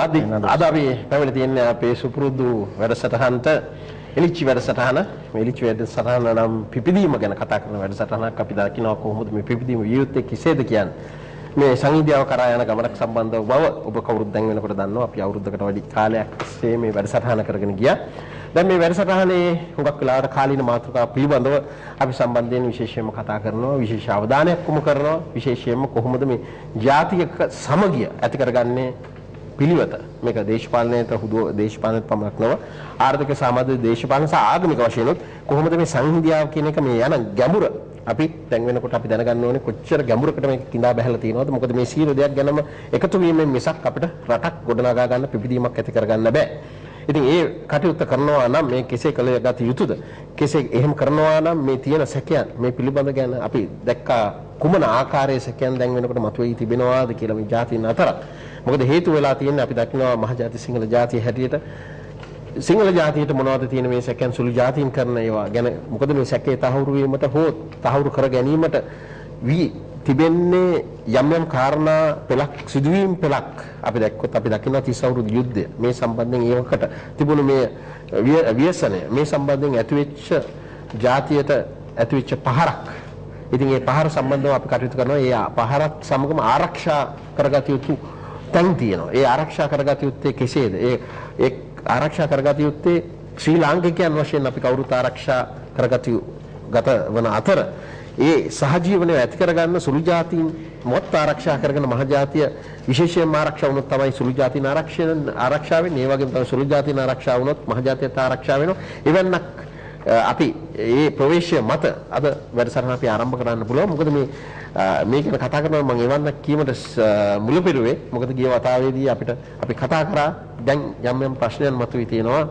අද අපි පැමිණ තියෙන්නේ අපේ සුපුරුදු වැඩසටහනට එලිච්චි වැඩසටහන. මේ එලිච්චි වැඩසටහන නම් පිපිදීම ගැන කතා කරන වැඩසටහනක්. අපි දකිනවා කොහොමද මේ පිපිදීම වියුත්තේ කෙසේද කියන්නේ. මේ සංහිඳියාව කරා යන ගමනක් සම්බන්ධව බව ඔබ කවුරුත් දැන් වෙනකොට දන්නවා. අපි අවුරුද්දකට වැඩි කාලයක් තිස්සේ මේ වැඩසටහන කරගෙන ගියා. දැන් මේ වැඩසටහනේ හුඟක් වෙලාවට කාලීන මාතෘකා පිළිබඳව අපි සම්බන්ධයෙන් විශේෂයෙන්ම කතා කරනවා, විශේෂ අවධානයක් යොමු කරනවා. විශේෂයෙන්ම කොහොමද මේ ජාතික සමගිය ඇති කරගන්නේ පිළිවෙත. මේක දේශපාලනයට දේශපාලනයට පමණක් නොව ආර්ථික සමාජ දේශපාලන සහ ආගමික වශයෙන් කොහොමද මේ සංහිඳියාව කියන එක මේ යන ගැඹුර අපි දැන් වෙනකොට අපි දැනගන්න ඕනේ කොච්චර ගැඹුරකට මේක කිඳා බහැලා තියෙනවද. මොකද මේ සියලු දෙයක් ගැනම එකතු වීමෙන් මිසක් අපිට රටක් ගොඩනගා ගන්න පිපිදීමක් ඇති කරගන්න බෑ. ඉතින් ඒ කටයුත්ත කරනවා නම් මේ කෙසේ කළ යුතුද? කෙසේ එහෙම කරනවා නම් මේ තියෙන සැකයන් මේ පිළිබඳ ගැන අපි දැක්කා කුමන ආකාරයේ සැකයන් දැන් වෙනකොට මතුවී තිබෙනවාද කියලා මේ ජාතීන් අතර. මොකද හේතු වෙලා තියෙන්නේ අපි දකිනවා මහජාති සිංහල ජාතිය හැටියට සිංහල ජාතියට මොනවද තියෙන මේ සැකයන් සුළු ජාතීන් කරන ඒවා ගැන මොකද මේ සැකේ තහවුරු වීමට හෝ තහවුරු කර ගැනීමට වී තිබෙන්නේ යම් යම් කාරණා පෙළක් සිදුවීම් පෙළක් අපි දැක්කොත් අපි දකිනවා 30 අවුරුදු යුද්ධය මේ සම්බන්ධයෙන් ඒවකට තිබුණු මේ ව්‍යසනය මේ සම්බන්ධයෙන් ඇතිවෙච්ච ජාතියට ඇතිවෙච්ච පහරක්. ඉතින් මේ පහර සම්බන්ධව අපි කටයුතු කරනවා. ඒ පහරත් සමගම ආරක්ෂා කරගත යුතු තැන් තියෙනවා. ඒ ආරක්ෂා කරගත යුත්තේ කෙසේද? ඒ ආරක්ෂා කරගත යුත්තේ ශ්‍රී ලාංකිකයන් වශයෙන් අපි කවුරුත් ආරක්ෂා කරගත වන අතර ඒ සහජීවනය ඇති කරගන්න සුළු ජාතීන් මොත් ආරක්ෂා කරගෙන මහජාතිය විශේෂයෙන්ම ආරක්ෂා වුණොත් තමයි සුළු ජාතීන් ආරක්ෂා වෙන්නේ. ඒ වගේම තමයි සුළු ජාතීන් ආරක්ෂා වුණොත් මහජාතියත් ආරක්ෂා වෙනවා. එවන්නක් අපි මේ ප්‍රවේශය මත අද වැඩසටහන අපි ආරම්භ කරන්න පුළුවන්. මොකද මේ ගැන කතා කරනවා මම එවන්නක් කීමට මුල පිරුවේ. මොකද ගිය වතාවේදී අපි කතා කරා දැන් යම් ප්‍රශ්නයන් මතුවී තියෙනවා.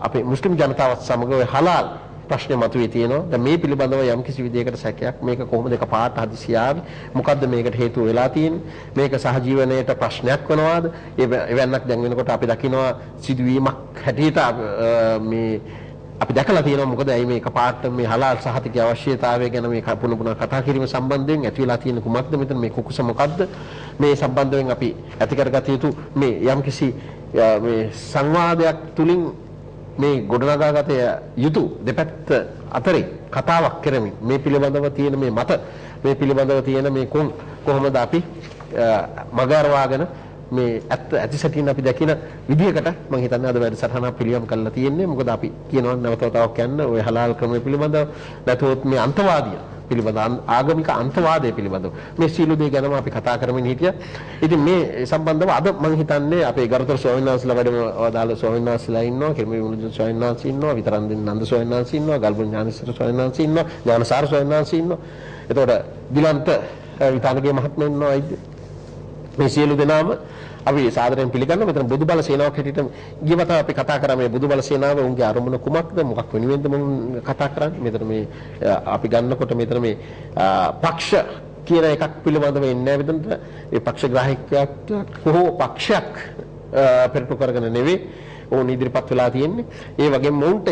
අපේ මුස්ලිම් ජනතාවත් සමග ඔය හලාල් ප්‍රශ්න මතුවී තියෙනවා. දැන් මේ පිළිබඳව යම් කිසි විදියකට සැකයක් මේක කොහොමද එකපාරට හදිසිය ආවේ? මොකද්ද මේකට හේතුව වෙලා තියෙන්නේ? මේක සහජීවනයේට ප්‍රශ්නයක් වෙනවාද? එවන්නක් දැන් වෙනකොට අපි දකිනවා සිදුවීමක් හැටියට මේ අපි දැකලා තියෙනවා. මොකද ඇයි මේ එකපාරට මේ හලාල් සහතිකයේ අවශ්‍යතාවය ගැන මේ පුන කතා කිරීම සම්බන්ධයෙන් ඇති වෙලා තියෙන කුමක්ද මෙතන මේ කුකුස මොකද්ද? මේ සම්බන්ධයෙන් අපි ඇති කරගත යුතු මේ යම් කිසි මේ සංවාදයක් තුලින් මේ ගොඩනගාගත යුතු දෙපැත්ත අතරේ කතාවක් කරමින් මේ පිළිබඳව තියෙන මේ මත මේ පිළිබඳව තියෙන මේ කොහොමද අපි මගහරවාගෙන මේ ඇති සැටින් අපි දකින විදියකට මම හිතන්නේ අද වැඩසටහන පිළියම් කරලා තියෙන්නේ. මොකද අපි කියනවා නැවතතාවක් යන්න ඔය හලාල් ක්‍රමයේ පිළිබඳව නැතොත් මේ අන්තවාදිය පිළිබඳව ආගමික අන්තවාදය පිළිබඳව මේ සීල දේ ගැනම අපි කතා කරමින් හිටියා. ඉතින් මේ සම්බන්ධව අද මම හිතන්නේ අපේ ගරුතර ස්වාමීන් වහන්සේලා වැඩම වදාළ ස්වාමීන් වහන්සේලා ඉන්නවා. කිරිමි මුළුජන් ස්වාමීන් වහන්සේ ඉන්නවා. විතරන්දින් නන්ද ස්වාමීන් වහන්සේ ඉන්නවා. ගල්බුන් ඥානසාර ස්වාමීන් වහන්සේ ඉන්නවා. ඥානසාර ස්වාමීන් වහන්සේ ඉන්නවා. එතකොට දිලන්ත විතානගේ මහත්මයා ඉන්නවා. මේ සියලු දෙනාම අපි සාදරයෙන් පිළිගන්නවා. මෙතන බුදුබල සේනාවක් හැටියට ගියවත අපි කතා කරා මේ බුදුබල සේනාව උන්ගේ අරමුණ කුමක්ද? මොකක් වෙනුවෙන්ද මම කතා කරන්නේ? මෙතන මේ අපි ගන්නකොට මෙතන මේ පක්ෂ කියන එකක් පිළිබඳව එන්නේ නැහැ. මෙතනට මේ පක්ෂ ග්‍රාහකයක් කොහොම පක්ෂයක් පෙරටු කරගෙන නෙවෙයි ඕන ඉදිරිපත් වෙලා තියෙන්නේ. ඒ වගේම මොවුන්ට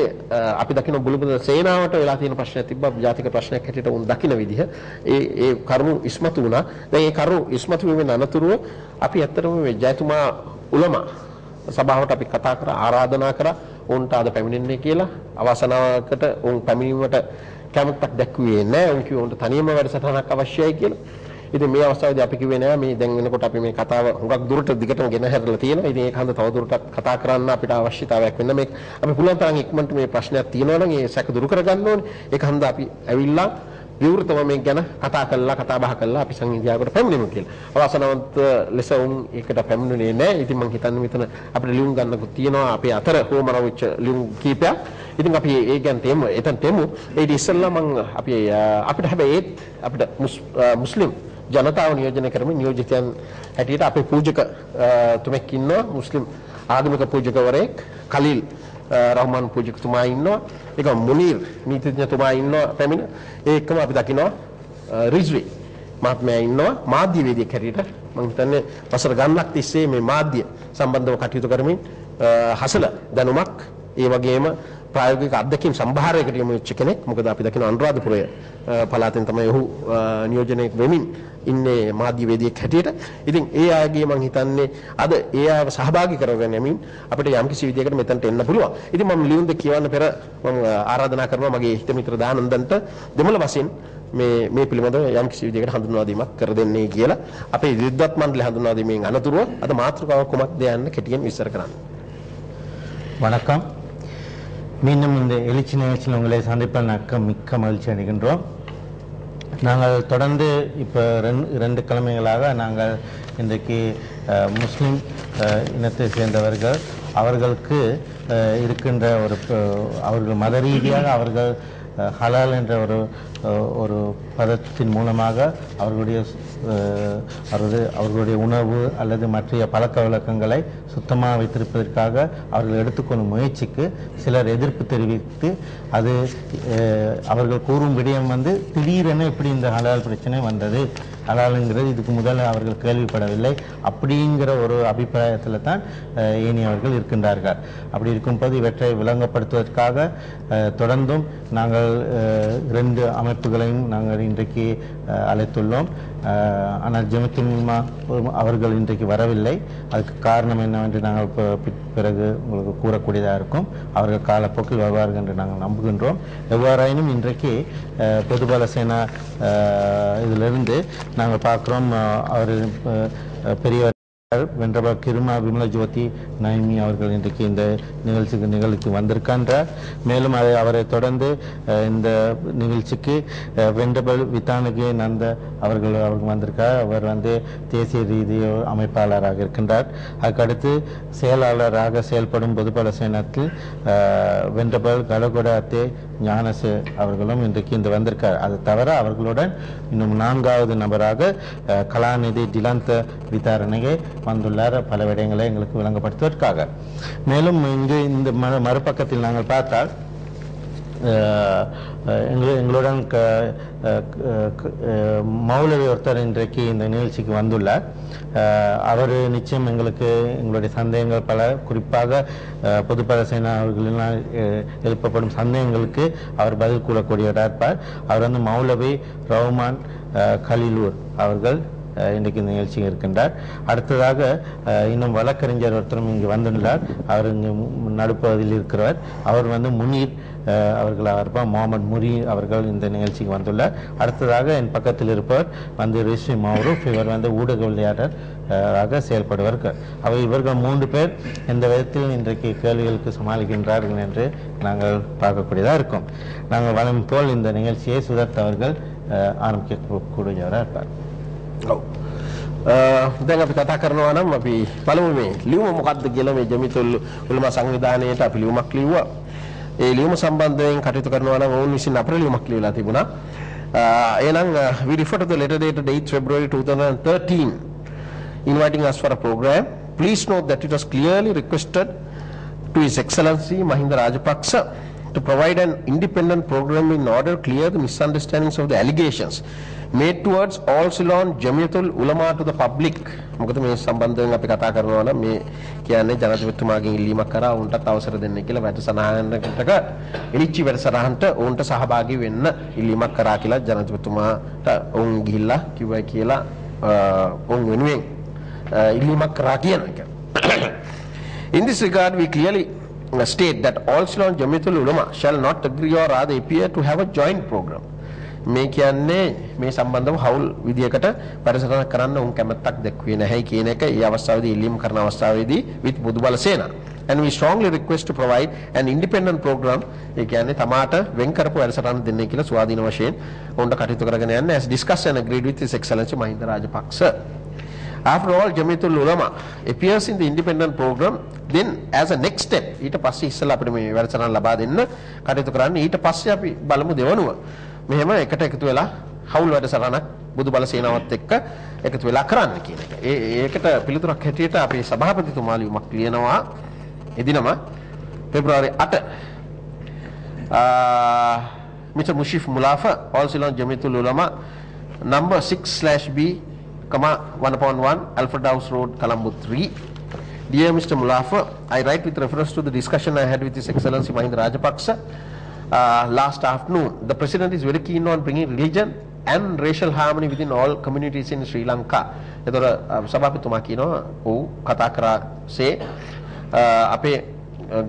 අපි දකින බුදුබල සේනාවට වෙලා තියෙන ප්‍රශ්නයක් තිබ්බා. ජාතික ප්‍රශ්නයක් හැටියට උන් දකින විදිහ ඒ කරුණු ඉස්මතු වුණා. දැන් ඒ කරුණු ඉස්මතු වීමෙන් අනතුරුව අපි ඇත්තටම මේ ජයතුමා උලමා සභාවට අපි කතා කරා ආරාධනා කරා උන්ට අද පැමිණෙන්නේ කියලා. අවසනාවකට උන් පැමිණීමට කැමැත්තක් දැක්ුවේ නැහැ. උන් කිව්වා උන්ට තනියම වැඩසටහනක් අවශ්‍යයි කියලා. ඉතින් මේ අවස්ථාවේදී අපි කිව්වේ නෑ මේ දැන් වෙනකොට අපි මේ කතාව හුඟක් දුරට දිගටම ගෙන හැරලා තියෙනවා. ඉතින් ඒක හන්ද තව දුරටත් කතා කරන්න අපිට අවශ්‍යතාවයක් වෙන මේ අපි පුළුවන් තරම් ඉක්මනට මේ ප්‍රශ්නයක් තියෙනවා නම් ඒ සැක දුරු කරගන්න ඕනේ. ඒක හන්ද අපි ඇවිල්ලා විවෘතව මේ ගැන කතා බහ කළා අපි සංහිඳියාවකට පැමිණෙමු කියලා. අවසනවන්ත ලෙස උන් ඒකට පැමිණුනේ නෑ. ඉතින් මම හිතන්නේ මෙතන අපිට ලියුම් ගන්නකුත් තියෙනවා අපේ අතර හෝමර වෙච්ච ලියුම් කීපයක්. ඉතින් අපි ඒ ගැන තෙමු. ඒ ඉතින්සල්ලා මම අපිට හැබැයි අපිට මුස්ලිම් ජනතාව නියෝජනය කරමින් නියෝජිතයන් හැටියට අපේ පූජක තුමෙක් ඉන්නවා. මුස්ලිම් ආගමික පූජකවරයෙක් කලීල් රහ්මාන් පූජකතුමා ඉන්නවා. ඒක මුනීර් නීතිඥතුමා ඉන්නවා පැමිණ. ඒකම අපි දකිනවා රිස්වි මහත්මයා ඉන්නවා මාධ්‍යවේදියෙක් හැටියට. මම හිතන්නේ වසර ගණනක් තිස්සේ මේ මාධ්‍ය සම්බන්ධව කටයුතු කරමින් හසල දැනුමක් ඒ වගේම ප්‍රායෝගික අත්දැකීම් සම්භාරයකට යොමු වෙච්ච කෙනෙක්. මොකද අපි දකින අනුරාධපුරය පළාතෙන් තමයි ඔහු නියෝජනය වෙමින් ඉන්නේ මාධ්‍යවේදියෙක් හැටියට. ඉතින් ඒ අයගේ මම හිතන්නේ අද ඒ අයව සහභාගී කරගෙන යමින් අපිට යම්කිසි විදියකට මෙතනට එන්න පුළුවන්. ඉතින් මම ලියුම් දෙක කියවන්න පෙර මම ආරාධනා කරනවා මගේ හිත මිත්‍ර දානන්දන්ට දෙමළ වශයෙන් මේ පිළිබඳව යම්කිසි විදියකට හඳුන්වා දීමක් කර දෙන්නේ කියලා. අපේ විද්වත් මණ්ඩලය හඳුන්වා දීමෙන් අනතුරුව අද මාතෘකාව කුමක්ද යන්න කෙටියෙන් විස්තර කරන්න. வணக்கம். மீண்டும் இந்த எழுச்சி நிகழ்ச்சியில் உங்களை சந்திப்பதற்கு மிக்க மகிழ்ச்சி அடைகின்றோம். நாங்கள் தொடர்ந்து இப்போ ரெண்டு கிழமைகளாக நாங்கள் இன்றைக்கு முஸ்லீம் இனத்தை சேர்ந்தவர்கள் அவர்களுக்கு இருக்கின்ற அவர்கள் மத ரீதியாக அவர்கள் ஹலால் என்ற ஒரு பதத்தின் மூலமாக அவர்களுடைய உணவு அல்லது மற்ற பழக்க வழக்கங்களை சுத்தமாக வைத்திருப்பதற்காக அவர்கள் எடுத்துக்கொள்ளும் முயற்சிக்கு சிலர் எதிர்ப்பு தெரிவித்து அது அவர்கள் கூறும் விடயம் திடீரென எப்படி இந்த ஹலால் பிரச்சனை வந்தது, ஹலாலுங்கிறது இதுக்கு முதல்ல அவர்கள் கேள்விப்படவில்லை அப்படிங்கிற ஒரு அபிப்பிராயத்தில் தான் ஏனையவர்கள் இருக்கின்றார்கள். அப்படி இருக்கும்போது இவற்றை விளங்கப்படுத்துவதற்காக தொடர்ந்தும் நாங்கள் 2 அமைப்புகளையும் நாங்கள் இன்றைக்கு அழைத்துள்ளோம். ஆனால் ஜமித்துல் உலமா அவர்கள் இன்றைக்கு வரவில்லை. அதுக்கு காரணம் என்னவென்று நாங்கள் பிறகு உங்களுக்கு கூறக்கூடியதாக இருக்கும். அவர்கள் காலப்போக்கில் வருவார்கள் என்று நாங்கள் நம்புகின்றோம். எவ்வாறாயினும் இன்றைக்கு பொதுபல சேனா இதிலிருந்து நாங்கள் பார்க்குறோம் அவர் பெரியவர் வென்றவர் கிருமா விமல ஜோதி நைமி அவர்கள் இன்றைக்கு இந்த நிகழ்ச்சிக்கு வந்திருக்கின்றார். மேலும் அவரை தொடர்ந்து இந்த நிகழ்ச்சிக்கு வென்றபல் வித்தானகே நந்த அவர்கள் வந்திருக்கார். அவர் தேசிய ரீதிய அமைப்பாளராக இருக்கின்றார். அதுக்கடுத்து செயலாளராக செயல்படும் பொதுபல சேனத்தில் வென்றபல் கலகொடாத்தே ஞானசு அவர்களும் இன்றைக்கு இந்த வந்திருக்கார். அது தவிர அவர்களுடன் இன்னும் 4வது நபராக கலாநிதி டிலந்த விதாரணையை வந்துள்ளார் பல விடயங்களை எங்களுக்கு விளங்கப்படுத்துவதற்காக. மேலும் இங்கு இந்த மறுபக்கத்தில் நாங்கள் பார்த்தால் எங்களுடன் மௌலவி ஒருத்தர் இன்றைக்கு இந்த நிகழ்ச்சிக்கு வந்துள்ளார். அவர் நிச்சயம் எங்களுடைய சந்தேகங்கள் பல, குறிப்பாக பொதுப்பல சேனா அவர்களினால் எழுப்பப்படும் சந்தேகங்களுக்கு அவர் பதில் கூறக்கூடியவராக இருப்பார். அவர் மௌலவி ரஹ்மான் கலீலூர் அவர்கள் இன்றைக்கு இந்த நிகழ்ச்சியில் இருக்கின்றார். அடுத்ததாக இன்னும் வழக்கறிஞர் ஒருத்தரும் இங்கு வந்துள்ளார். அவர் இங்கு நடுப்பகுதியில் இருக்கிறவர். அவர் முனீர் அவர்களாக இருப்பார். முகமது முரி அவர்கள் இந்த நிகழ்ச்சிக்கு வந்துள்ளார். அடுத்ததாக என் பக்கத்தில் இருப்பவர் ரிஷி மௌரூப். இவர் ஊடகவியலாளராக செயல்படுவார். இவர்கள் 3 பேர் எந்த விதத்தில் இன்றைக்கு கேள்விகளுக்கு சமாளிக்கின்றார்கள் என்று நாங்கள் பார்க்கக்கூடியதாக இருக்கும். நாங்கள் வழங்கும் போல் இந்த நிகழ்ச்சியை சுதர்த் அவர்கள் ஆரம்பிக்கக்கூடியவராக இருப்பார். දැන් අපි කතා කරනවා නම් අපි බලමු මේ ලියුම මොකක්ද කියලා. මේ ජමිතුල් උලමා සංවිධානයේට අපි ලියුමක් ලිව්වා. ඒ ලියුම සම්බන්ධයෙන් කටයුතු කරනවා නම් ඔවුන් විසින් අපේ ලියුමක් ලියලා තිබුණා. එහෙනම් we refer to the letter dated 8 February 2013 inviting us for a program. Please note that it was clearly requested to His Excellency Mahinda Rajapaksa to provide an independent program in order to clear the misunderstandings of the allegations made towards all Ceylon Jamiatul Ulama to the public. මොකද මේ සම්බන්ධයෙන් අපි කතා කරනවා නම් මේ කියන්නේ ජනාධිපතිතුමාගෙන් ඉල්ලීමක් කරා උන්ටත් අවසර දෙන්න කියලා වැඩසටහනකට එලිච්චි වැඩසටහනට උන්ට සහභාගී වෙන්න ඉල්ලීමක් කරා කියලා ජනාධිපතිතුමාට උන් ගිහිල්ලා කිව්වයි කියලා උන් වෙනුවෙන් ඉල්ලීමක් කරා කියන එක. In this regard we clearly state that all Ceylon Jamiatul Ulama shall not agree or rather appear to have a joint program. මේ කියන්නේ මේ සම්බන්ධව හවුල් විදියකට පරිසරණ කරන්න උන් කැමැත්තක් දැක්වේ නැහැ කියන එක ඒ අවස්ථාවේදී ඉල්ලීම් කරන අවස්ථාවේදී with බුදුබල Sena. And we strongly request to provide an independent program. ඒ කියන්නේ තමාට වෙන් කරපු වැඩසටහන දෙන්නේ කියලා ස්වාධීන වශයෙන් උන්ට කටයුතු කරගෙන යන්න as discussed and agreed with His Excellency Mahinda Rajapaksa. After all, Jamiatul Ulama appears in the independent program, then as a next step ඊට පස්සේ ඉස්සලා අපිට මේ වැඩසටහන ලබා දෙන්න කටයුතු කරන්න. ඊට පස්සේ අපි බලමු දෙවනුව මෙහෙම එකට එකතු වෙලා හවුල් වැඩසටහනක් බුදුබල සේනාවත් එක්ක එකතු වෙලා කරන්න කියන එක. ඒකට පිළිතුරක් හැටියට අපේ සභාපතිතුමා ලියුමක් ලියනවා එදිනම පෙබ්‍රුවාරි 8 Mr. Mushif Mulafa, All Ceylon Jamiatul Ulama, number 6/B, 1/1 Alfred House Road, Colombo 3. Dear Mr. Mulafa, I write with reference to the discussion I had with His Excellency Mahinda Rajapaksa last afternoon. The President is very keen on bringing religion and racial harmony within all communities in Sri Lanka. එතකොට සභාපතිතුමා කියනවා ඔව් කතා කරාසේ අපේ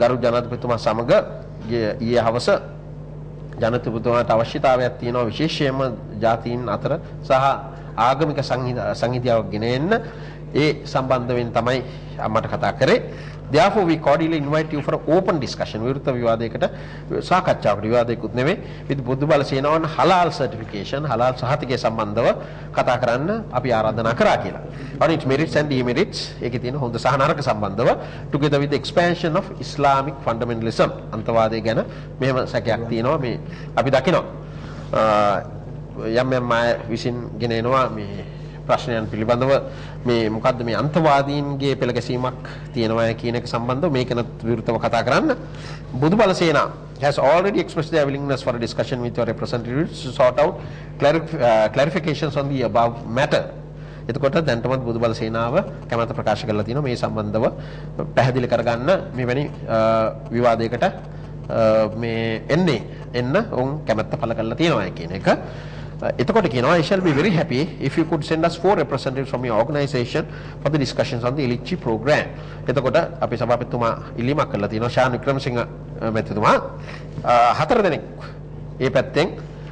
ගරු ජනාධිපතිතුමා සමග ඊයේ හවස ජනාධිපතිතුමාට අවශ්‍යතාවයක් තියෙනවා විශේෂයෙන්ම ජාතීන් අතර සහ ආගමික සංහිඳියාවක් ගෙන එන්න ඒ සම්බන්ධයෙන් තමයි මට කතා කරේ. Therefore we cordially invite you for an open discussion විවෘත විවාදයකට සාකච්ඡාවකට විවාදයකුත් නෙවෙයි with බුදුබල සේනාවන් halal certification halal සහතිකය සම්බන්ධව කතා කරන්න අපි ආරාධනා කරා කියලා. On its merits and demerits ඒකේ තියෙන හොඳ සහ නරක සම්බන්ධව together with the expansion of Islamic fundamentalism අන්තවාදය ගැන මෙහෙම සැකයක් තියෙනවා මේ අපි දකිනවා. යම් යම් අය විසින් ගෙන එනවා මේ ප්‍රශ්නයන් පිළිබඳව මේ මොකද්ද මේ අන්තවාදීන්ගේ පෙළ ගැසීමක් තියෙනවා කියන එක සම්බන්ධව මේකන විරුද්ධව කතා කරන්න බුදුබල සේනා has already expressed their willingness for a discussion with your representatives to sort out clarifications on the above matter. එතකොට දැන්ටමත් බුදුබල සේනාව කැමැත්ත ප්‍රකාශ කරලා තියෙනවා මේ සම්බන්ධව පැහැදිලි කරගන්න මෙවැනි විවාදයකට මේ එන්න ඔවුන් කැමැත්ත පළ කරලා තියෙනවා කියන එක. එතකොට කියනවා I shall be very happy if you could send us 4 representatives from your organization for the discussions on the Ilichi program. එතකොට අපි සභාපතිතුමා ඉල්ලීමක් කරලා තියෙනවා ශාන් වික්‍රමසිංහ මැතිතුමා 4 දෙනෙක් ඒ පැත්තෙන්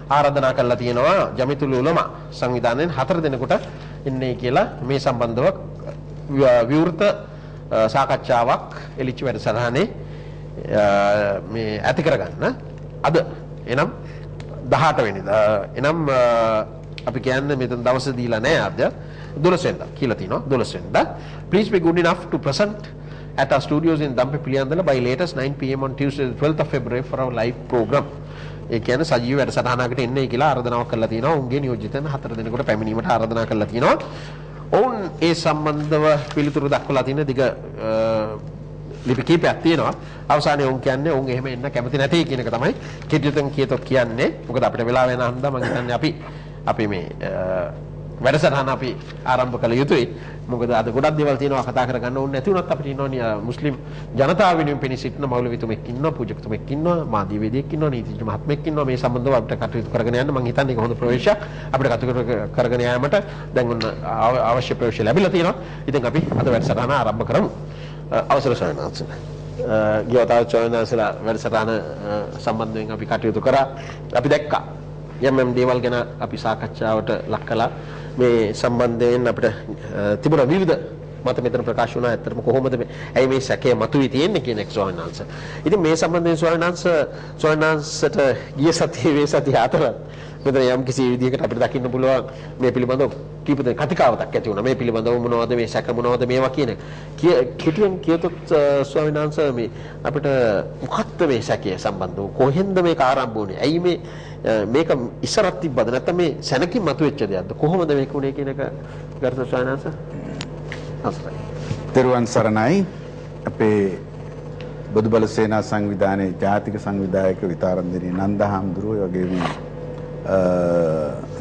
ආරාධනා කරලා තියෙනවා ජමිතුල් උලමා සංවිධානයෙන් 4 දෙනෙකුට ඉන්නේ කියලා මේ සම්බන්ධව විවෘත සාකච්ඡාවක් එලිච්චි වැඩසටහනේ මේ ඇති කරගන්න අද එනම් 18 වෙනිදා එනම් අපි කියන්නේ මෙතන දවස් දීලා නැහැ අද 12 වෙනිදා කියලා තිනවා 12 වෙනිදා please be good enough to present at our studios in Dampe Piliyandala by latest 9 pm on Tuesday the 12th of February for our live program. ඒ කියන්නේ සජීව වැඩසටහනකට එන්නයි කියලා ආරාධනාවක් කරලා තිනවා. උන්ගේ නියෝජිතයන් 4 දෙනෙකුට පැමිණීමට ආරාධනා කරලා තිනවා. ඔවුන් ඒ සම්බන්ධව පිළිතුරු දක්වලා තියෙන දිග ලිපි කීපයක් තියෙනවා. අවසානයේ උන් කියන්නේ උන් එහෙම එන්න කැමති නැtei කියන එක තමයි කෙටියෙන් කියතොත් කියන්නේ. මොකද අපිට වෙලා වෙන හන්දා මම හිතන්නේ අපි මේ වැඩසටහන අපි ආරම්භ කළ යුතුයි. මොකද අද ගොඩක් දේවල් තියෙනවා කතා කරගන්න ඕනේ නැති වුණත් අපිට ඉන්නෝනේ මුස්ලිම් ජනතාව වෙනුවෙන් පෙනී සිටින මෞලවිතුමෙක් ඉන්නවා, පූජකතුමෙක් ඉන්නවා, මාධ්‍යවේදියෙක් ඉන්නවා, නීතිඥ මහත්මයෙක් ඉන්නවා. මේ සම්බන්ධව අපිට කටයුතු කරගෙන යන්න මම හිතන්නේ ඒක හොඳ ප්‍රවේශයක්. අපිට කටයුතු කරගෙන යාමට දැන් ඔන්න අවශ්‍ය ප්‍රවේශය ලැබිලා තියෙනවා. ඉතින් අපි අද වැඩසටහන ආරම්භ කරමු. අවසර සයනාංශ ගියවතාව සයනාංශලා වැඩසටහන සම්බන්ධයෙන් අපි කටයුතු කරා. අපි දැක්කා යම් දේවල් ගැන අපි සාකච්ඡාවට ලක් කළා. මේ සම්බන්ධයෙන් අපිට තිබුණ විවිධ මත මෙතන ප්‍රකාශ වුණා. ඇත්තටම කොහොමද ඇයි මේ සැකය මතුවී තියෙන්නේ කියන එක සයනාංශ. ඉතින් මේ සම්බන්ධයෙන් සයනාංශට ගිය සතියේ මේ සතිය අතර මෙතන යම් කිසි විදිහකට අපිට දකින්න පුළුවන් මේ පිළිබඳව කීප දෙනෙක් කතිකාවතක් ඇති වුණා. මේ පිළිබඳව මොනවද මේ සැක මොනවද මේවා කියන කෙටියෙන් කියතොත් ස්වාමීන් වහන්සේ මේ අපිට මොකක්ද මේ සැකය සම්බන්ධව කොහෙන්ද මේක ආරම්භ වුණේ? ඇයි මේක ඉස්සරත් තිබ්බද නැත්නම් මේ සැනකින් මතුවෙච්ච දෙයක්ද? කොහොමද මේක උනේ කියන එක ගරුතර ස්වාමීන් වහන්සේ අස්පයි. තෙරුවන් සරණයි. අපේ බුදුබල සේනා සංවිධානයේ ජාතික සංවිධායක විතාරන්දරි නන්දහාමුදුරුවෝ වගේම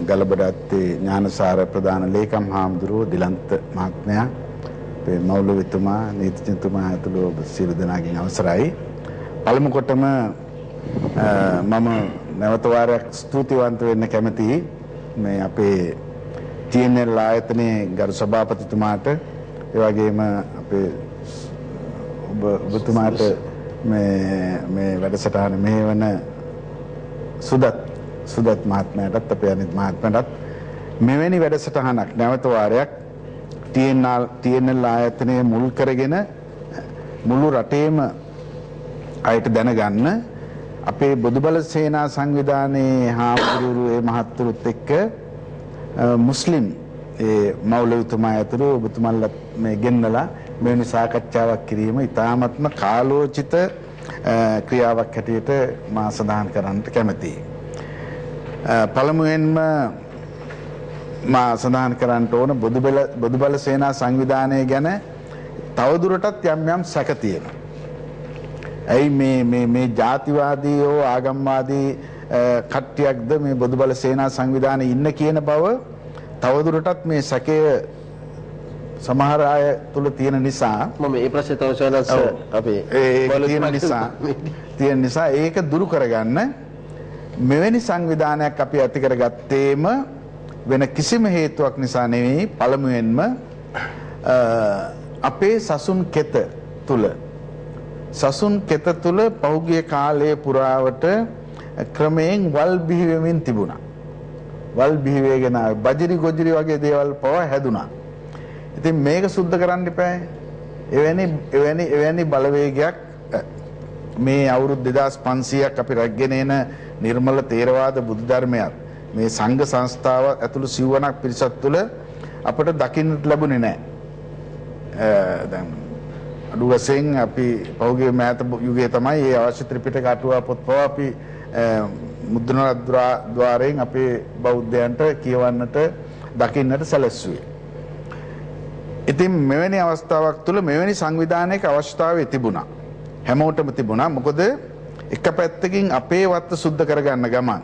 ගලබඩත්තේ ඥානසාර ප්‍රධාන ලේකම් හාමුදුරුවෝ දිලන්ත මහත්මයා අපේ මෞලවිතුමා නීතිඥතුමා ඇතුළු සියලු දෙනාගෙන් අවසරයි. පළමු කොටම මම නැවත වාරයක් ස්තුතිවන්ත වෙන්න කැමතියි මේ අපේ TNL ආයතනයේ ගරු සභාපතිතුමාට ඒ වගේම අපේ ඔබතුමාට මේ වැඩසටහන මෙහෙවන සුදත් මහත්මයාටත් අපේ අනිත් මහත්මයාටත් මෙවැනි වැඩසටහනක් නැවත වාරයක් TNL ආයතනය මුල් කරගෙන මුළු රටේම අයට දැනගන්න අපේ බුදුබල සේනා සංවිධානයේ හාමුදුරුවෝ ඒ මහත්තුරුත් එක්ක මුස්ලිම් ඒ මෞලවිතුමා ඇතුළු ඔබතුමන්ලත් මේ ගෙන්නලා මෙවැනි සාකච්ඡාවක් කිරීම ඉතාමත්ම කාලෝචිත ක්‍රියාවක් හැටියට මා සඳහන් කරන්නට කැමැතියි. පළමුවෙන්ම මා සඳහන් කරන්නට ඕන බුදුබල සේනා සංවිධානය ගැන තවදුරටත් යම් සැක තියෙනවා. ඇයි මේ ජාතිවාදී හෝ ආගම්වාදී කට්ටියක්ද මේ බුදුබල සේනා සංවිධානයේ ඉන්න කියන බව තවදුරටත් මේ සැකය සමහර අය තුල තියෙන නිසා මම මේ ප්‍රශ්නේ තව සවනස් අපි තියෙන නිසා ඒක දුරු කරගන්න මෙවැනි සංවිධානයක් අපි ඇති කරගත්තේම වෙන කිසිම හේතුවක් නිසා නෙවෙයි. පළමුවෙන්ම අපේ සසුන් කෙත තුල පහුගිය කාලයේ පුරාවට ක්‍රමයෙන් වල් බිහි වෙමින් තිබුණා. වල් බිහි වෙගෙන බජිරි ගොජිරි වගේ දේවල් පව හැදුනා. ඉතින් මේක සුද්ධ කරන්න එපා. එවැනි බලවේගයක් මේ අවුරුදු 2500ක් අපි රැගෙන එන නිර්මල තේරවාද බුදු ධර්මයක් මේ සංඝ සංස්ථාව ඇතුළු සිව්වනක් පිරිසක් තුළ අපට දකින්නට ලැබුණේ නැහැ. දැන් අඩු වශයෙන් අපි පහුගිය මෑත යුගයේ තමයි මේ අවශ්‍ය ත්‍රිපිටක අටුවා පොත් පවා අපි මුද්‍රණ ద్వාරයෙන් අපේ බෞද්ධයන්ට කියවන්නට දකින්නට සැලැස්සුවේ. ඉතින් මෙවැනි අවස්ථාවක් තුළ මෙවැනි සංවිධානයක අවශ්‍යතාවය තිබුණා. හැමෝටම තිබුණා. මොකද එක පැත්තකින් අපේ වත්ත සුද්ධ කරගන්න ගමන්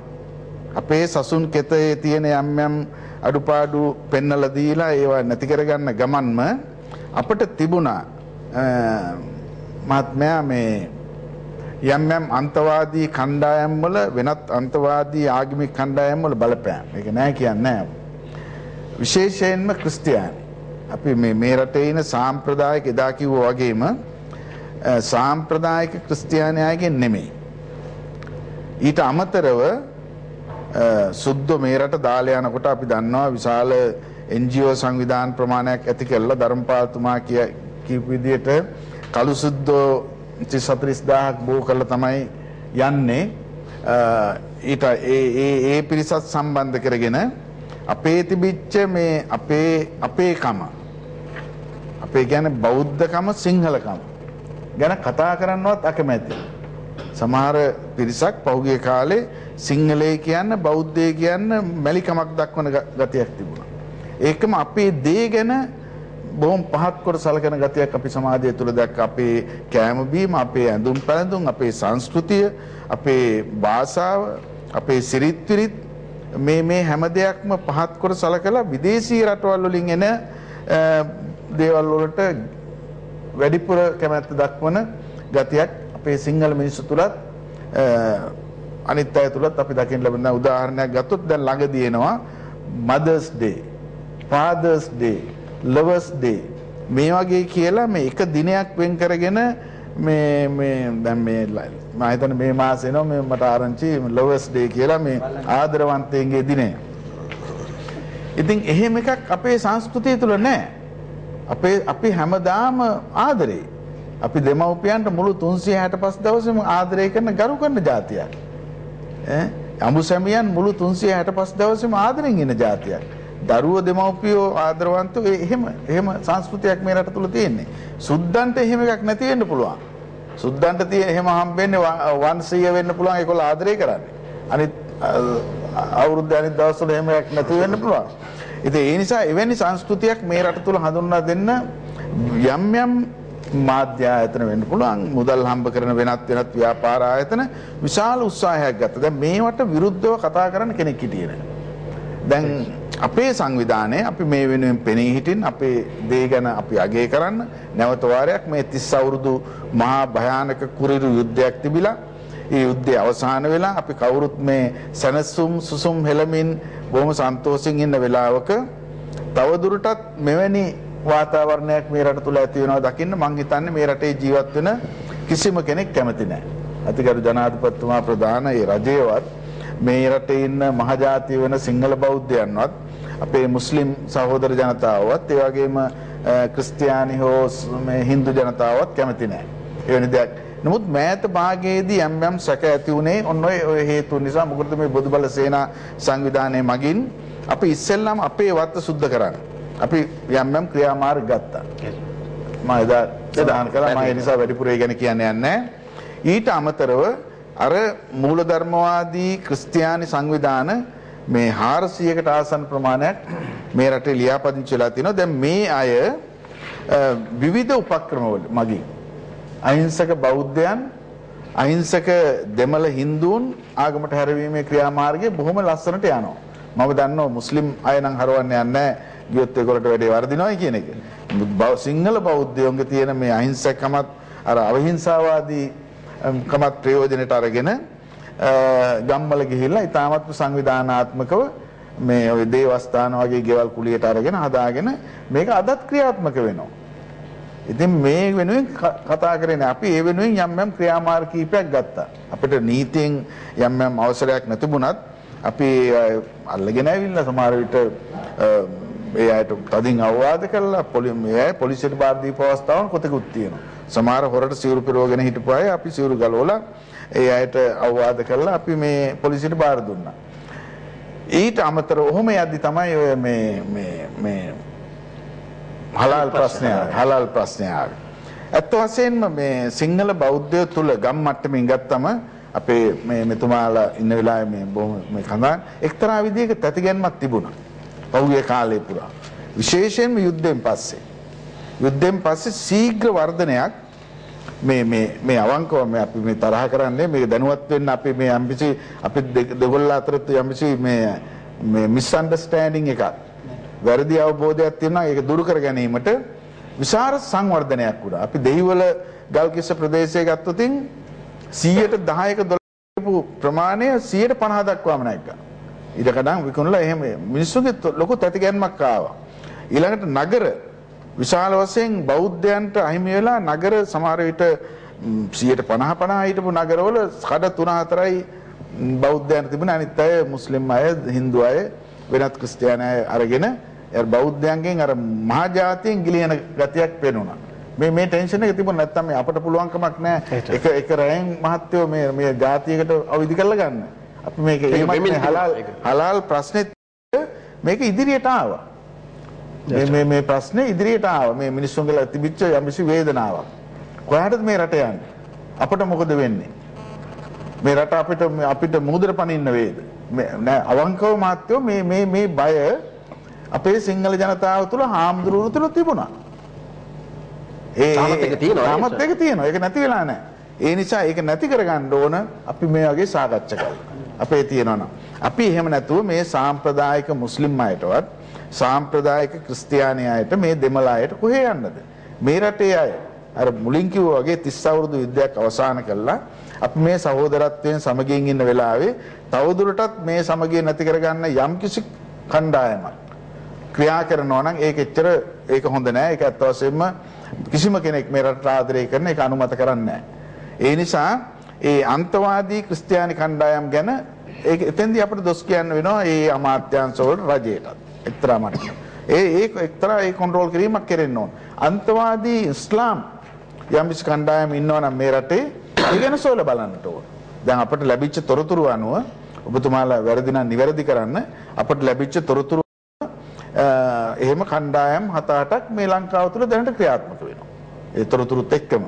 අපේ සසුන් කෙතේ තියෙන යම් අඩුපාඩු පෙන්නලා දීලා ඒවා නැති කරගන්න ගමන්ම අපිට තිබුණා මහත්මයා මේ යම් අන්තවාදී කණ්ඩායම් වල වෙනත් අන්තවාදී ආගමික කණ්ඩායම් වල බලපෑම්. මේක නෑ කියන්නේ. විශේෂයෙන්ම ක්‍රිස්තියානි. අපි මේ රටේ ඉන සාම්ප්‍රදායික එදා කිව්වා වගේම සාම්ප්‍රදායික ක්‍රිස්තියානියයගෙන් නෙමෙයි. ඊට අමතරව සුද්ධ මේ රට දාලා යනකොට අපි දන්නවා විශාල NGO සංවිධාන ප්‍රමාණයක් ඇති කළා. ධර්මපාලතුමා කියපු විදිහට කළු සුද්ධෝ 34000ක් බෝ කරලා තමයි යන්නේ. ඊට ඒ පිරිසත් සම්බන්ධ කරගෙන අපේ තිබිච්ච මේ අපේකම අපේ කියන්නේ බෞද්ධකම සිංහලකම ගැන කතා කරන්නවත් අකමැති. සමහර පිරිසක් පහුගිය කාලේ සිංහලයේ කියන්න බෞද්ධය කියන්න මැලිකමක් දක්වන ගතියක් තිබුණා. ඒකම අපේ දේ ගැන බොහොම පහත් කොට සලකන ගතියක් අපි සමාජය තුළ දැක්ක. අපේ කෑම බීම, අපේ ඇඳුම් පැළඳුම්, අපේ සංස්කෘතිය, අපේ භාෂාව, අපේ සිරිත් විරිත් මේ හැම දෙයක්ම පහත් කොට සලකලා විදේශීය රටවල් වලින් එන දේවල් වලට වැඩිපුර කැමැත්ත දක්වන ගතියක් අපේ සිංහල මිනිස්සු තුලත් අනිත් අය තුලත් අපි දකින්න ලැබෙන උදාහරණයක් ගත්තොත් දැන් ළඟදී එනවා Mother's Day, Father's Day, Lovers Day මේ වගේ කියලා මේ එක දිනයක් වෙන් කරගෙන දැන් මම හිතන්නේ මේ මාසේ එනවා මේ මට ආරංචි Lovers Day කියලා මේ ආදරවන්තයින්ගේ දිනය. ඉතින් එහෙම එකක් අපේ සංස්කෘතිය තුල නැහැ. අපි හැමදාම ආදරේ. අපි දෙමව්පියන්ට මුළු 365 දවසෙම ආදරය කරන ගරු කරන ජාතියක්. අඹුසැමියන් මුළු 365 දවසෙම ආදරෙන් ඉන්න ජාතියක්. දරුවෝ දෙමව්පියෝ ආදරවන්තෝ එහෙම සංස්කෘතියක් මේ රට තුල තියෙන්නේ. සුද්දන්ට එහෙම එකක් නැති වෙන්න පුළුවන්. සුද්දන්ට එහෙම හම්බෙන්නේ 100 වෙන්න පුළුවන් ඒගොල්ලෝ ආදරය කරන්නේ. අනිත් අවුරුද්ද අනිත් දවස්වල එහෙම එකක් නැති වෙන්න පුළුවන්. ඉතින් ඒ නිසා එවැනි සංස්කෘතියක් මේ රට තුල හඳුන්වා දෙන්න යම් මාධ්‍ය ආයතන වෙන්න පුළුවන්, මුදල් හම්බ කරන වෙනත් ව්‍යාපාර ආයතන විශාල උත්සාහයක් ගත්තා. දැන් මේවට විරුද්ධව කතා කරන්න කෙනෙක් හිටියේ නැහැ. දැන් අපේ සංවිධානයේ අපි මේ වෙනුවෙන් පෙනී හිටින් අපේ දේ ගැන අපි අගය කරන්න නැවත වාරයක් මේ 30 අවුරුදු මහා භයානක කුරිරු යුද්ධයක් තිබිලා ඒ යුද්ධය අවසන් වෙලා අපි කවුරුත් මේ සනසුම් සුසුම් හෙලමින් බොහොම සන්තෝෂෙන් ඉන්න වෙලාවක තවදුරටත් මෙවැනි වාතාවරණයක් මේ රට තුල ඇති වෙනවා දකින්න මං හිතන්නේ මේ රටේ ජීවත් වෙන කිසිම කෙනෙක් කැමති නැහැ. අතිගරු ජනාධිපතිතුමා ප්‍රධාන ඒ රජයවත් මේ රටේ ඉන්න මහජාතිය වෙන සිංහල බෞද්ධයන්වත් අපේ මුස්ලිම් සහෝදර ජනතාවවත් ඒ වගේම ක්‍රිස්තියානි හෝ මේ හින්දු ජනතාවවත් කැමති නැහැ. එවැනි දෙයක්. නමුත් මෑත භාගයේදී යම් සැක ඇති වුණේ ඔන්න ඔය හේතු නිසා. මොකද මේ බොදුබල සේනා සංවිධානයේ මගින් අපි ඉස්සෙල්ලාම අපේ වත්ත සුද්ධ කරන්න අපි යම් ක්‍රියාමාර්ග ගත්තා. මම එදා සඳහන් කළා මම ඒ නිසා වැඩිපුර ඒ ගැන කියන්න යන්නේ. ඊට අමතරව අර මූලධර්මවාදී ක්‍රිස්තියානි සංවිධාන මේ 400කට ආසන්න ප්‍රමාණයක් මේ රටේ ලියාපදිංචි වෙලා තිනවා. දැන් මේ අය විවිධ උපක්‍රමවල මගින් අහිංසක බෞද්ධයන්, අහිංසක දෙමළ හින්දුන් ආගමට හැරවීමේ ක්‍රියාමාර්ගය බොහොම ලස්සනට යනවා. මම දන්නවා මුස්ලිම් අය නම් හරවන්න යන්නේ නැහැ. ගියොත් ඒගොල්ලන්ට වැඩේ වර්ධිනවයි කියන එක. සිංහල බෞද්ධයන්ගේ තියෙන මේ අහිංසකකමත් අර අවිහිංසාවාදී කමත් ප්‍රයෝජනට අරගෙන ගම්වල ගිහිල්ලා ඊටාත්ම සංවිධානාත්මකව මේ ඔය දේවස්ථාන වගේ ගෙවල් කුලියට අරගෙන හදාගෙන මේක අදත් ක්‍රියාත්මක වෙනවා. ඉතින් මේ වෙනුවෙන් කතා කරන්නේ අපි ඒ වෙනුවෙන් යම් යම් ක්‍රියාමාර්ග කීපයක් ගත්තා. අපිට නීතියෙන් යම් යම් අවසරයක් නැතිබුණත් අපි අල්ලගෙන ඇවිල්ලා සමහර විට ඒ අයට තදින් අවවාද කළා පොලිසියට බාර දීපු අවස්ථාවන් කොතෙකුත් තියෙනවා. සමහර හොරට සිවුරු පිරවගෙන හිටපු අය අපි සිවුරු ගලවලා ඒ අයට අවවාද කළා අපි මේ පොලිසියට බාර දුන්නා. ඊට අමතරව ඔහොම යද්දි තමයි ඔය මේ හලාල් ප්‍රශ්නය ආවේ. ඇත්ත වශයෙන්ම මේ සිංහල බෞද්ධය තුල ගම් මට්ටමින් ගත්තම අපේ මේ මෙතුමාලා ඉන්න වෙලාවේ මේ බොහොම මේ කඳන් එක්තරා විදිහක තැතිගැන්මක් තිබුණා. පහුගිය කාලේ පුරා. විශේෂයෙන්ම යුද්ධයෙන් පස්සේ ශීඝ්‍ර වර්ධනයක් මේ අවංකව අපි මේ තරහ කරන්නේ මේ දැනුවත් වෙන්න අපි මේ යම්කිසි අපි දෙගොල්ල අතරත් යම්කිසි මේ මිස්අන්ඩර්ස්ටෑන්ඩින් එකක් වැරදි අවබෝධයක් තියෙනවා ඒක දුරු කර ගැනීමට විශාල සංවර්ධනයක් වුණා. අපි දෙහිවල ගල්කිස්ස ප්‍රදේශයේ ගත්තොත් 110ක 12 ප්‍රමාණය 150 දක්වාම නැග්ගා. ඉඩකඩම් විකුණලා එහෙම මිනිස්සුගේ ලොකු තැතිගැන්මක් ආවා. ඊළඟට නගර විශාල වශයෙන් බෞද්ධයන්ට අහිමි වෙලා නගර සමහර විට 150 හිටපු නගරවල කඩ 3-4යි බෞද්ධයන්ට තිබුණා. අනිත් අය මුස්ලිම් අය, හින්දු අය, වෙනත් ක්‍රිස්තියානි අය අරගෙන බෞද්ධයන්ගෙන් අර මහා ජාතියෙන් ගිලින ගතියක් පේනුණා. මේ ටෙන්ෂන් එක තිබුණ නැත්තම් මේ අපට පුළුවන් කමක් නැහැ. එක රැයෙන් මහත්යෝ මේ ජාතියකට අවදි කරලා ගන්න. අපි මේක හලාල් ප්‍රශ්නේ මේක ඉදිරියට ආවා. මේ ප්‍රශ්නේ ඉදිරියට ආවා. මේ මිනිස්සුන්ගේ තිබිච්ච යම්කිසි වේදනාවක්. කොහාටද මේ රට යන්නේ? අපිට මොකද වෙන්නේ? මේ රට අපිට මුහුදට පනින්න වේද? නෑ අවංකව මාත්‍යෝ මේ බය අපේ සිංහල ජනතාව තුළ හාමුදුරුවෝ තුළ තිබුණා. තාමත් ඒක තියෙනවා. ඒක නැති වෙලා නැහැ. ඒ නිසා ඒක නැති කරගන්න ඕන අපි මේ වගේ සාකච්ඡා කරලා. අපේ තියෙනවා. අපි එහෙම නැතුව මේ සාම්ප්‍රදායික මුස්ලිම් අයටවත් සාම්ප්‍රදායික ක්‍රිස්තියානි අයට මේ දෙමළ අයට කොහේ යන්නද? මේ රටේ අය අර මුලින් කිව්වා වගේ 30 අවුරුදු යුද්ධයක් අවසන් කළා. අපි මේ සහෝදරත්වයෙන් සමගියෙන් ඉන්න වෙලාවේ තවදුරටත් මේ සමගිය නැති කරගන්න යම්කිසි කණ්ඩායමක් ක්‍රියා කරනවා නම් ඒක හොඳ නෑ. ඒක ඇත්ත වශයෙන්ම කිසිම කෙනෙක් මේ රටට ආදරය කරන එක අනුමත කරන්නේ නෑ. ඒ නිසා ඒ අන්තවාදී ක්‍රිස්තියානි කණ්ඩායම් ගැන ඒක එතෙන්දී අපිට දොස් කියන්න වෙනවා ඒ අමාත්‍යාංශ වල රජයටත්. එක්තරා මට්ටමක. ඒ කන්ට්‍රෝල් කිරීමක් කෙරෙන්න ඕන. අන්තවාදී ඉස්ලාම් යම්කිසි කණ්ඩායම් ඉන්නවා නම් මේ රටේ ඒ ගැන සොයලා බලන්නට ඕන. දැන් අපිට ලැබිච්ච තොරතුරු අනුව ඔබතුමාලා වැරදි නම් නිවැරදි කරන්න අපිට ලැබිච්ච තොරතුරු එහෙම කණ්ඩායම් 7-8ක් මේ ලංකාව තුළ දැනට ක්‍රියාත්මක වෙනවා. ඒ තොරතුරුත් එක්කම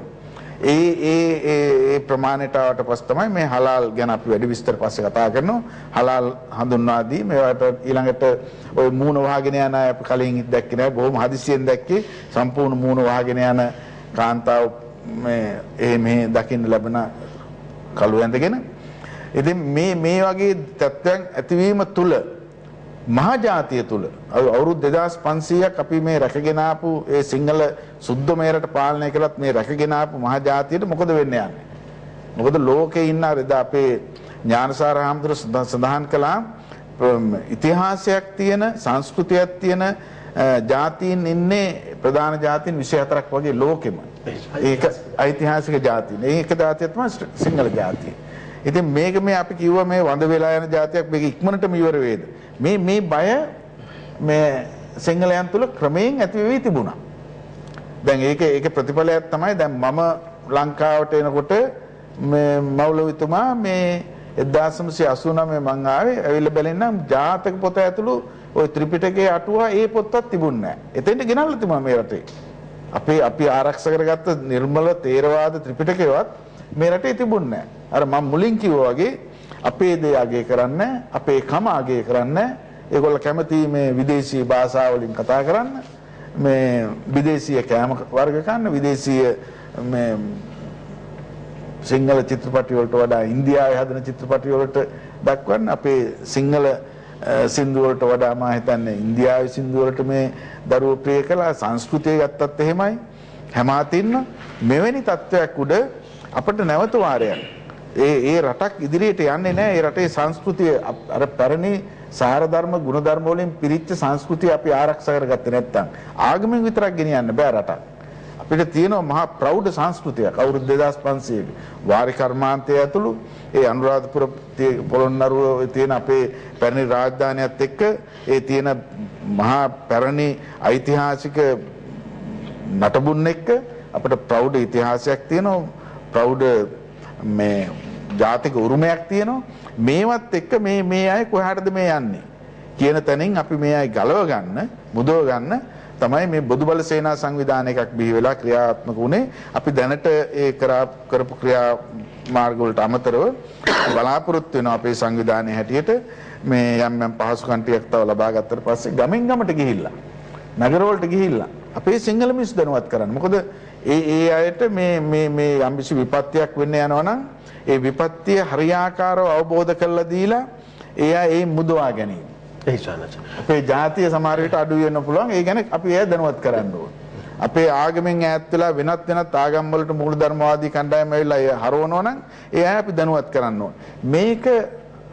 ඒ ප්‍රමාණයට ආවට පස්සේ තමයි මේ හලාල් ගැන අපි වැඩි විස්තර පස්සේ කතා කරනවා. හලාල් හඳුන්වා දී මේවට ඊළඟට ওই මූණ වහගෙන යන අය අපි කලින් දැක්කේ නෑ. බොහොම හදිසියෙන් දැක්කේ සම්පූර්ණ මූණ වහගෙන යන කාන්තාව මේ දකින්න ලැබෙන කළු ඇඳගෙන. ඉතින් මේ වගේ තත්ත්වයන් ඇතිවීම තුළ මහා ජාතිය තුල අවුරුදු 2500ක් අපි මේ රැකගෙන ආපු ඒ සිංහල සුද්ධ මේරට පාලනය කළත් මේ රැකගෙන ආපු මහා ජාතියට මොකද වෙන්න යන්නේ? මොකද ලෝකේ ඉන්න අරද අපේ ඥානසාර හාමුදුර සඳහන් කළා ඉතිහාසයක් තියෙන සංස්කෘතියක් තියෙන ජාතීන් ඉන්නේ ප්‍රධාන ජාතීන් 24ක් වගේ ලෝකෙම. ඒක ඓතිහාසික ජාතීන්. ඒක ජාතිය තමයි සිංහල ජාතිය. ඉතින් මේක මේ අපි කිව්වා මේ වඳ වෙලා යන ජාතියක් මේක ඉක්මනටම ඉවර වේද? මේ බය මේ සිංහලයන් තුල ක්‍රමයෙන් ඇති වෙවි තිබුණා. දැන් ඒක ප්‍රතිඵලයක් තමයි දැන් මම ලංකාවට එනකොට මේ මෞලවිතුමා මේ 1989 මං ආවේ ඇවිල්ලා බැලෙන්නම් ජාතක පොත ඇතුළු ওই ත්‍රිපිටකයේ අටුවා ඒ පොතක් තිබුණේ නැහැ. එතෙන්ට ගෙනල්ලා තිබුණා මේ රටේ. අපි ආරක්ෂා කරගත්ත නිර්මල තේරවාද ත්‍රිපිටකයවත් මේ රටේ තිබුණේ නැහැ. අර මම මුලින් කිව්වා වගේ අපේ දේ අගය කරන්න, අපේ කම අගය කරන්න, ඒගොල්ල කැමති මේ විදේශීය භාෂා වලින් කතා කරන්න, මේ විදේශීය කෑම වර්ග කන්න, විදේශීය මේ සිංහල චිත්‍රපටි වලට වඩා ඉන්දියාවේ හදන චිත්‍රපටි වලට දක්වන්න අපේ සිංහල සින්දු වලට වඩා මම හිතන්නේ ඉන්දියාවේ සින්දු වලට මේ දරුවෝ ප්‍රිය කළා. සංස්කෘතිය ගත්තත් එහෙමයි. හැම අතින්ම මෙවැනි තත්වයක් උඩ අපිට නැවත වාරයක් ඒ රටක් ඉදිරියට යන්නේ නැහැ. ඒ රටේ සංස්කෘතිය අර පැරණි සාර ධර්ම ගුණ ධර්ම වලින් පිරිච්ච සංස්කෘතිය අපි ආරක්ෂා කරගත්තේ නැත්නම් ආගමෙන් විතරක් ගෙනියන්න බෑ රටක්. අපිට තියෙනවා මහා ප්‍රෞಢ සංස්කෘතියක් අවුරුදු 2500ක වාරි කර්මාන්තය ඇතුළු ඒ අනුරාධපුර පොළොන්නරුව තියෙන අපේ පැරණි රාජධානියත් එක්ක ඒ තියෙන මහා පැරණි ඓතිහාසික නටබුන් එක්ක අපිට ප්‍රෞಢ ඉතිහාසයක් තියෙනවා. ප්‍රෞಢ මේ ජාතික උරුමයක් තියෙනවා. මේවත් එක්ක මේ අය කොහාටද මේ යන්නේ කියන තැනින් අපි මේ අය ගලව ගන්න මුදව ගන්න තමයි මේ බොදුබල සේනා සංවිධාන එකක් බිහි වෙලා ක්‍රියාත්මක වුණේ. අපි දැනට ඒ කරපු ක්‍රියා මාර්ග වලට අමතරව බලාපොරොත්තු වෙනවා අපේ සංවිධානයේ හැටියට මේ යම් පහසුකම් ටිකක් තව ලබා ගත්තට පස්සේ ගමෙන් ගමට ගිහිල්ලා නගර වලට ගිහිල්ලා අපේ සිංහල මිනිස්සු දැනුවත් කරන්න. මොකද ඒ අයට මේ යම්කිසි විපත්තියක් වෙන්න යනවා නම් ඒ විපත්තිය හරියාකාරව අවබෝධ කරලා දීලා ඒ අය ඒ මුදවා ගැනීම. අපේ ජාතිය සමහර විට අඩු වෙන්න පුළුවන්. ඒ ගැන අපි එය දැනුවත් කරන්න ඕන. අපේ ආගමෙන් ඈත් වෙලා වෙනත් ආගම් වලට මූලධර්මවාදී කණ්ඩායම් ඇවිල්ලා ඒ හරවනවා නම් ඒ අය අපි දැනුවත් කරන්න ඕන. මේක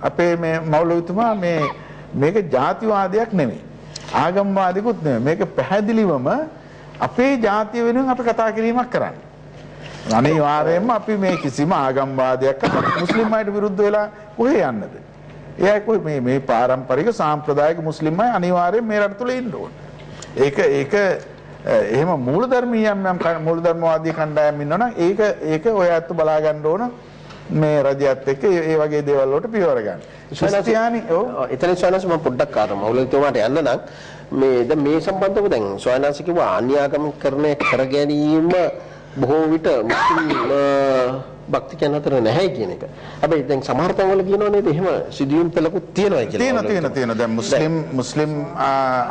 අපේ මේ මෞලවිතුමා මේක ජාතිවාදයක් නෙමෙයි. ආගම්වාදිකුත් නෙමෙයි. මේක පැහැදිලිවම අපේ ජාතිය වෙනුවෙන් අපි කතා කිරීමක් කරන්නේ. අනිවාර්යයෙන්ම අපි මේ කිසිම ආගම්වාදයක් මුස්ලිම් අයට විරුද්ධ වෙලා කොහේ යන්නද? එයා කොහේ මේ පාරම්පරික සාම්ප්‍රදායික මුස්ලිම් අය අනිවාර්යයෙන් මේ රට තුල ඉන්න ඕන. ඒක එහෙම මූලධර්මීයම් මූලධර්මවාදී කණ්ඩායම් ඉන්නවනම් ඒක ඔය අත්තු බලා ගන්න ඕන. මේ රජයත් එක්ක ඒ වගේ දේවල් වලට පියවර ගන්න. ක්‍රිස්තියානි එතන සෝනස් මම පොඩ්ඩක් ආතම මෞලවිතුමාට යන්න නම් මේ සම්බන්ධව දැන් සෝනස් කිව්වා ආන්‍යාගමිකරණය කර ගැනීම බොහෝ විට මුස්ලිම් භක්තිකයන් අතර නැහැ කියන එක. හැබැයි දැන් සමහර තැන්වල කියනවා නේද එහෙම සිදුවීම් පෙළකුත් තියෙනවා කියලා. තියෙනවා. දැන් මුස්ලිම්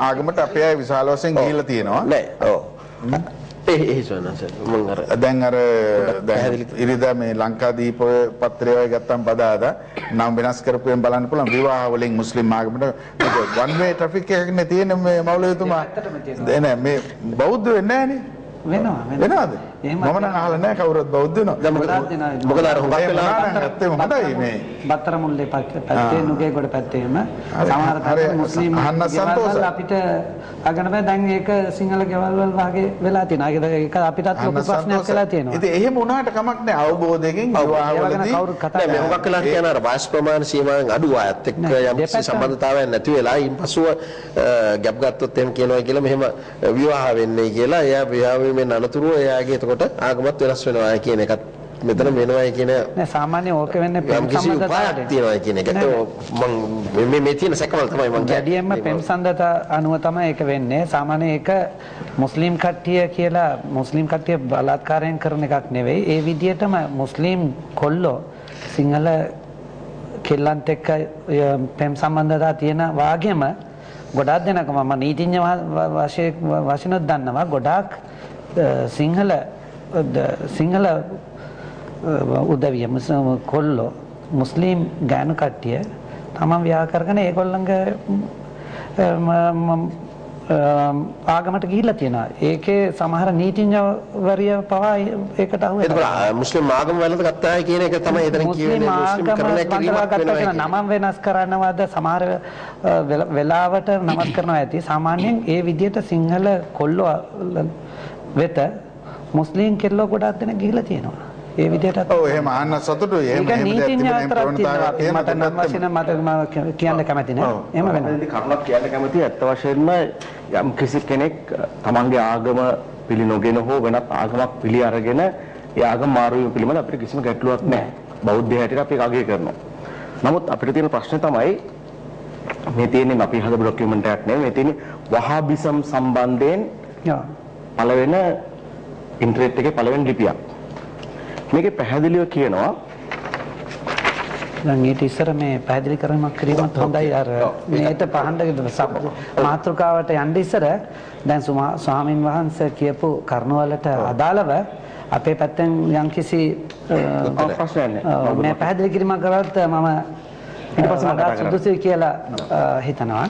ආගමට අපේ අය විශාල වශයෙන් ගිහිල්ලා තියෙනවා. නෑ. ඔව්. දැන් ඉරිදා මේ ලංකාදීප පත්‍රය වගේ ගත්තම් බදාදා නම් වෙනස් කරපුවෙන් බලන්න පුළුවන් විවාහ වලින් මුස්ලිම් ආගමට වන් වේ ට්‍රැෆික් එකක් නේ තියෙන මේ මෞලවිතුමා නෑ මේ බෞද්ධ වෙන්නේ නෑනේ වෙනවද මම නම් අහලා නෑ කවුරුත් බෞද්ධ වෙනවා මොකද අර හුඟක් වෙලා ඇත්තම හොඳයි මේ බත්තර මුල්ලේ පැත්තේ නුගේ කොට පැත්තේම සමහර තැන් මුස්ලිම් ගෙවල් අපිට අගන බෑ දැන් ඒක සිංහල ගෙවල් වල වගේ වෙලා තියෙනවා. ඒක අපිටත් ලොකු ප්‍රශ්නයක් වෙලා තියෙනවා. ඉතින් එහෙම වුණාට කමක් නෑ අවබෝධයෙන් විවාහවලදී මේ හුඟක් වෙලා කියන අර වාස් ප්‍රමාණ සීමාවෙන් අඩු අයත් එක්ක යම් සම්බන්ධතාවයක් නැති වෙලා ඉන්පසුව ගැප් ගත්තොත් එහෙම කියනවා කියලා මෙහෙම විවාහ වෙන්නේ කියලා එයා විවාහ වීමෙන් අනතුරුව එයාගේ එතකොට ආගමත් වෙනස් වෙනවා කියන එකත් මෙතන වෙනවා කියන නෑ සාමාන්‍ය ඕක වෙන්නේ පෙම් සම්බන්ධතාවයක් තියෙනවා කියන එක. මම මේ තියෙන සැකවල තමයි මම ගැඩියෙන්ම පෙම් සම්බන්ධතා අනුව තමයි ඒක වෙන්නේ. සාමාන්‍ය ඒක මුස්ලිම් කට්ටිය කියලා මුස්ලිම් කට්ටිය බලාත්කාරයෙන් කරන එකක් නෙවෙයි. ඒ විදිහටම මුස්ලිම් කොල්ලෝ සිංහල කෙල්ලන්ට එක්ක පෙම් සම්බන්ධතා තියෙන වාගේම ගොඩාක් දෙනෙක් මම නීතිඥ වශයෙන් දන්නවා ගොඩාක් සිංහල උදවිය කොල්ලෝ මුස්ලිම් ගෑනු කට්ටිය තමන් විවාහ කරගෙන ඒගොල්ලන්ගේ ආගමට ගිහිල්ලා තියෙනවා. ඒකේ සමහර නීතිඥවරිය පවා ඒකට අහු වෙනවා. ඒක මුස්ලිම් ආගම වලට ගත්තා කියන එක තමයි එතන කියන්නේ මුස්ලිම් කරන කිරීමක් නමම් වෙනස් කරනවාද සමහර වෙලාවට නමස් කරනවා ඇති. සාමාන්‍යයෙන් ඒ විදිහට සිංහල කොල්ලෝ වෙත මුස්ලිම් කෙල්ලෝ ගොඩක් දෙනෙක් ගිහිල්ලා තියෙනවා. ඒ විදිහට ඔව් එහෙම ආන්න සතුටුයි. ඒක නීතිඥ අතරක් තියෙනවා. මට නම් වශයෙන් මට කියන්න කැමති නෑ. එහෙම වෙනවා. කරුණක් කියන්න කැමති ඇත්ත වශයෙන්ම යම් කිසි කෙනෙක් තමන්ගේ ආගම පිළි නොගෙන හෝ වෙනත් ආගමක් පිළි අරගෙන ඒ ආගම මාරු වීම පිළිබඳ අපිට කිසිම ගැටලුවක් නැහැ. බෞද්ධ හැටියට අපි ඒක අගය කරනවා. නමුත් අපිට තියෙන ප්‍රශ්නේ තමයි මේ තියෙන්නේ අපි හදපු ડોකියුමන්ට් එකක් නෙවෙයි මේ තියෙන්නේ වහාබිසම් සම්බන්ධයෙන් පළවෙන ඉන්ටර්නෙට් එකේ පළවෙනි ලිපියක්. මේකේ පැහැදිලිව කියනවා දැන් ඊට ඉස්සර මේ පැහැදිලි කිරීමත් හොඳයි අර මේට පහඬ මාතෘකාවට යන්න ඉස්සර දැන් ස්වාමින් වහන්සේ කියපු කරුණවලට අදාළව අපේ පැත්තෙන් යම්කිසි ප්‍රශ්නයක් නැහැ. මේ පැහැදිලි කිරීමක් කරත් මම ඊට පස්සේ මම කතා කරනවා. සුදුසුයි කියලා හිතනවා.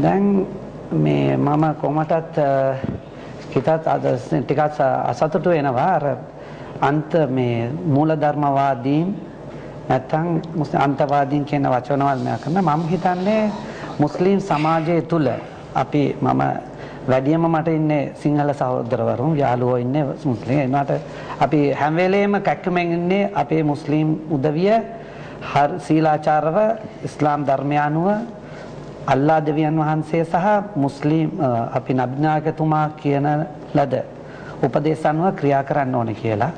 දැන් මේ මම කොහමටත් හිතත් අද ටිකක් අසතුටු වෙනවා අර අන්ත මේ මූලධර්මවාදීන් නැත්නම් මුස්ලිම් අන්තවාදීන් කියන වචනවල් මෙයා කරන මම හිතන්නේ මුස්ලිම් සමාජය තුල අපි මම වැඩියම මට ඉන්නේ සිංහල සහෝදරවරුන් යාළුවෝ ඉන්නේ මුස්ලිම් ඒනට අපි හැම වෙලේම කැක්කමෙන් ඉන්නේ අපේ මුස්ලිම් උදවිය සීලාචාරව ඉස්ලාම් ධර්මය අනුව අල්ලා දෙවියන් වහන්සේ සහ මුස්ලිම් අපි නබිනායකතුමා කියන ලද උපදේශ අනුව ක්‍රියා කරන්න ඕනේ කියලා.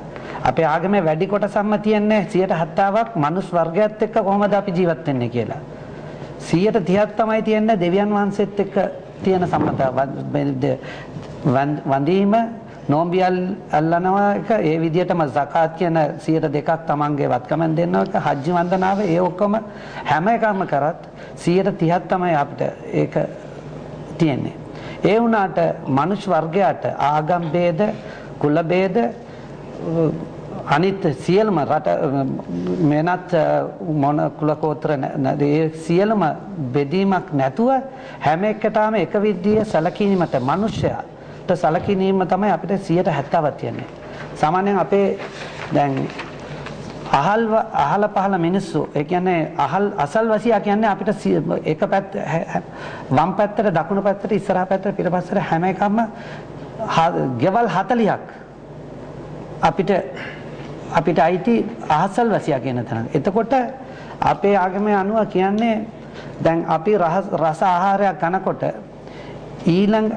අපේ ආගමේ වැඩි කොටසක්ම තියෙන්නේ 70%ක් මනුස්ස වර්ගයත් එක්ක කොහොමද අපි ජීවත් වෙන්නේ කියලා. 30% තමයි තියෙන්නේ දෙවියන් වහන්සේත් එක්ක තියෙන සම්මත වඳීම නෝම්බියල් අල්ලනවා එක ඒ විදිහටම zakat කියන 102ක් තමන්ගේ වත්කමෙන් දෙනවා එක හජ්ජි වන්දනාව ඒ ඔක්කොම හැම එකම කරත් 130ක් තමයි අපිට ඒක තියෙන්නේ. ඒ වුණාට මනුෂ්‍ය වර්ගයට ආගම් ભેද කුල ભેද අනිත් සියලුම රට මෙනත් මොන කුල කෝත්‍ර ඒ සියලුම බෙදීමක් නැතුව හැම එකටම එක විදිහේ සැලකීමට මනුෂ්‍යයාට සැලකීම තමයි අපිට 70ක් තියෙන්නේ. සාමාන්‍යයෙන් අපේ දැන් අහල පහල මිනිස්සු ඒ කියන්නේ අසල්වැසියා කියන්නේ අපිට එක පැත්ත වම් පැත්තට දකුණු පැත්තට ඉස්සරහා පැත්තට පිටපස්සට හැම එකම ගෙවල් 40ක් අපිට අයිති අහසල්වැසියා කියන තැන. එතකොට අපේ ආගමේ අනුව කියන්නේ දැන් අපි රස ආහාරයක් කනකොට ඊළඟ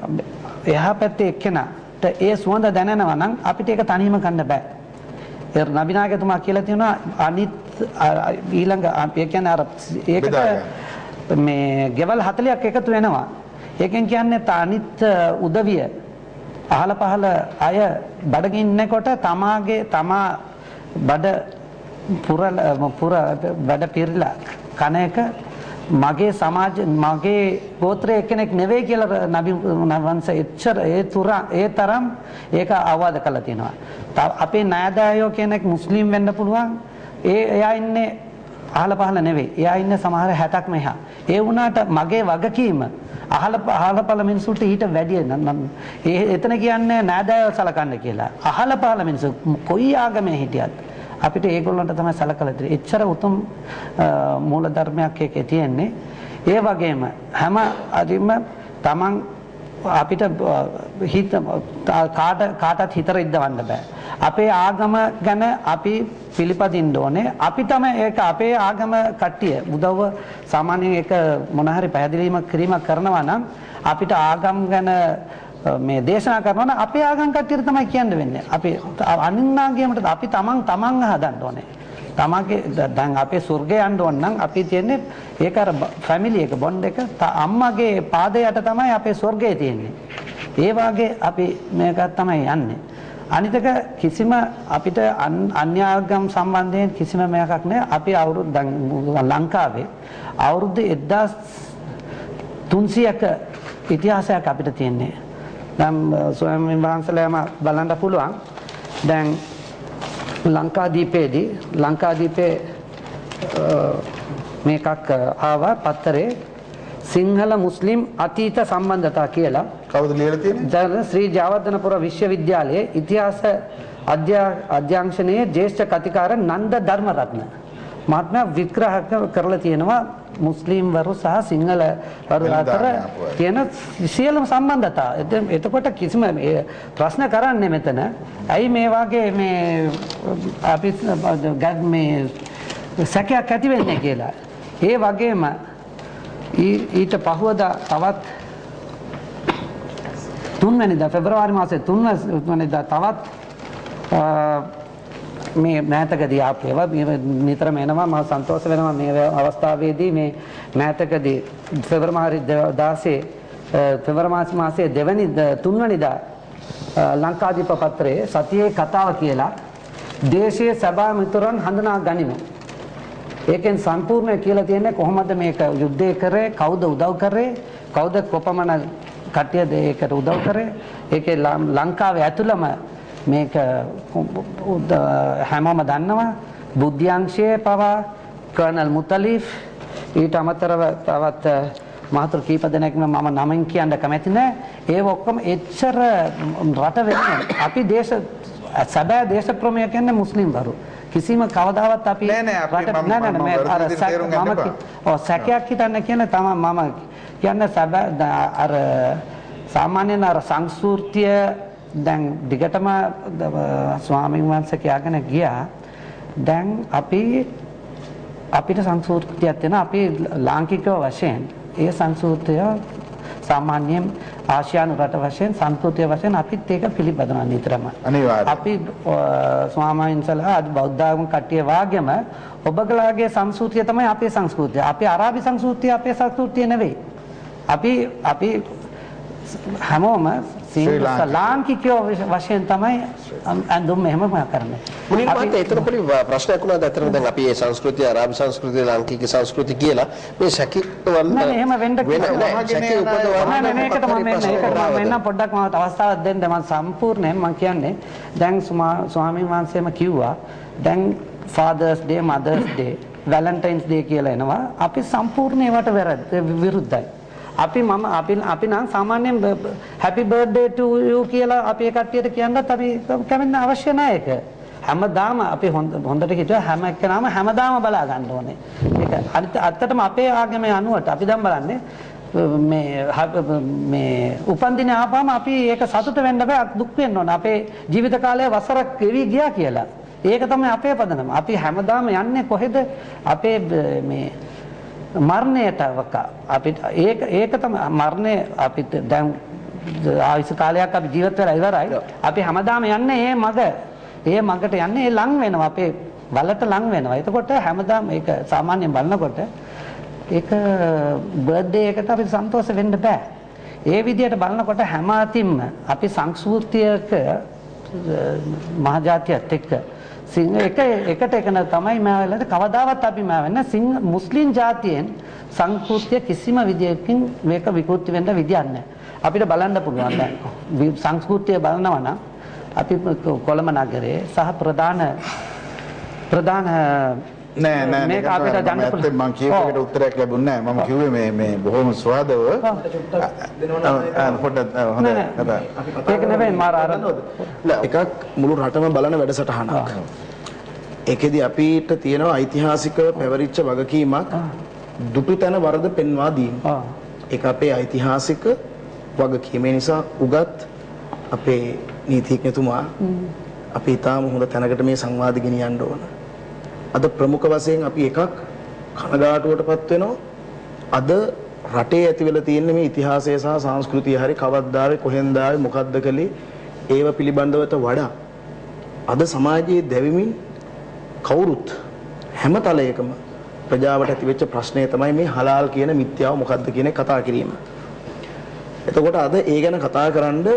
එහා පැත්තේ එක්කෙනාට ඒ සුවඳ දැනෙනවා නම් අපිට ඒක තනියම ගන්න බෑ. ඒ නබිනායකතුමා කියලා තියෙනවා අනිත් ඊළඟ ඒ කියන්නේ අර ඒකට මේ ගෙවල් 40ක් එකතු වෙනවා. ඒකෙන් කියන්නේ අනිත් උදවිය අහල පහල අය බඩගින්නකොට තමා බඩ පුර බඩ පිරලා කන එක මගේ සමාජ මගේ ගෝත්‍රයේ කෙනෙක් නෙවෙයි කියලා නබි වංශ එච්චර ඒ තරම් ඒක අවවාද කළා තියෙනවා. අපේ නායදයෝ කෙනෙක් මුස්ලිම් වෙන්න පුළුවන්. එයා ඉන්නේ අහල පහල නෙවෙයි. එයා ඉන්නේ සමහර 60ක් මෙහා. ඒ වුණාට මගේ වගකීම අහල පහල මිනිසුන්ට ඊට වැඩි එතන කියන්නේ නායදයෝ සලකන්න කියලා. අහල පහල මිනිස්සු කොයි ආගමේ හිටියත් අපිට ඒගොල්ලන්ට තමයි සලකලා තියෙන්නේ. එච්චර උතුම් මූල ධර්මයක් එකේ තියෙන්නේ. ඒ වගේම හැම අදින්ම තමන් අපිට හිත කාටත් හිතර ඉදවන්න බෑ. අපේ ආගම ගැන අපි පිළිපදින්න ඕනේ. අපි තමයි ඒක අපේ ආගම කට්ටිය උදව්ව සාමාන්‍යයෙන් ඒක මොන හරි පැහැදිලිමක් කිරීමක් කරනවා නම් අපිට ආගම් ගැන මේ දේශනා කරනවා නම් අපේ ආගම් කට්ටියට තමයි කියන්න වෙන්නේ. අපි අනින්නාගියමට අපි තමන් හදන්න ඕනේ. තමන්ගේ දැන් අපේ ස්වර්ගය යන්න ඕන නම් අපි තියන්නේ ඒක අර ෆැමිලි එක බොන්ඩ් එක අම්මගේ පාදයට තමයි අපේ ස්වර්ගය තියෙන්නේ. ඒ වාගේ අපි මේක තමයි යන්නේ. අනිතක කිසිම අපිට අන්‍යාගම් සම්බන්ධයෙන් කිසිම මේකක් නැහැ. අපි අවුරුදු දැන් ලංකාවේ අවුරුදු 1300ක ඉතිහාසයක් අපිට තියෙන්නේ. දැන් ස්වාමීන් වහන්සේලාම බලන්න පුළුවන්. දැන් ලංකාදීපේ මේකක් ආවා පත්තරේ සිංහල මුස්ලිම් අතීත සම්බන්ධතා කියලා. කවුද ලියලා තියෙන්නේ? ශ්‍රී ජයවර්ධනපුර විශ්වවිද්‍යාලයේ ඉතිහාස අධ්‍යක්ෂණයේ ජ්‍යෙෂ්ඨ කතිකාර නන්ද ධර්මරත්න මහත්මයා විග්‍රහ කරලා තියෙනවා මුස්ලිම් වරු සහ සිංහල වරු අතර තියෙන සියලුම සම්බන්ධතා. එතකොට කිසිම ප්‍රශ්න කරන්නේ මෙතන ඇයි මේ වාගේ මේ අපි මේ සැකයක් ඇති වෙන්නේ කියලා. ඒ වගේම ඊට පහුවදා තවත් 3 වෙනිදා පෙබරවාරි මාසයේ 3 වෙනිදා තවත් මේ මෑතකදී ආපේවා නිතරම එනවා මම සන්තෝෂ වෙනවා මේ අවස්ථාවේදී මේ මෑතකදී පෙබරවාරි 16 පෙබරවාරි මාසයේ 3 වෙනිදා ලංකාදීප පත්‍රයේ සතියේ කතාව කියලා දේශීය සභා මිතුරන් හඳුනා ගනිමු. ඒකෙන් සම්පූර්ණ කියලා තියෙන්නේ කොහොමද මේක යුද්ධය කරේ, කවුද උදව් කරේ, කවුද කොපමණ කට්ටියද ඒකට උදව් කරේ. ඒකේ ලංකාවේ ඇතුළම මේක හැමෝම දන්නවා. බුද්ධ්‍යංශයේ පවා කර්නල් මුතලිෆ් ඊට අමතරව තවත් මහතුරු කීප දෙනෙක්ම මම නමින් කියන්න කැමති නෑ. ඒ ඔක්කොම එච්චර රට වෙන්නේ අපි සැබෑ දේශ ප්‍රමේය කියන්නේ මුස්ලිම්වරු. කිසිම කවදාවත් අපි සැකයක් හිතන්න කියන තමයි මම කියන්නේ සැබෑ අර සාමාන්‍යයෙන් අර සංස්කෘතිය දැන් දිගටම ස්වාමීන් වහන්සේ කියගෙන ගියා. දැන් අපිට සංස්කෘතියක් තියෙනවා. අපි ලාංකිකව වශයෙන් ඒ සංස්කෘතිය සාමාන්‍යයෙන් ආසියානු රට වශයෙන් සංස්කෘතිය වශයෙන් අපිත් ඒක පිළිපදනවා නිතරම. අනිවාර්යයෙන්. අපි ස්වාමීන් වහන්සේලා බෞද්ධ ආගම කට්ටිය වාගේම ඔබගලාගේ සංස්කෘතිය තමයි අපේ සංස්කෘතිය. අපේ අරාබි සංස්කෘතිය අපේ සංස්කෘතිය නෙවෙයි. අපි හැමෝම ලාංකිකයෝ වශයෙන් තමයි අඳුම් මෙහෙම කරන්නේ. මුලින් මට එතන පොඩි ප්‍රශ්නයක් වුණා. දැන් දැන් අපි මේ සංස්කෘතිය අරාබි සංස්කෘතිය ලාංකික සංස්කෘතිය කියලා මේ සැකවන්න නෑ එහෙම වෙන්න මේකට මම පොඩ්ඩක් මම අවස්ථාවක් දෙන්න. මම සම්පූර්ණයෙන් මම කියන්නේ දැන් ස්වාමීන් වහන්සේම කිව්වා දැන් Father's Day Mother's Day Valentine's Day කියලා එනවා. අපි සම්පූර්ණ ඒවට විරුද්ධයි. අපි නම් සාමාන්‍යයෙන් හැපි බර්ත්ඩේ ටු යූ කියලා අපේ කට්ටියට කියන්නත් අපි කැමති අවශ්‍ය නැහැ ඒක. හැමදාම අපි හොඳට හිතුවා හැම එක්කනම හැමදාම බලා ගන්න ඕනේ. ඒක ඇත්තටම අපේ ආගමේ අනුවට අපි දැන් බලන්නේ මේ උපන්දිනේ ආපම අපි ඒක සතුට වෙන්න බෑ දුක් වෙන්න ඕන. අපේ ජීවිත කාලය වසරක් ගෙවි ගියා කියලා. ඒක තමයි අපේ පදනම. අපි හැමදාම යන්නේ කොහෙද? අපේ මේ මරණයට අපිට ඒක තමයි මරණය. අපිට දැන් ආයුෂ කාලයක් අපි ජීවත් වෙලා ඉවරයි. අපි හැමදාම යන්නේ ඒ මගට යන්නේ ඒ ලං වෙනවා. අපේ වලට ලං වෙනවා. එතකොට හැමදාම ඒක සාමාන්‍යයෙන් බලනකොට ඒක බර්ත්ඩේ එකට අපි සන්තෝෂ වෙන්න බෑ. ඒ විදිහට බලනකොට හැම අතින්ම අපි සංස්කෘතියක මහජාතියත් එක්ක එකට එකන තමයි මෑවෙලද කවදාවත් අපි මෑවෙන්නේ මුස්ලිම් ජාතියෙන් සංස්කෘතිය කිසිම විදියකින් මේක විකෘති වෙන්න විදියක් නැහැ. අපිට බලන්න පුළුවන් දැන් සංස්කෘතිය බලනවා නම් අපි කොළඹ නගරයේ සහ ප්‍රධාන නෑ මේක අපිට ගන්න පුළුවන්. මම කියපේකට උත්තරයක් ලැබුණේ නෑ. මම කිව්වේ මේ බොහොම ස්වාදව පොඩ්ඩක් හොඳයි. ඒක නෙවෙයි මාර අර එකක් මුළු රටම බලන වැඩසටහනක්. ඒකෙදි අපිට තියෙනවා ඓතිහාසික පැවරිච්ච වගකීමක් දුටු තැන වරද පෙන්වා දීම. ඒක අපේ ඓතිහාසික වගකීම. ඒ නිසා උගත් අපේ නීතිඥතුමා අපි ඊටාම හොඳ තැනකට මේ සංවාදය ගෙනියන්න ඕන. අද ප්‍රමුඛ වශයෙන් අපි එකක් කනගාටුවටපත් වෙනවා. අද රටේ ඇති වෙලා තියෙන මේ ඉතිහාසය සහ සංස්කෘතිය හරි කවද්දාවේ කොහෙන්ද ආවේ මොකද්ද කලේ ඒව පිළිබඳවට වඩා අද සමාජයේ දැවෙමින් කවුරුත් හැම තලයකම ප්‍රජාවට ඇතිවෙච්ච ප්‍රශ්නය තමයි මේ හලාල් කියන මිත්‍යාව මොකද්ද කියන කතා කිරීම. එතකොට අද ඒ ගැන කතා කරන්න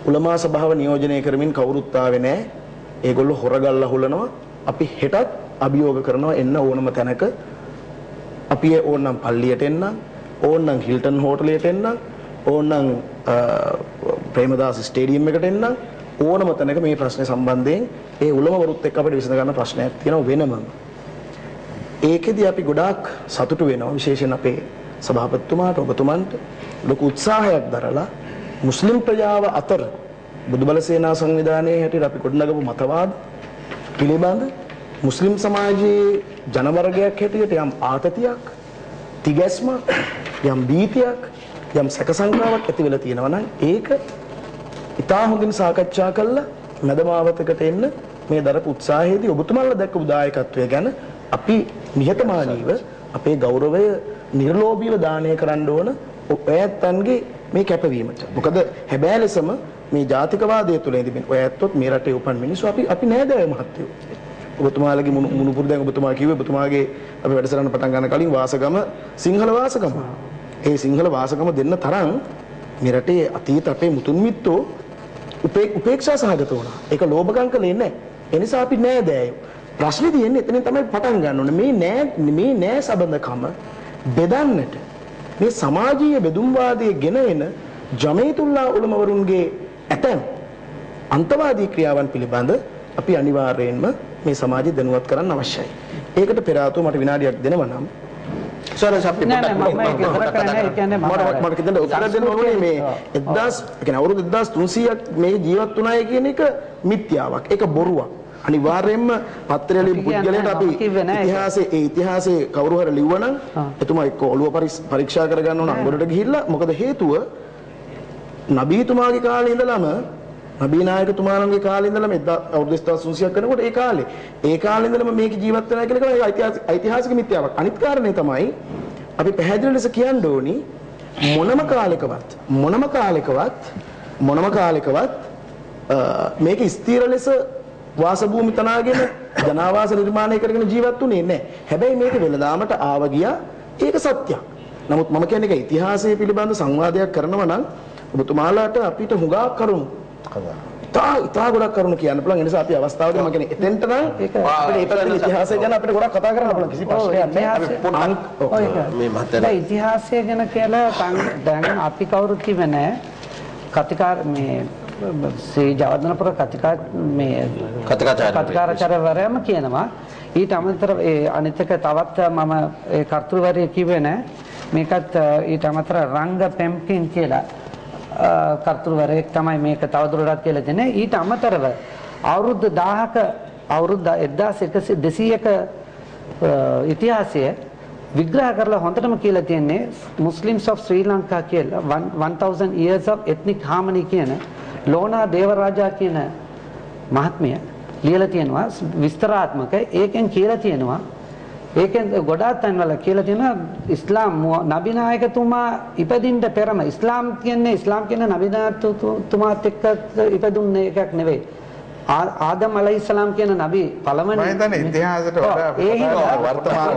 උලමා සභාව නියෝජනය කරමින් කවුරුත් ආවේ නැහැ. ඒගොල්ලෝ හොරගල්ලා හුලනවා. අපි හෙටත් අභියෝග කරනවා එන්න ඕනම තැනක. අපි ඕනනම් පල්ලියට එන්න, ඕනනම් හිල්ටන් හෝටලයට එන්න, ඕනනම් ප්‍රේමදාස ස්ටේඩියම් එකට එන්න, ඕනම තැනක මේ ප්‍රශ්නේ සම්බන්ධයෙන් ඒ උලමවරුත් එක්ක අපිට විසඳ ගන්න ප්‍රශ්නයක් තියෙනවා වෙනම. ඒකෙදි අපි ගොඩාක් සතුටු වෙනවා විශේෂයෙන් අපේ සභාපතිතුමාට ඔබතුමන්ට ලොකු උත්සාහයක් දරලා මුස්ලිම් ප්‍රජාව අතර බුදුබල සේනා සංවිධානයේ හැටියට අපි ගොඩනගපු මතවාද පිළිබඳ මුස්ලිම් සමාජයේ ජනවර්ගයක් හැටියට යම් ආතතියක්, තිගැස්මක්, යම් භීතියක්, යම් සැක සංකාවක් ඇති වෙලා තියෙනවා නම් ඒක ඉතා හොඳින් සාකච්ඡා කරලා මැදමාවතකට එන්න මේ දරපු උත්සාහයේදී ඔබතුමාලා දැක්කපු දායකත්වය ගැන අපි නිහතමානීව අපේ ගෞරවය නිර්ලෝභීව දානය කරන්න ඕන ඔයත්න්ගේ මේ කැපවීමට. මොකද හැබෑ ලෙසම මේ ජාතිකවාදය තුළ ඉඳින්න ඔය ඇත්තොත් මේ රටේ උපන් මිනිස්සු අපි නෑදෑය මහත්තයෝ. ඔබතුමාලගේ මුණුපුරු දැන් ඔබතුමා කිව්වේ ඔබතුමාගේ අපි වැඩසටහන පටන් ගන්න කලින් වාසගම සිංහල වාසගම. ඒ සිංහල වාසගම දෙන්න තරම් මේ රටේ අතීත අපේ මුතුන් මිත්තෝ උපේක්ෂා සහගත වුණා. ඒක ලෝභකම් කළේ නැහැ. ඒ නිසා අපි නෑදෑයෝ. ප්‍රශ්නේ තියෙන්නේ එතනින් තමයි පටන් ගන්න ඕනේ. මේ නෑ සබඳකම බෙදන්නට මේ සමාජීය බෙදුම්වාදයේ ගෙන එන ජමීතුල්ලා උලමවරුන්ගේ ඇතැම් අන්තවාදී ක්‍රියාවන් පිළිබඳ අපි අනිවාර්යයෙන්ම මේ සමාජය දැනුවත් කරන්න අවශ්‍යයි. ඒකට පෙර ආතුව මට විනාඩියක් දෙනවා නම් සරස් අපි මට කිතන උත්තර දෙන්න ඕනේ මේ 1000 කියන්නේ අවුරුදු 1300ක් මේ ජීවත් වුණාය කියන එක මිත්‍යාවක්. ඒක බොරුවක්. අනිවාර්යයෙන්ම පත්‍රය ලියපු පුද්ගලයාට අපි ඉතිහාසයේ කවුරු හරි ලිව්වනම් එතුමා එක්ක ඔළුව පරීක්ෂා කරගන්න ඕන අඟුරට ගිහිල්ලා. මොකද හේතුව නබීතුමාගේ කාලේ ඉඳලම නබී නායකතුමාණන්ගේ කාලේ ඉඳලම අවුරුදු 1300ක් කරනකොට ඒ කාලේ ඉඳලම මේක ජීවත් වෙනවා කියලා ඒක ඓතිහාසික මිත්‍යාවක්. අනිත් කාරණේ තමයි අපි පැහැදිලි ලෙස කියන්න ඕනි මොනම කාලයකවත් මේක ස්ථිර ලෙස වාසභූමි තනාගෙන ජනාවාස නිර්මාණය කරගෙන ජීවත් වුණේ නැහැ. හැබැයි මේක වෙනදාමට ආව ගියා. ඒක සත්‍යයක්. නමුත් මම කියන්නේ ඒක ඉතිහාසය පිළිබඳ සංවාදයක් කරනවා නම් ඔබතුමාලාට අපිට හුඟක් කරුණු තා ගොඩක් කරුණු කියන්න පුළුවන්. ඒ නිසා අපි අවස්ථාවදී මම කියන්නේ එතෙන්ට නම් අපිට මේ පැත්තේ ඉතිහාසය ගැන අපිට ගොඩක් කතා කරන්න පුළුවන්. කිසි ප්‍රශ්නයක් නැහැ. මේ මහත්තයා ඉතිහාසය ගැන කියලා දැන් අපි කවුරුත් කිව්වේ නැහැ. කතිකාර මේ ශ්‍රී ජවර්ධනපුර කතිකාචාර්යවරයාම කියනවා. ඊට අමතරව ඒ අනිත් එක තවත් මම ඒ කර්තෘවරය කිව්වේ නැහැ. මේකත් ඊට අමතර රංග පෙම්කින් කියලා කර්තෘවරයෙක් තමයි මේක තවදුරටත් කියලා දෙන්නේ. ඊට අමතරව අවුරුදු 1000ක අවුරුදු 1200ක ඉතිහාසය විග්‍රහ කරලා හොඳටම කියලා තියෙන්නේ Muslims of Sri Lanka කියලා 1000 years of ethnic harmony කියන ලෝනා දේවරාජා කියන මහත්මිය ලියලා තියෙනවා විස්තරාත්මක. ඒකෙන් කියලා තියෙනවා ඒකෙන් ගොඩාක් තැන්වල කියලා තියෙනවා ඉස්ලාම් නබි නායකතුමා ඉපදින්න පෙරම ඉස්ලාම් කියන්නේ නබි නායකතුමාත් එක්ක ඉපදුන්න එකක් නෙවෙයි. ආදම් අලයිහිස්සලාම් කියන නබි පළවෙනි මම හිතන්නේ ඉතිහාසයට වඩා වර්තමාන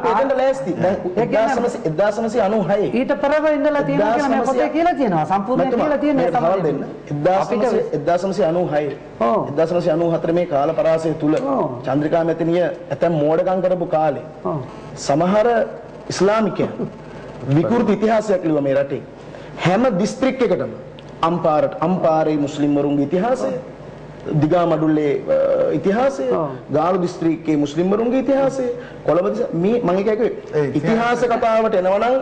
ඒකෙන්ද ලෑස්ති. දැන් 1996 ඊට පෙරව ඉඳලා තියෙනවා කියලා මේ පොතේ කියලා තියෙනවා. සම්පූර්ණයෙන් කියලා තියෙන්නේ තමයි. 1994 මේ කාල පරාසය තුල චන්ද්‍රිකා මෙතනිය ඇතැම් මෝඩකම් කරපු කාලේ සමහර ඉස්ලාමිකයන් විකෘති ඉතිහාසයක් ලියුවා මේ රටේ. හැම දිස්ත්‍රික් එකකටම අම්පාරේ මුස්ලිම් වරුන්ගේ ඉතිහාසය, දිගාමඩුල්ලේ ඉතිහාසය, ගාලු දිස්ත්‍රික්කයේ මුස්ලිම් වරුන්ගේ ඉතිහාසය, කොළඹ මේ මම කියකේ ඉතිහාස කතාවට එනවනම්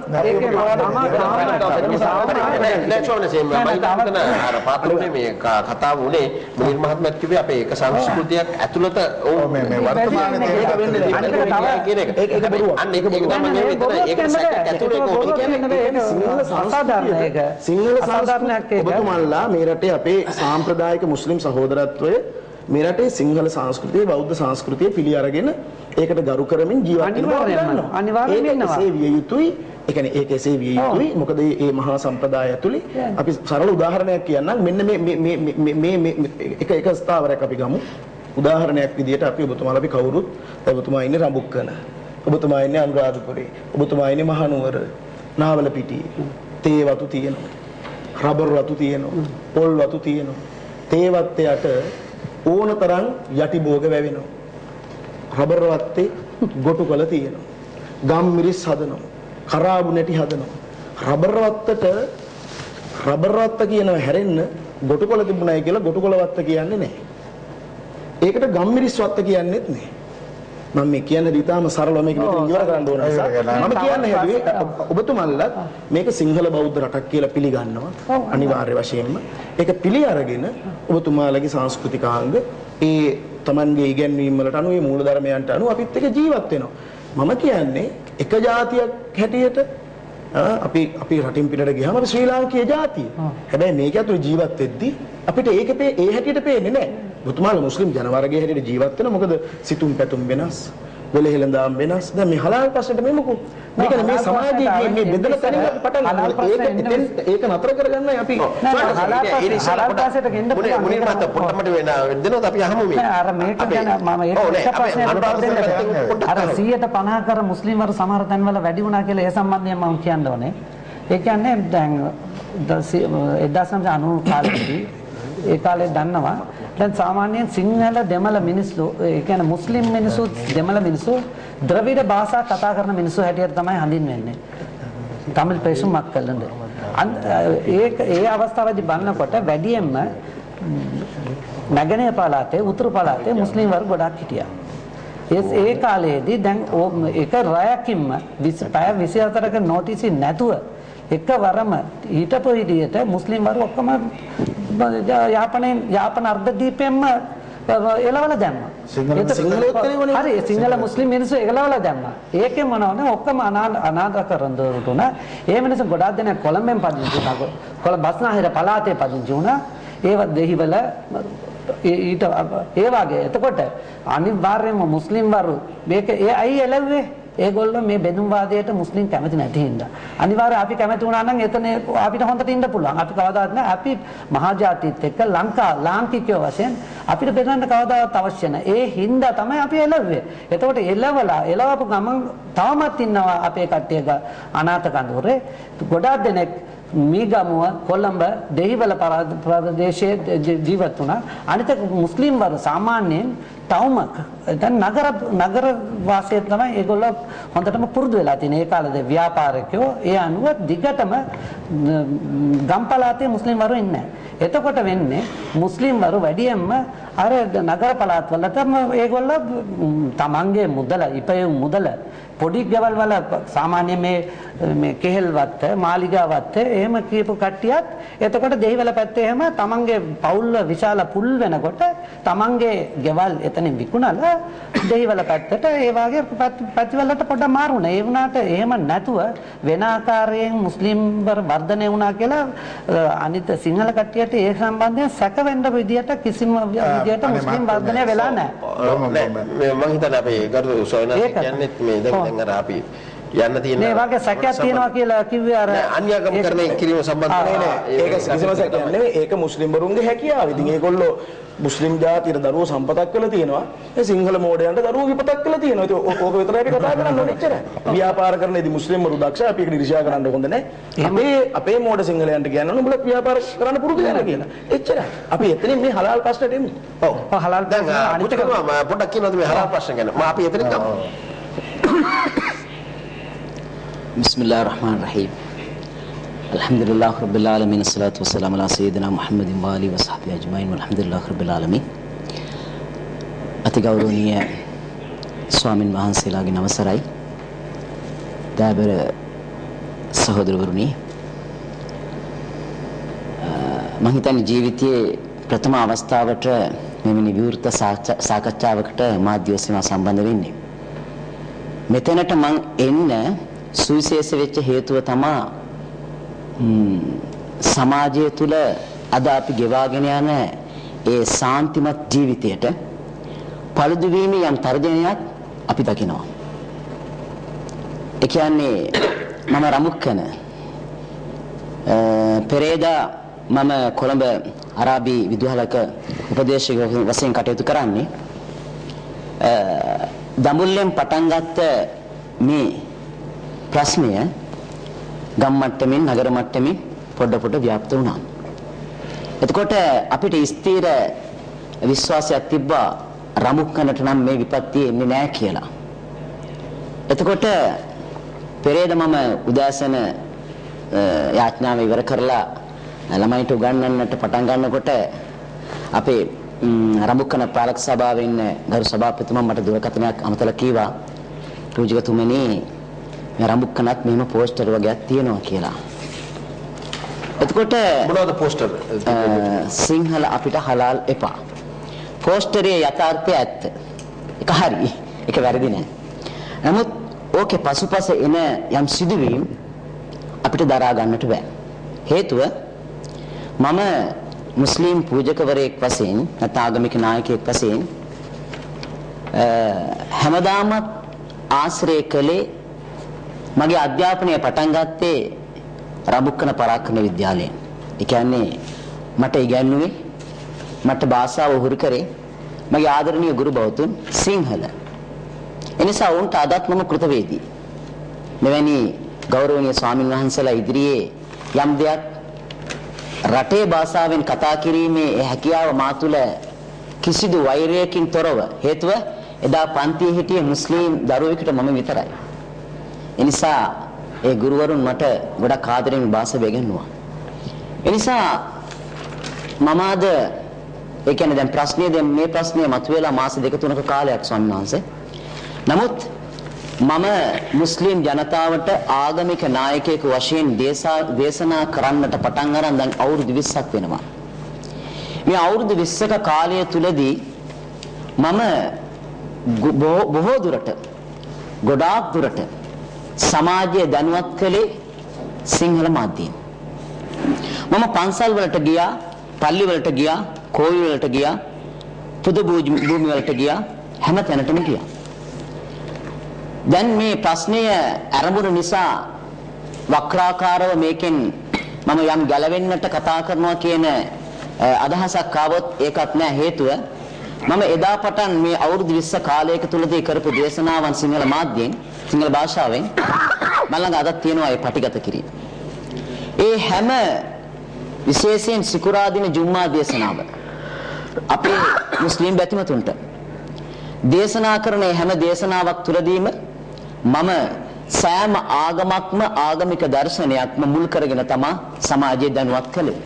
අර පාත්‍රනේ මේ කතාව උනේ මුලින් මහත්මයා කිව්වේ අපේ එක සංස්කෘතියක් ඇතුළත මේ වර්තමානයේ ඒක වෙන්නේ නැහැ කියන එක. ඒක බරුව. අන්න ඒක තමයි මේ විතර ඒක සැකයක් ඇතුළේ කොහොමද කියන්නේ සිංහල සංස්කෘතියක් ඔබතුමන්ලා මේ රටේ අපේ සාම්ප්‍රදායික මුස්ලිම් සහෝදරත්වය මේ රටේ සිංහල සංස්කෘතිය බෞද්ධ සංස්කෘතිය පිළි අරගෙන ඒකට ගරු කරමින් ජීවත් වෙන බව දන්නවා. අනිවාර්යයෙන්ම ඉන්නවා. ඒ විය යුතුයි. ඒ කියන්නේ ඒක එසේ විය යුතුයි. මොකද මේ මහා සම්ප්‍රදාය ඇතුලේ අපි සරල උදාහරණයක් කියන්නම්. මෙන්න මේ එක ස්ථාවරයක් අපි ගමු. උදාහරණයක් විදියට අපි ඔබතුමාලා අපි කවුරුත් ඔබතුමා ඉන්නේ රඹුක්කන. ඔබතුමා ඉන්නේ අනුරාධපුරේ. ඔබතුමා ඉන්නේ මහනුවර, නාවලපිටියේ. තේ වතු තියෙනවා. රබර් වතු තියෙනවා. පොල් වතු තියෙනවා. තේ වත්තයට ඕනතරම් යටි භෝග වැවෙනවා. රබර් වත්තේ ගොටුකල තියෙනවා. ගම් මිරිස් හදනවා. කරාබු නැටි හදනවා. රබර් වත්ත කියනවා හැරෙන්න ගොටුකල තිබුණයි කියලා ගොටුකල වත්ත කියන්නේ නැහැ. ඒකට ගම් මිරිස් වත්ත කියන්නේත් නැහැ. මම මේ කියන්නේ ඊටාම සරලව මේක මෙතන ඉවර කරන්න ඕන නිසා මම කියන්නේ හැදුවේ ඔබතුමන්ලා මේක සිංහල බෞද්ධ රටක් කියලා පිළිගන්නවා අනිවාර්ය වශයෙන්ම. ඒක පිළි අරගෙන ඔබතුමාලගේ සංස්කෘතිකාංග ඒ Tamanගේ ඉගැන්වීම් වලට අනුව මේ මූලධර්මයන්ට අනුව අපිත් එක්ක ජීවත් වෙනවා. මම කියන්නේ එක ජාතියක් හැටියට අපි රටින් පිටට ගියාම අපි ශ්‍රී ලාංකීය ජාතිය. හැබැයි මේක ඇතුළේ ජීවත් වෙද්දී අපිට ඒකේ ඒ හැටියට පේන්නේ නැහැ. ඔබතුමාලා මුස්ලිම් ජනවර්ගයේ හැටියට ජීවත් වෙන මොකද සිතුම් පැතුම් වෙනස්, වෙලෙහෙළඳාම් වෙනස්. දැන් මේ හලාල් ප්‍රශ්නෙට මෙමුකෝ. මේක මේ සමාජයේ මේ බෙදෙන තැනින් අපි පටන් ගන්නවා. ඒක නතර කරගන්නයි අපි හලාල් ප්‍රශ්නෙට ගෙන්න පුළුවන්. මුලින්ම පොඩ්ඩමට වෙනවද අපි අහමු මේ. අර මේක ගැන මම ඒක ප්‍රශ්නයක් අර 150 කර මුස්ලිම් වරු සමහර තැන්වල වැඩි වුණා කියලා ඒ සම්බන්ධයෙන් මම කියන්න ඕනේ. ඒ කියන්නේ දැන් 1990 කාලේදී ඒ කාලේ දන්නවා දැන් සාමාන්‍යයෙන් සිංහල දෙමළ මිනිස්සු ඒ කියන්නේ මුස්ලිම් මිනිස්සු දෙමළ මිනිස්සු ද්‍රවිඩ භාෂා කතා කරන මිනිස්සු හැටියට තමයි හඳුන්වන්නේ. තමිල් පෙසුමක් කළඳ. ඒ අවස්ථාවේදී බලනකොට වැඩියෙන්ම නැගෙනහිර පළාතේ උතුරු පළාතේ මුස්ලිම් වර්ග ගොඩක් හිටියා. ඒ කාලේදී දැන් එක රැයකින්ම පැය 24ක නෝටිසි නැතුව එකවරම හිටපු විදියට මුස්ලිම් වර්ග ඔක්කොම යාපන අර්ධදීපයෙන්ම එලවලා දැම්මා. හරි සිංහල මුස්ලිම් මිනිස්සු එලවලා දැම්මා. ඒකෙන් මොනවද ඔක්කොම අනාථකරන දොරට උනා. ඒ මිනිස්සු ගොඩාක් දෙනෙක් කොළඹෙන් පදිංචි වුණා. කොළඹ බස්නාහිර පළාතේ පදිංචි වුණා. ඒව දෙහිවල ඊට ඒ වගේ. එතකොට අනිවාර්යයෙන්ම මුස්ලිම් වරු මේක ඇයි එළව්වේ? ඒගොල්ලෝ මේ බෙදුම් වාදයට මුස්ලිම් කැමති නැති හින්දා. අනිවාර්යයෙන් අපි කැමති වුණා නම් එතන අපිට හොඳට ඉන්න පුළුවන්. අපි කවදාවත් නෑ අපි මහජාතිත් එක්ක ලාංකිකයෝ වශයෙන් අපිට බෙදන්න කවදාවත් අවශ්‍ය නැහැ. ඒ හින්දා තමයි අපි එළව්වේ. එතකොට එළවපු ගමන් තවමත් ඉන්නවා අපේ කට්ටියක අනාථ කඳවුරේ ගොඩාක් දෙනෙක් මීගමුව කොළඹ දෙහිවල ප්‍රදේශයේ ජීවත් වුණා. අනිත් මුස්ලිම් වරු සාමාන්‍යයෙන් තවම දැන් නගර වාසය තමයි ඒගොල්ලෝ හොඳටම පුරුදු වෙලා තියෙන. ඒ කාලේ ව්‍යාපාරිකයෝ ඒ අනුව දිගටම ගම්පලාතේ මුස්ලිම් වරු ඉන්නේ නැහැ. එතකොට වෙන්නේ මුස්ලිම් වරු වැඩියෙන්ම අර නගර පළාත් වලටම ඒගොල්ලෝ තමන්ගේ මුදල පොඩි ගෙවල් වල සාමාන්‍ය මේ කෙහෙල්වත්ත මාලිගාවත්ත එහෙම කියපු කට්ටියත් එතකොට දෙහිවල පැත්තේ එහෙම තමන්ගේ පවුල් විශාල පුල් වෙනකොට තමන්ගේ ගෙවල් එතනින් විකුණලා දෙහිවල පැත්තට ඒ වගේ පැතිවලට පොඩ්ඩක් මාරුණා. ඒ වුණාට එහෙම නැතුව වෙන ආකාරයෙන් මුස්ලිම් වර්ධනය වුණා කියලා අනිත් සිංහල කට්ටියට ඒ සම්බන්ධයෙන් සැක වෙන්න විදියට කිසිම විදියට මුස්ලිම් වර්ධනය වෙලා නැහැ. මම හිතන්නේ අපේ ගරු සොයනා කියන්නේ මේ දැන් අර අපි යන්න තියෙන මේ වගේ සැකයක් තියෙනවා කියලා කිව්වේ අර අන්‍යාගමකරණය කිරීම සම්බන්ධ නෑ. ඒක කිසිම සැකයක් නෙවෙයි. ඒක මුස්ලිම් වරුන්ගේ හැකියාව. ඉතින් ඒගොල්ලෝ මුස්ලිම් ජාතියට දරුවෝ සම්පතක් කළා තියෙනවා. ඒ සිංහල මෝඩයන්ට දරුවෝ විපතක් කළා තියෙනවා. ඒක ඕක විතරයි අපි කතා කරන්න ඕනේ එච්චරයි. ව්‍යාපාර කරන්නේදී මුස්ලිම් වරු දක්ෂයි. අපි ඒක ඉරිෂා කරන්න හොඳ නැහැ. අපේ මෝඩ සිංහලයන්ට කියනවා උඹලා ව්‍යාපාර කරන්න පුරුදු වෙනවා කියලා. එච්චරයි. අපි එතනින් මේ හලාල් ප්‍රශ්නට එමු. ඔව්. හලාල් දැන් අනිත් එක පොඩ්ඩක් කියනවාද මේ හලාල් ප්‍රශ්න ගැන? අපි එතනින් ගමු. Bismillah ar-Rahman ar-Rahim. Alhamdulillah Rabbil Alamin. Assalatu wassalamu ala Sayyidina Muhammadin wa alihi wa sahbihi ajma'in. Alhamdulillah Rabbil Alamin. අතිගෞරවනීය ස්වාමින් වහන්සේලාගේ නමස්කාරයි. දාබර සහෝදරවරුනි. මම හිතන්නේ ජීවිතයේ ප්‍රථම අවස්ථාවට මෙවැනි විවෘත සාකච්ඡාවකට මාධ්‍ය ඔස්සේ සම්බන්ධ වෙන්නේ. මෙතනට මම එන්න සුවිශේෂ වෙච්ච හේතුව තමයි සමාජය තුළ අද අපි ගෙවාගෙන යන ඒ සාන්තිමත් ජීවිතයට පළුදු වීමේ යම් තර්ජනයක් අපි දකිනවා. ඒ කියන්නේ මම රමුක්කන පෙරේදා මම කොළඹ අරාබි විදුහලක උපදේශක වශයෙන් කටයුතු කරන්නේ. දඹුල්ලෙන් පටන් ගත්ත මේ ප්‍රශ්නය ගම් මට්ටමින් නගර මට්ටමින් පොඩ ව්‍යාප්ත වුණා. එතකොට අපිට ස්ථීර විශ්වාසයක් තිබ්බා රමුක්කනට නම් මේ විපත්තිය එන්නේ නැහැ කියලා. එතකොට පෙරේද මම උදෑසන යාඥාව ඉවර කරලා ළමයිට උගන්වන්නට පටන් ගන්නකොට අපේ රමුක්කන පාලක සභාවේ ඉන්න ගරු සභාපතිතුමා මට දුරකථනයක් අමතලා කීවා රෝජිකතුමනි රමුක්කනත් මෙහෙම පෝස්ටර් වගේක් තියෙනවා කියලා. එතකොට මොනවද පෝස්ටර්? සිංහල අපිට හලාල් එපා. පෝස්ටරේ යථාර්ථය ඇත්ත. ඒක හරි. ඒක වැරදි නෑ. නමුත් ඕකේ පසුපස එන යම් සිදුවීම් අපිට දරා ගන්නට බෑ. හේතුව මම මුස්ලිම් පූජකවරයෙක් වශයෙන් නැත්නම් ආගමික නායකයෙක් වශයෙන් හැමදාම ආශ්‍රය කළේ මගේ අධ්‍යාපනය පටන් ගත්තේ රමුක්කන පරාක්‍රම විද්‍යාලයෙන්. ඒ කියන්නේ මට ඉගැන්වුවේ මට භාෂාව උහුරු කරේ මගේ ආදරණීය ගුරු බෞතුන් සිංහල. එනිසා උන්ට අදත් මම කෘතවේදී. මෙවැනි ගෞරවනීය ස්වාමින් වහන්සේලා ඉදිරියේ යම් දෙයක් රටේ භාෂාවෙන් කතා කිරීමේ හැකියාව මා තුළ කිසිදු වෛරයකින් තොරව හේතුව එදා පන්තියේ හිටිය මුස්ලිම් දරුවෙකුට මම විතරයි. එනිසා ඒ ගුරුවරුන් මට ගොඩක් ආදරෙන් භාෂාව ඉගෙනුවා. එනිසා මම අද ඒ කියන්නේ දැන් මේ ප්‍රශ්නේ මතුවලා මාස දෙක තුනක කාලයක් ස්වාමීන් වහන්සේ. නමුත් මම මුස්ලිම් ජනතාවට ආගමික නායකයෙකු වශයෙන් දේශනා කරන්නට පටන් අරන් දැන් අවුරුදු 20ක් වෙනවා. මේ අවුරුදු 20ක කාලය තුලදී මම බොහෝ දුරට ගොඩාක් දුරට සමාජය දැනුවත් කළේ සිංහල මාධ්‍යයෙන්. මම පන්සල් වලට ගියා, පල්ලි වලට ගියා, කෝවි වලට ගියා, පුද භූමි වලට ගියා, හැම තැනටම ගියා. දැන් මේ ප්‍රශ්නය ආරම්භුන නිසා වක්‍රාකාරව මේකෙන් මම යම් ගැලවෙන්නට කතා කරනවා කියන අදහසක් ආවොත් ඒකත් නෑ. හේතුව මම එදා පටන් මේ අවුරුදු 20 කාලයක තුලදී කරපු දේශනාවන් සිංහල මාධ්‍යයෙන්, සිංහල භාෂාවෙන් මම ළඟ අදත් තියෙනවා ඒ පටිගත කිරීම. ඒ හැම විශේෂයෙන් සිකුරාදින ජුම්මා දේශනාව අපේ මුස්ලිම් බැතිමතුන්ට දේශනා කරන හැම දේශනාවක් තුලදීම මම සෑම ආගමක්ම ආගමික දර්ශනයක්ම මුල් කරගෙන තමයි සමාජය දැනුවත් කළේ.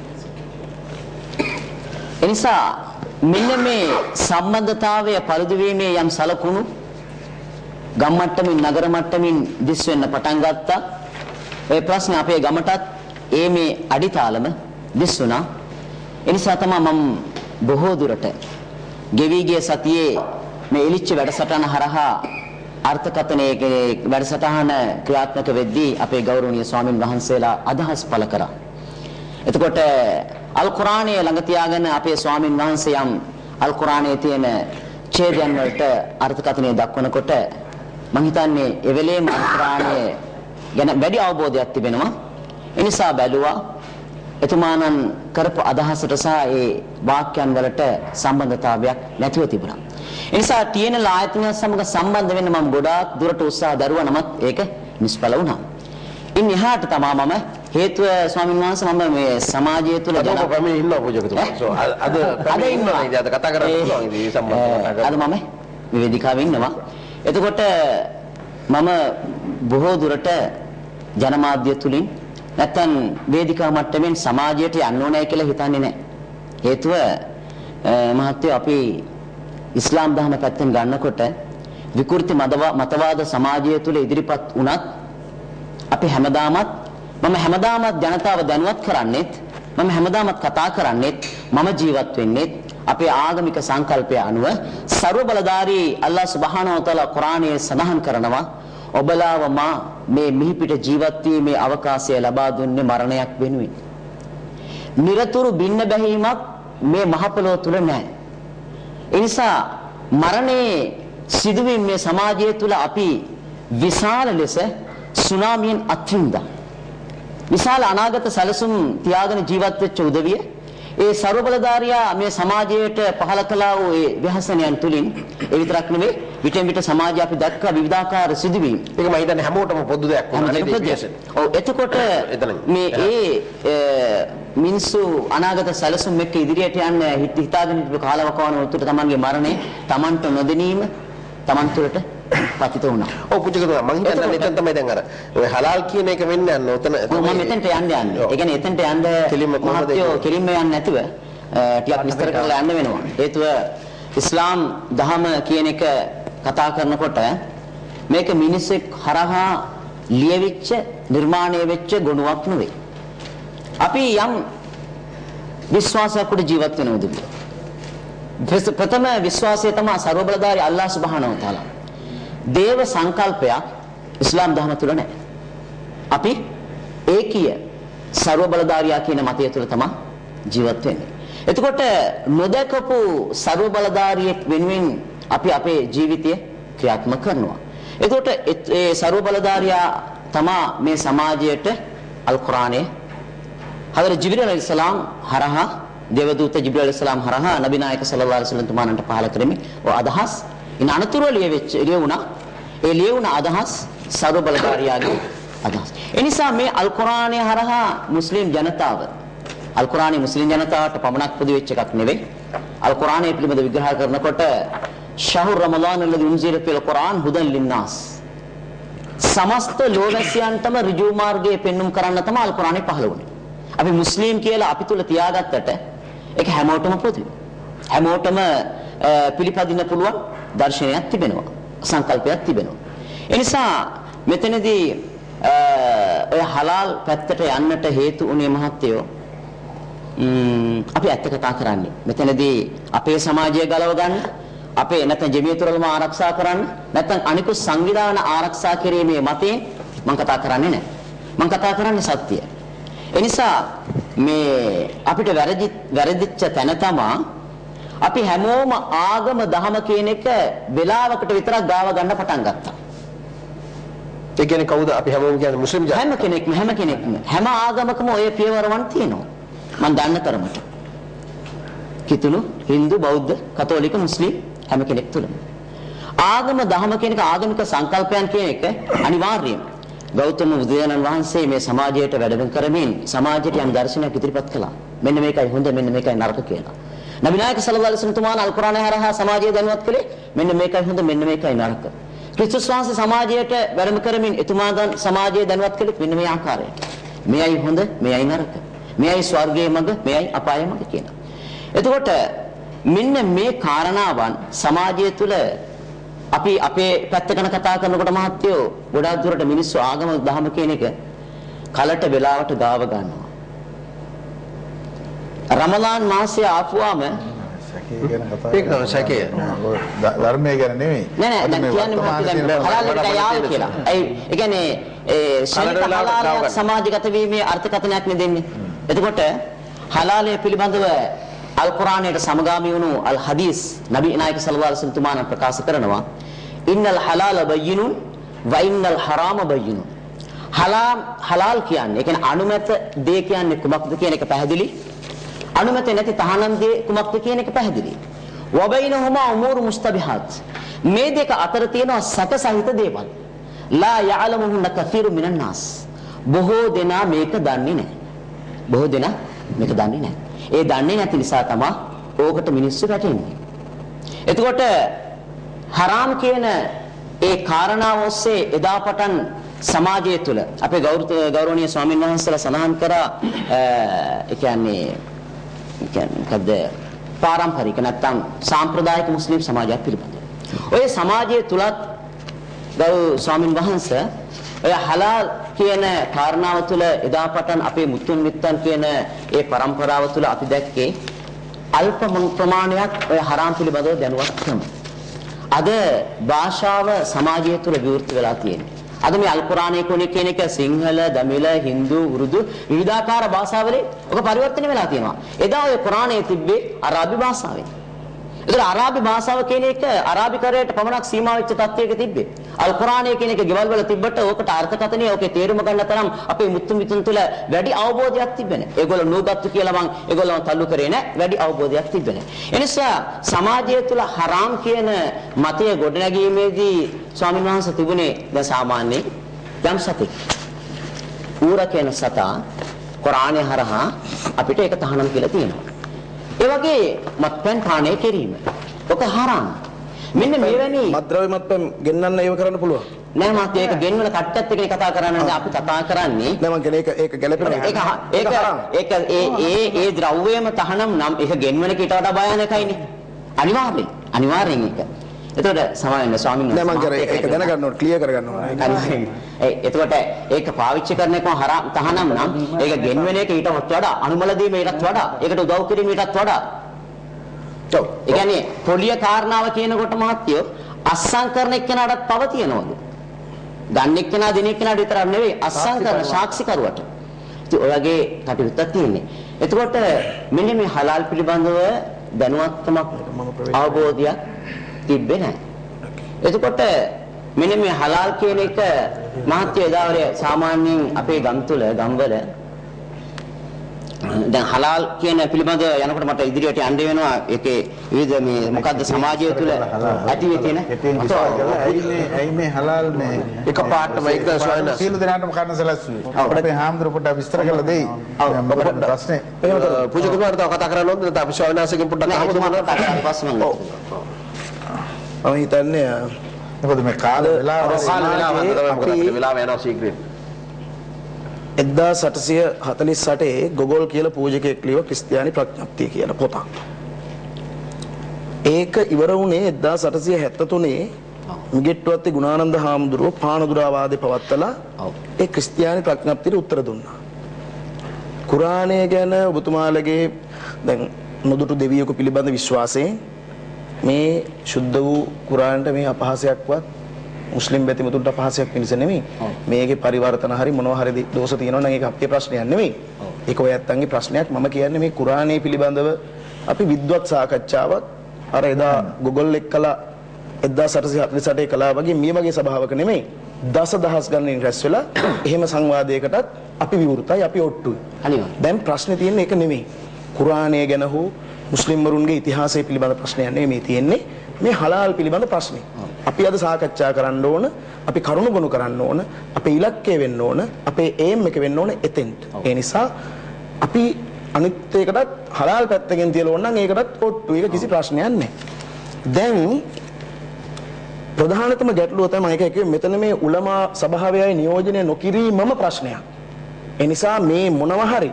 එනිසා මෙන්න මේ සම්බන්ධතාවය පරිදි වීමේ යම් සලකුණු ගම් මට්ටමින් නගර මට්ටමින් දිස් වෙන්න පටන් ගත්තා. ඒ ප්‍රශ්නේ අපේ ගමටත් මේ අඩිතාලම දිස් වුණා. එනිසා තමයි මම බොහෝ දුරට ගෙවි ගිය සතියේ මේ එලිච්ච වැඩසටහන හරහා අර්ථකථනයේ වැඩසටහන ක්‍රියාත්මක වෙද්දී අපේ ගෞරවනීය ස්වාමින් වහන්සේලා අදහස් පළ කරා. එතකොට අල් කුර්ආනය ළඟ තියාගෙන අපේ ස්වාමින් වහන්සේ යම් අල් කුර්ආනයේ තියෙන ඡේදයන් වලට අර්ථකථනය දක්වනකොට මම හිතන්නේ ඒ වෙලේම අල් කුර්ආනය ගැන වැඩි අවබෝධයක් තිබෙනවා. ඒ නිසා බැලුවා එතුමානන් කරපු අදහසට සහ ඒ වාක්‍යයන් වලට සම්බන්ධතාවයක් නැතිව තිබුණා. ඒ නිසා තියෙන ආයතන සමග සම්බන්ධ වෙන්න මම ගොඩාක් දුරට උත්සාහ දරුවා නමුත් ඒක නිෂ්ඵල වුණා. ඉන් එහාට තමයි මම හේතුව ස්වාමීන් වහන්සේ මම මේ සමාජය තුළ මේ ඉන්නවා පූජකතුමා. අද ඉන්නවා ඉතින් අද කතා කරන්න පුළුවන් ඉතින් සම්බන්ධව. අද මම මේ වේදිකාවේ ඉන්නවා. එතකොට මම බොහෝ දුරට ජනමාධ්‍ය තුලින් නැත්තම් වේදිකා මට්ටමින් සමාජයට යන්න ඕනෑ කියලා හිතන්නේ නැහැ. හේතුව මහත්තයෝ අපි ඉස්ලාම් ධර්ම පැත්තෙන් ගන්නකොට විකෘති මතවාද සමාජය තුළ ඉදිරිපත් වුණත් අපි හැමදාමත් ජනතාව දැනුවත් කරන්නේත් මම හැමදාමත් කතා කරන්නේත් මම ජීවත් වෙන්නේත් අපේ ආගමික සංකල්පය අනුව ਸਰව බලධාරී අල්ලාහ් සුබ්හානහු වතාලා කුර්ආනයේ සඳහන් කරනවා ඔබලාව මා මේ මිහිපිට ජීවත් වීමේ අවකාශය ලබා දුන්නේ මරණයක් වෙනුවෙන්. නිරතුරු බින්න බැහිමක් මේ මහ පොළොව තුල නැහැ. ඒ නිසා මරණයේ සිදුවීම මේ සමාජය තුල අපි විශාල ලෙස සුනාමියෙන් අත්විඳා. විශාල අනාගත සැලසුම් තියාගෙන ජීවත් වෙච්ච උදවිය ඒ ਸਰව බලධාරියා මේ සමාජයට පහල කළා වූ ඒ විහසනයන් තුලින් ඒ විතරක් නෙවෙයි විටෙන් විට සමාජය අපි දැක්ක විවිධාකාර සිදුවීම්. ඒක මම හිතන්නේ හැමෝටම පොදු දෙයක් වුණා නේද? ඔව් එතකොට මේ මිනිස්සු අනාගත සැලසුම් එක්ක ඉදිරියට යන්න හිතාගෙන ඉන්න කාලවකවාන උතුරට තමන්ගේ මරණය තමන්ට නොදැනීම තමන් තුළට පතිත වුණා. ඔව් පුජකතුමා මම හිතන්නේ එතන තමයි දැන් අර ඔය හලාල් කියන එක වෙන්නේ යන්න උතන මම මෙතෙන්ට යන්නේ. ඒ කියන්නේ එතෙන්ට යන්න මහත්යෝ කෙලින්ම යන්නේ නැතුව ටිකක් විස්තර කරලා යන්න වෙනවා. හේතුව ඉස්ලාම් දහම කියන එක කතා කරනකොට මේක මිනිසෙක් හරහා ලියවිච්ච නිර්මාණය වෙච්ච ගුණයක් නෙවෙයි. අපි යම් විශ්වාසයක් උඩ ජීවත් වෙනවද? ප්‍රථම විශ්වාසය තමයි ਸਰව බලධාරී අල්ලාහ් සුබ්හානහු වතාලා. දේව සංකල්පයක් ඉස්ලාම් ධර්ම තුල නැහැ. අපි ඒකීය ਸਰව බලධාරියා කියන මතය තුල තමයි ජීවත් වෙන්නේ. එතකොට නොදකපු ਸਰව බලධාරියෙක් වෙනුවෙන් අපි අපේ ජීවිතය ක්‍රියාත්මක කරනවා. එතකොට ඒ ਸਰව බලධාරියා තමයි මේ සමාජයට අල් කුර්ආනයේ හදර ජිබ්‍රීල් අලයිහිස්සලාම් හරහා දේවදූත ජිබ්‍රීල් අලයිහිස්සලාම් හරහා නබි නායක සල්ලල්ලාහු අලයිහි වසල්ලම් තුමාණන්ට පහල කරමින් ඔය අදහස් ඉන අනතුරු ලියවුණ අදහස් ਸਰව බලධාරියාගේ අදහස්. ඒ නිසා මේ අල් කුර්ආනය හරහා මුස්ලිම් ජනතාව අල් කුර්ආනය මුස්ලිම් ජනතාවට පමණක් පොදු වෙච්ච එකක් නෙවෙයි. අල් කුර්ආනය පිළිබඳ විග්‍රහ කරනකොට ශහුර් රමදාන් අල්ලදි උන්සිල ෆිල් කුර්ආන් හුදන් ලින්නාස් සමස්ත ලෝකසියන්ටම ඍජු මාර්ගයේ පෙන්눔 කරන්න තමයි අල් කුර්ආනය පහළ වුණේ. අපි මුස්ලිම් කියලා අපි තුල තියාගත්තට ඒක හැමෝටම පොදුයි. හැමෝටම පිළිපදින්න පුළුවන් දර්ශනයක් තිබෙනවා. සංකල්පයක් තිබෙනවා. ඒ නිසා මෙතනදී ඔය හලාල් පැත්තට යන්නට හේතු උනේ මහත්තයෝ අපි ඇත්ත කතා කරන්නේ. මෙතනදී අපේ සමාජය ගලව ගන්න, අපේ නැත්නම් ජමියතුල්ම ආරක්ෂා කරන්න, නැත්නම් අනිකුත් සංවිධාන ආරක්ෂා කිරීමේ මතයෙන් මම කතා කරන්නේ නැහැ. මම කතා කරන්නේ සත්‍යය. ඒ නිසා මේ අපිට වැරදිච්ච තැන තමයි අපි හැමෝම ආගම දහම කියන එක වෙලාවකට විතරක් ගාව ගන්න පටන් ගත්තා. ඒ කියන්නේ කවුද අපි හැමෝම කියන්නේ මුස්ලිම් ජාතිය? හැම කෙනෙක්ම හැම ආගමකම ඔය පියවරවන් තියෙනවා. මම දන්න තරමට. කිතුණු Hindu බෞද්ධ කතෝලික මුස්ලිම් හැම කෙනෙක් තුළම ආගම දහම කියන එක ආගමික සංකල්පයන් කියන එක අනිවාර්යයෙන්ම ගෞතම බුදුරජාණන් වහන්සේ මේ සමාජයට වැඩම කරමින් සමාජයට යම් දර්ශනයක් ඉදිරිපත් කළා. මෙන්න මේකයි හොඳ, මෙන්න මේකයි නරක කියලා. නබි නායක සල්ලල්ලාහු අලයිහි වසල්ලම් තුමාන අල් කුර්ආනය හරහා සමාජය දැනුවත් කළේ මෙන්න මේකයි හොඳ, මෙන්න මේකයි නරක. ක්‍රිස්තුස් වහන්සේ සමාජයට වැඩම කරමින් එතුමා සමාජය දැනුවත් කළේ මෙන්න මේ ආකාරයට. මෙයයි හොඳ, මෙයයි නරක. මෙයයි ස්වර්ගයේ මඟ, මෙයයි අපායේ මඟ කියලා. එතකොට මෙන්න මේ කාරණාවන් සමාජය තුළ අපි අපේ පැත්ත ගැන කතා කරනකොට මහත්තයෝ ගොඩාක් දුරට මිනිස්සු ආගම දහම කියන එක කලට වෙලාවට ගාව ගන්නවා. රමලාන් මාසය ආපුවාම ඒක තමයි සැකය. ධර්මයේ ගැන නෙමෙයි. නෑ කියන්නේ මහත්තයා හලාල් එකට යාව කියලා. ඒ කියන්නේ ශරීර හලාල් සමාජගත වීමේ අර්ථකථනයක් නේ දෙන්නේ. එතකොට හලාලය පිළිබඳව අල් කුර්ආනයට සමගාමී වුණු අල් හදීස් නබි නායක සල්ලල්ලාහු අලයිහි වසල්ලම් තුමාණන් ප්‍රකාශ කරනවා ඉන්නල් හලාල බයිනුන් ව ඉන්නල් හරාම බයිනුන්. හලාල් කියන්නේ ඒ කියන්නේ අනුමත දේ කියන්නේ කුමක්ද කියන එක පැහැදිලි. අනුමත නැති තහනම් දේ කුමක්ද කියන එක පැහැදිලි. ව බයිනහුමා උමූරු මුස්තබිහාත්. මේ දෙක අතර තියෙනවා සැක සහිත දේවල්. ලා යඅලමුහුන්න කසීරු මිනන් නාස්. බොහෝ දෙනා මේක දන්නේ නැහැ. බොහෝ දෙනා මේක දන්නේ නැහැ. ඒ දන්නේ නැති නිසා තමයි ඕකට මිනිස්සු රැටෙන්නේ. එතකොට හරාම් කියන ඒ කාරණාව ඔස්සේ එදා පටන් සමාජය තුළ අපේ ගෞරවනීය ස්වාමීන් වහන්සේලා සඳහන් කරා ඒ කියන්නේ මොකද පාරම්පරික නැත්නම් සාම්ප්‍රදායික මුස්ලිම් සමාජයක් පිළිබඳව. ඔය සමාජය තුලත් ගෞරව ස්වාමීන් වහන්සේ ඔය හලාල් කියන කාරණාව තුළ එදා පටන් අපේ මුතුන් මිත්තන් කියන ඒ પરම්පරාව තුළ අපි දැක්කේ අල්ප ප්‍රමාණයක් ඔය හරාම් පිළිබඳව දැනුවත්කම. අද භාෂාව සමාජය තුළ විවෘත වෙලා තියෙනවා. අද මේ අල් කුර්ආනයේ කොනේ කියන එක සිංහල, දමිළ, හින්දු, උර්දු විවිධාකාර භාෂාවලින් ඔක පරිවර්තන වෙලා තියෙනවා. එදා ඔය කුර්ආනයේ තිබ්බේ අරාබි භාෂාවෙන්. ඒතර අරාබි භාෂාව කියන එක අරාබිකරයට පමණක් සීමා වෙච්ච තත්ත්වයක තිබ්බේ. අල් කුර්ආනයේ කියන එක ගෙවල් වල තිබ්බට ඕකට අර්ථකථනය ඕකේ තේරුම ගන්න තරම් අපේ මුතුන් මිතුන් තුළ වැඩි අවබෝධයක් තිබෙන්නේ. ඒගොල්ලෝ නූගත්තු කියලා මං ඒගොල්ලෝ තල්ලු කරේ නැහැ. වැඩි අවබෝධයක් තිබෙන්නේ. ඒ නිසා සමාජය තුළ හරාම් කියන මතය ගොඩනැගීමේදී ස්වාමීන් වහන්සේ තිබුණේ දැන් සාමාන්‍යයෙන් යම් සතෙක්. ඌර කියන සතා කුර්ආනයේ හරහා අපිට ඒක තහනම් කියලා තියෙනවා. ඒ වගේ මත්පැන් පානය කිරීම. ඔක හරාම්. මෙන්න මෙවැනි මත්ද්‍රව්‍ය මත්පැන් ගෙන්නන්න ඒව කරන්න පුළුවන්. නෑ මාත් ඒක ගෙන්වන කට්ටත් එක්ක කතා කරන්නේ අපි කතා කරන්නේ. නෑ මං කියන්නේ ඒක ගැළපෙන්නේ ඒ ද්‍රව්‍යම තහනම් නම් ඒක ගෙන්වන කීට වඩා භයානකයිනේ. අනිවාර්යෙන් ඒක. එතකොට සමාවෙන්න ස්වාමීන් වහන්සේ නෑ මං කියන්නේ ඒක දැනගන්න ඕනේ ක්ලියර් කරගන්න ඕනේ. එතකොට ඒක පාවිච්චි කරන එක හරාම් තහනම් නම් ඒක ගෙන්වෙන එක ඊට වඩා අනුමල දීම ඊටත් වඩා ඒකට උදව් කිරීම ඊටත් වඩා. ඔව්. ඒ කියන්නේ පොලිය කාරණාව කියනකොට මහත්යෝ අස්සම් කරන එක්කෙනාටත් පව තියනවලු. ගන්න එක්කෙනා දෙන එක්කෙනාට විතරක් නෙවෙයි අස්සම් කරන සාක්ෂිකරුවට. ඉතින් ඔය වගේ කටයුත්තක් තියෙන්නේ. එතකොට මෙන්න මේ හලාල් පිළිබඳව දැනුවත්කමක් අවබෝධයක් තිබ්බේ නැහැ. එතකොට මෙන්න මේ හලාල් කියන එක මහත්ය එදාවරේ සාමාන්‍යයෙන් අපේ ගම් තුල ගම්වල දැන් හලාල් කියන පිළිබඳව යනකොට මට ඉදිරියට යන්න වෙනවා ඒකේ විවිධ මේ මොකද්ද සමාජය තුළ ඇති වෙ තියෙන ඇයි මේ හලාල් මේ එකපාරටම ඒක සොයන සීල දෙනාටම කන්න සැලැස්සුවේ. අපේ හාමුදුරු පොඩ්ඩක් විස්තර කරලා දෙයි. මොකද ප්‍රශ්නේ? පූජකතුමාට තව කතා කරන්න ඕනද? අපි සොයනාසකින් පොඩ්ඩක් අහමු මම පස්සේ මම මම හිතන්නේ මොකද මේ කාල වෙලාව යනවා ශීඝ්‍රයෙන්. 1848 ගොගොල් කියලා පූජකයෙක් ලියව ක්‍රිස්තියානි ප්‍රඥප්තිය කියලා පොතක්. ඒක ඉවර වුණේ 1873 මිගෙට්ටුවත්තේ ගුණානන්ද හාමුදුරුවෝ පානදුරාවාදේ පවත්තලා ඒ ක්‍රිස්තියානි ප්‍රඥප්තියට උත්තර දුන්නා. කුරාණය ගැන ඔබතුමාලගේ දැන් නොදුටු දෙවියෙකු පිළිබඳ විශ්වාසයෙන් මේ සුද්ධ වූ කුරාණයට මේ අපහාසයක්වත් මුස්ලිම් බැතිමතුන්ට අපහාසයක් පිණිස නෙමෙයි. මේකේ පරිවර්තන හරි මොනවා හරි දෝෂ තියෙනවා නම් ඒක අපේ ප්‍රශ්නයක් නෙමෙයි. ඒක ඔය ඇත්තන්ගේ ප්‍රශ්නයක්. මම කියන්නේ මේ කුරාණය පිළිබඳව අපි විද්වත් සාකච්ඡාවක් අර එදා Google එක්කලා 1848 කළා වගේ මේ වගේ සභාවක නෙමෙයි. දසදහස් ගණනින් රැස් වෙලා එහෙම සංවාදයකටත් අපි විවෘතයි, අපි ඔට්ටුයි. දැන් ප්‍රශ්නේ තියෙන්නේ ඒක නෙමෙයි. කුරාණය ගැන හෝ මුස්ලිම් වරුන්ගේ ඉතිහාසය පිළිබඳ ප්‍රශ්නයක් නෙමෙයි මේ තියෙන්නේ. මේ හලාල් පිළිබඳ ප්‍රශ්නේ. අපි අද සාකච්ඡා කරන්න ඕන, අපි කරුණුගුණ කරන්න ඕන, අපේ ඉලක්කය වෙන්න ඕන, අපේ ඒම් එක වෙන්න ඕන එතෙන්ට. ඒ නිසා අපි අනිත් එකටත් හලාල් පැත්තකින් තියලා ඕන නම් ඒකටත් ඔට්ටු. ඒක කිසි ප්‍රශ්නයක් නැහැ. දැන් ප්‍රධානතම ගැටලුව තමයි ඒක කිව්වේ මෙතන මේ උලමා සභාවයයි නියෝජනය නොකිරීමම ප්‍රශ්නයක්. ඒ නිසා මේ මොනවා හරි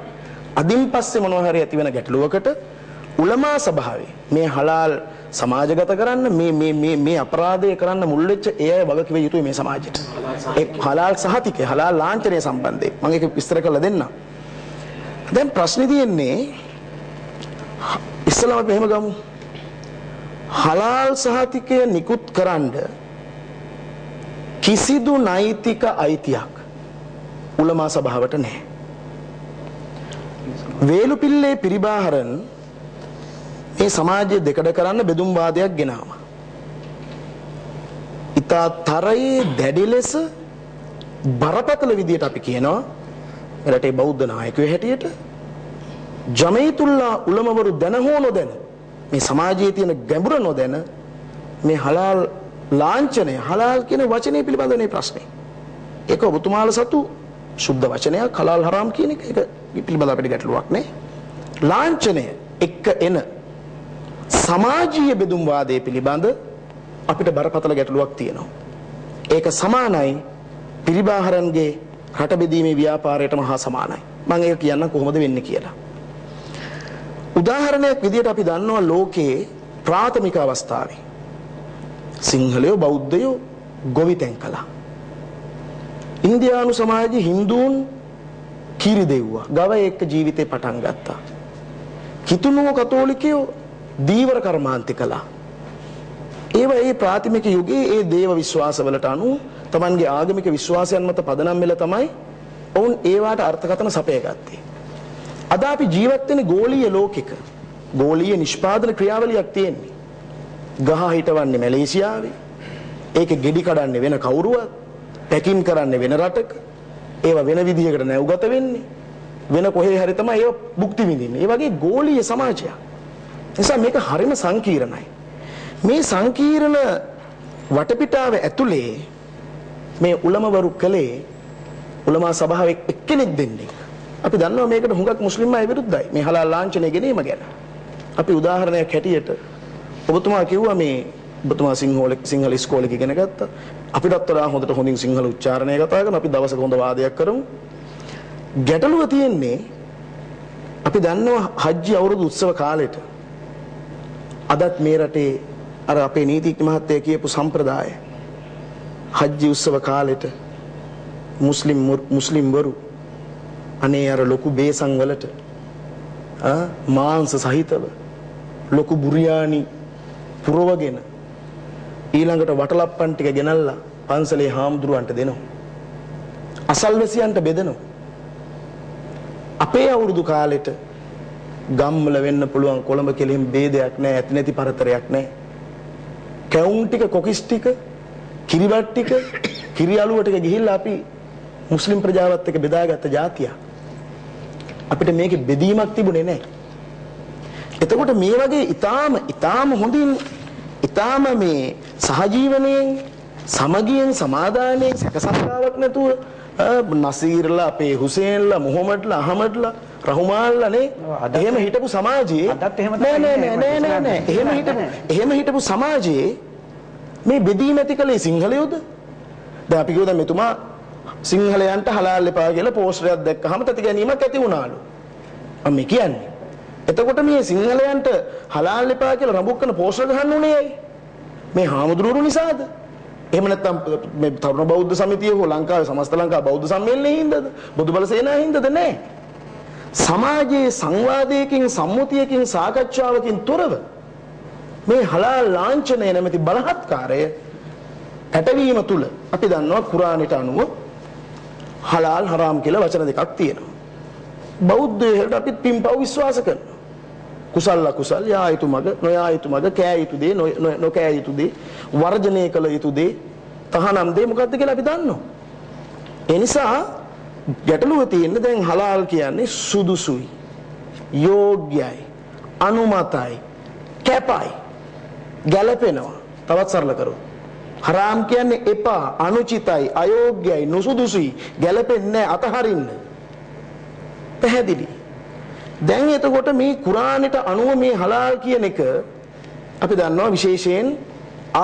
අදින් පස්සේ මොනවා හරි ඇති වෙන ගැටලුවකට උලමා සභාවේ මේ හලාල් සමාජගත කරන්න මේ අපරාධය කරන්න මුල් වෙච්ච ඒ අය වගකිව යුතුයි මේ සමාජයට. ඒ හලාල් සහතිකය හලාල් ලාංඡනය සම්බන්ධයෙන් මම ඒක විස්තර කරලා දෙන්නම්. දැන් ප්‍රශ්නේ තියෙන්නේ ඉස්සෙල්ලාම අපි එහෙම ගමු. හලාල් සහතිකය නිකුත් කරන්න කිසිදු නෛතික අයිතියක් උලමා සභාවට නැහැ. වේලුපිල්ලේ පිරිබාහරන් මේ සමාජය දෙකඩ කරන්න බෙදුම් වාදයක් ගෙනාවා. ඉතා තරයේ දැඩි ලෙස බරපතල විදියට අපි කියනවා රටේ බෞද්ධ නායකයෝ හැටියට ජමීතුල්ලා උලමවරු දැන හෝ නොදැන මේ සමාජයේ තියෙන ගැඹුර නොදැන මේ හලාල් ලාංඡනය හලාල් කියන වචනේ පිළිබඳව මේ ප්‍රශ්නේ. ඒක ඔබතුමාලා සතු සුද්ධ වචනයක් හලාල් හරාම් කියන එක ඒක පිළිබඳව අපිට ගැටලුවක් නෑ. ලාංඡනය එක්ක එන සමාජීය බෙදුම් වාදයේ පිළිබඳ අපිට බරපතල ගැටලුවක් තියෙනවා. ඒක සමානයි පිරිබාහරන්ගේ රට බෙදීමේ ව්‍යාපාරයටම හා සමානයි. මම ඒක කියන්න කොහොමද වෙන්නේ කියලා. උදාහරණයක් විදිහට අපි දන්නවා ලෝකයේ ප්‍රාථමික අවස්ථාවේ සිංහලයෝ බෞද්ධයෝ ගොවිතැන් කළා. ඉන්දියානු සමාජයේ හින්දුන් කිරි දෙව්වා. ගව එක්ක ජීවිතේ පටන් ගත්තා. කිතුණුව කතෝලිකයෝ දීවර කර්මාන්ත කළා. ඒවා ඒ ප්‍රාථමික යුගයේ ඒ දේව විශ්වාසවලට අනුව තමන්ගේ ආගමික විශ්වාසයන් මත පදනම් වෙලා තමයි ඔවුන් ඒවාට අර්ථකථන සපයගත්තේ. අද අපි ජීවත් වෙන ගෝලීය ලෝකෙක ගෝලීය නිෂ්පාදන ක්‍රියාවලියක් තියෙන්නේ. ගහ හිටවන්නේ මැලේසියාවේ. ඒක ගෙඩි කඩන්නේ වෙන කවුරුවත්. පැකින් කරන්නේ වෙන රටක. ඒවා වෙන විදිහකට නැවුගත වෙන්නේ. වෙන කොහේ හරි තමයි ඒව භුක්ති විඳින්නේ. ඒ වගේ ගෝලීය සමාජයක්. නිසා මේක හරිම සංකීර්ණයි. මේ සංකීර්ණ වටපිටාව ඇතුලේ මේ උලමවරු කලේ උලමා සභාවේ එක්කෙනෙක් දෙන්නේ. අපි දන්නවා මේකට හුඟක් මුස්ලිම් අය විරුද්ධයි. මේ හලාල් ලාංඡනය ගැනීම ගැන. අපි උදාහරණයක් හැටියට ඔබතුමා කිව්වා මේ ඔබතුමා සිංහල ඉස්කෝලේ ඉගෙන ගත්තා. අපිටත් වඩා හොඳට හොඳින් සිංහල උච්චාරණය කතා කරන අපි දවසක හොඳ වාදයක් කරමු. ගැටලුව තියෙන්නේ අපි දන්නවා හජ්ජි අවුරුදු උත්සව කාලෙට අදත් මේ රටේ අර අපේ නීතිඥ මහත්තයා කියපු සම්ප්‍රදාය හජ්ජි උත්සව කාලෙට මුස්ලිම් වරු අනේ අර ලොකු බේසන් වලට මාංශ සහිතව ලොකු බුරියානි පුරවගෙන ඊළඟට වටලප්පන් ටික ගෙනල්ලා පන්සලේ හාමුදුරුවන්ට දෙනවා. අසල්වැසියන්ට බෙදනවා. අපේ අවුරුදු කාලෙට ගම්වල වෙන්න පුළුවන් කොළඹ කෙලින් ભેදයක් නැහැ, ඇති නැති පරතරයක් නැහැ. කැවුම් ටික, කොකිස් ටික, කිරිබත් ටික, කිරි අලුව ටික ගිහිල්ලා අපි මුස්ලිම් ප්‍රජාවත් එක්ක බෙදාගත්ත જાතිය. අපිට මේකේ බෙදීමක් තිබුණේ නැහැ. එතකොට මේ වගේ ඊටාම හොඳින් ඊටාම මේ සහජීවනයෙන් සමගියෙන් සමාදානයෙන් සැකසංකාවක් නැතුව නසීර්ලා අපේ හුසේන්ලා මොහොමඩ්ලා අහමඩ්ලා රහුමාන්ලා නේ එහෙම හිටපු සමාජයේ නෑ එහෙම හිටපු සමාජයේ මේ බෙදීම ඇති කලේ සිංහලයෝද? දැන් අපි කියුවා මෙතුමා සිංහලයන්ට හලාල් එපා කියලා පෝස්ටරයක් දැක්කහම තති ගැනීමක් ඇති වුණාලු. මම කියන්නේ එතකොට මේ සිංහලයන්ට හලාල් එපා කියලා රඹුක්කන පෝස්ටර් ගහන්න උනේ ඇයි? මේ හාමුදුරුවෝ නිසාද? එහෙම නැත්නම් මේ තරුණ බෞද්ධ සමිතිය හෝ ලංකාවේ සමස්ත ලංකා බෞද්ධ සම්මේලනයේ හින්දාද? බුදුබල සේනාවේ හින්දාද? නැහැ. සමාජයේ සංවාදයකින් සම්මුතියකින් සාකච්ඡාවකින් තොරව මේ හලාල් ලාංඡනය නැමැති බලහත්කාරය ඇටවීම තුල අපි දන්නවා කුරානෙට අනුව හලාල් හරාම් කියලා වචන දෙකක් තියෙනවා. බෞද්ධයෙකුට අපි පින්පව් විශ්වාස කරනවා. කුසල අකුසල යා යුතු මග නොයා යුතු මග කෑ යුතු දේ නොකෑ යුතු දේ වර්ජනය කළ යුතු දේ තහනම් දේ මොකද්ද කියලා අපි දන්නවා. ඒ නිසා ගැටලුව තියෙන්නේ දැන් හලාල් කියන්නේ සුදුසුයි යෝග්‍යයි අනුමතයි කැපයි ගැළපෙනවා. තවත් සරල කරොත් හරාම් කියන්නේ එපා අනුචිතයි අයෝග්‍යයි නුසුදුසුයි ගැළපෙන්නේ අතහරින්න. පැහැදිලි. දැන් එතකොට මේ කුරානෙට අනුව මේ හලාල් කියන එක අපි දන්නවා විශේෂයෙන්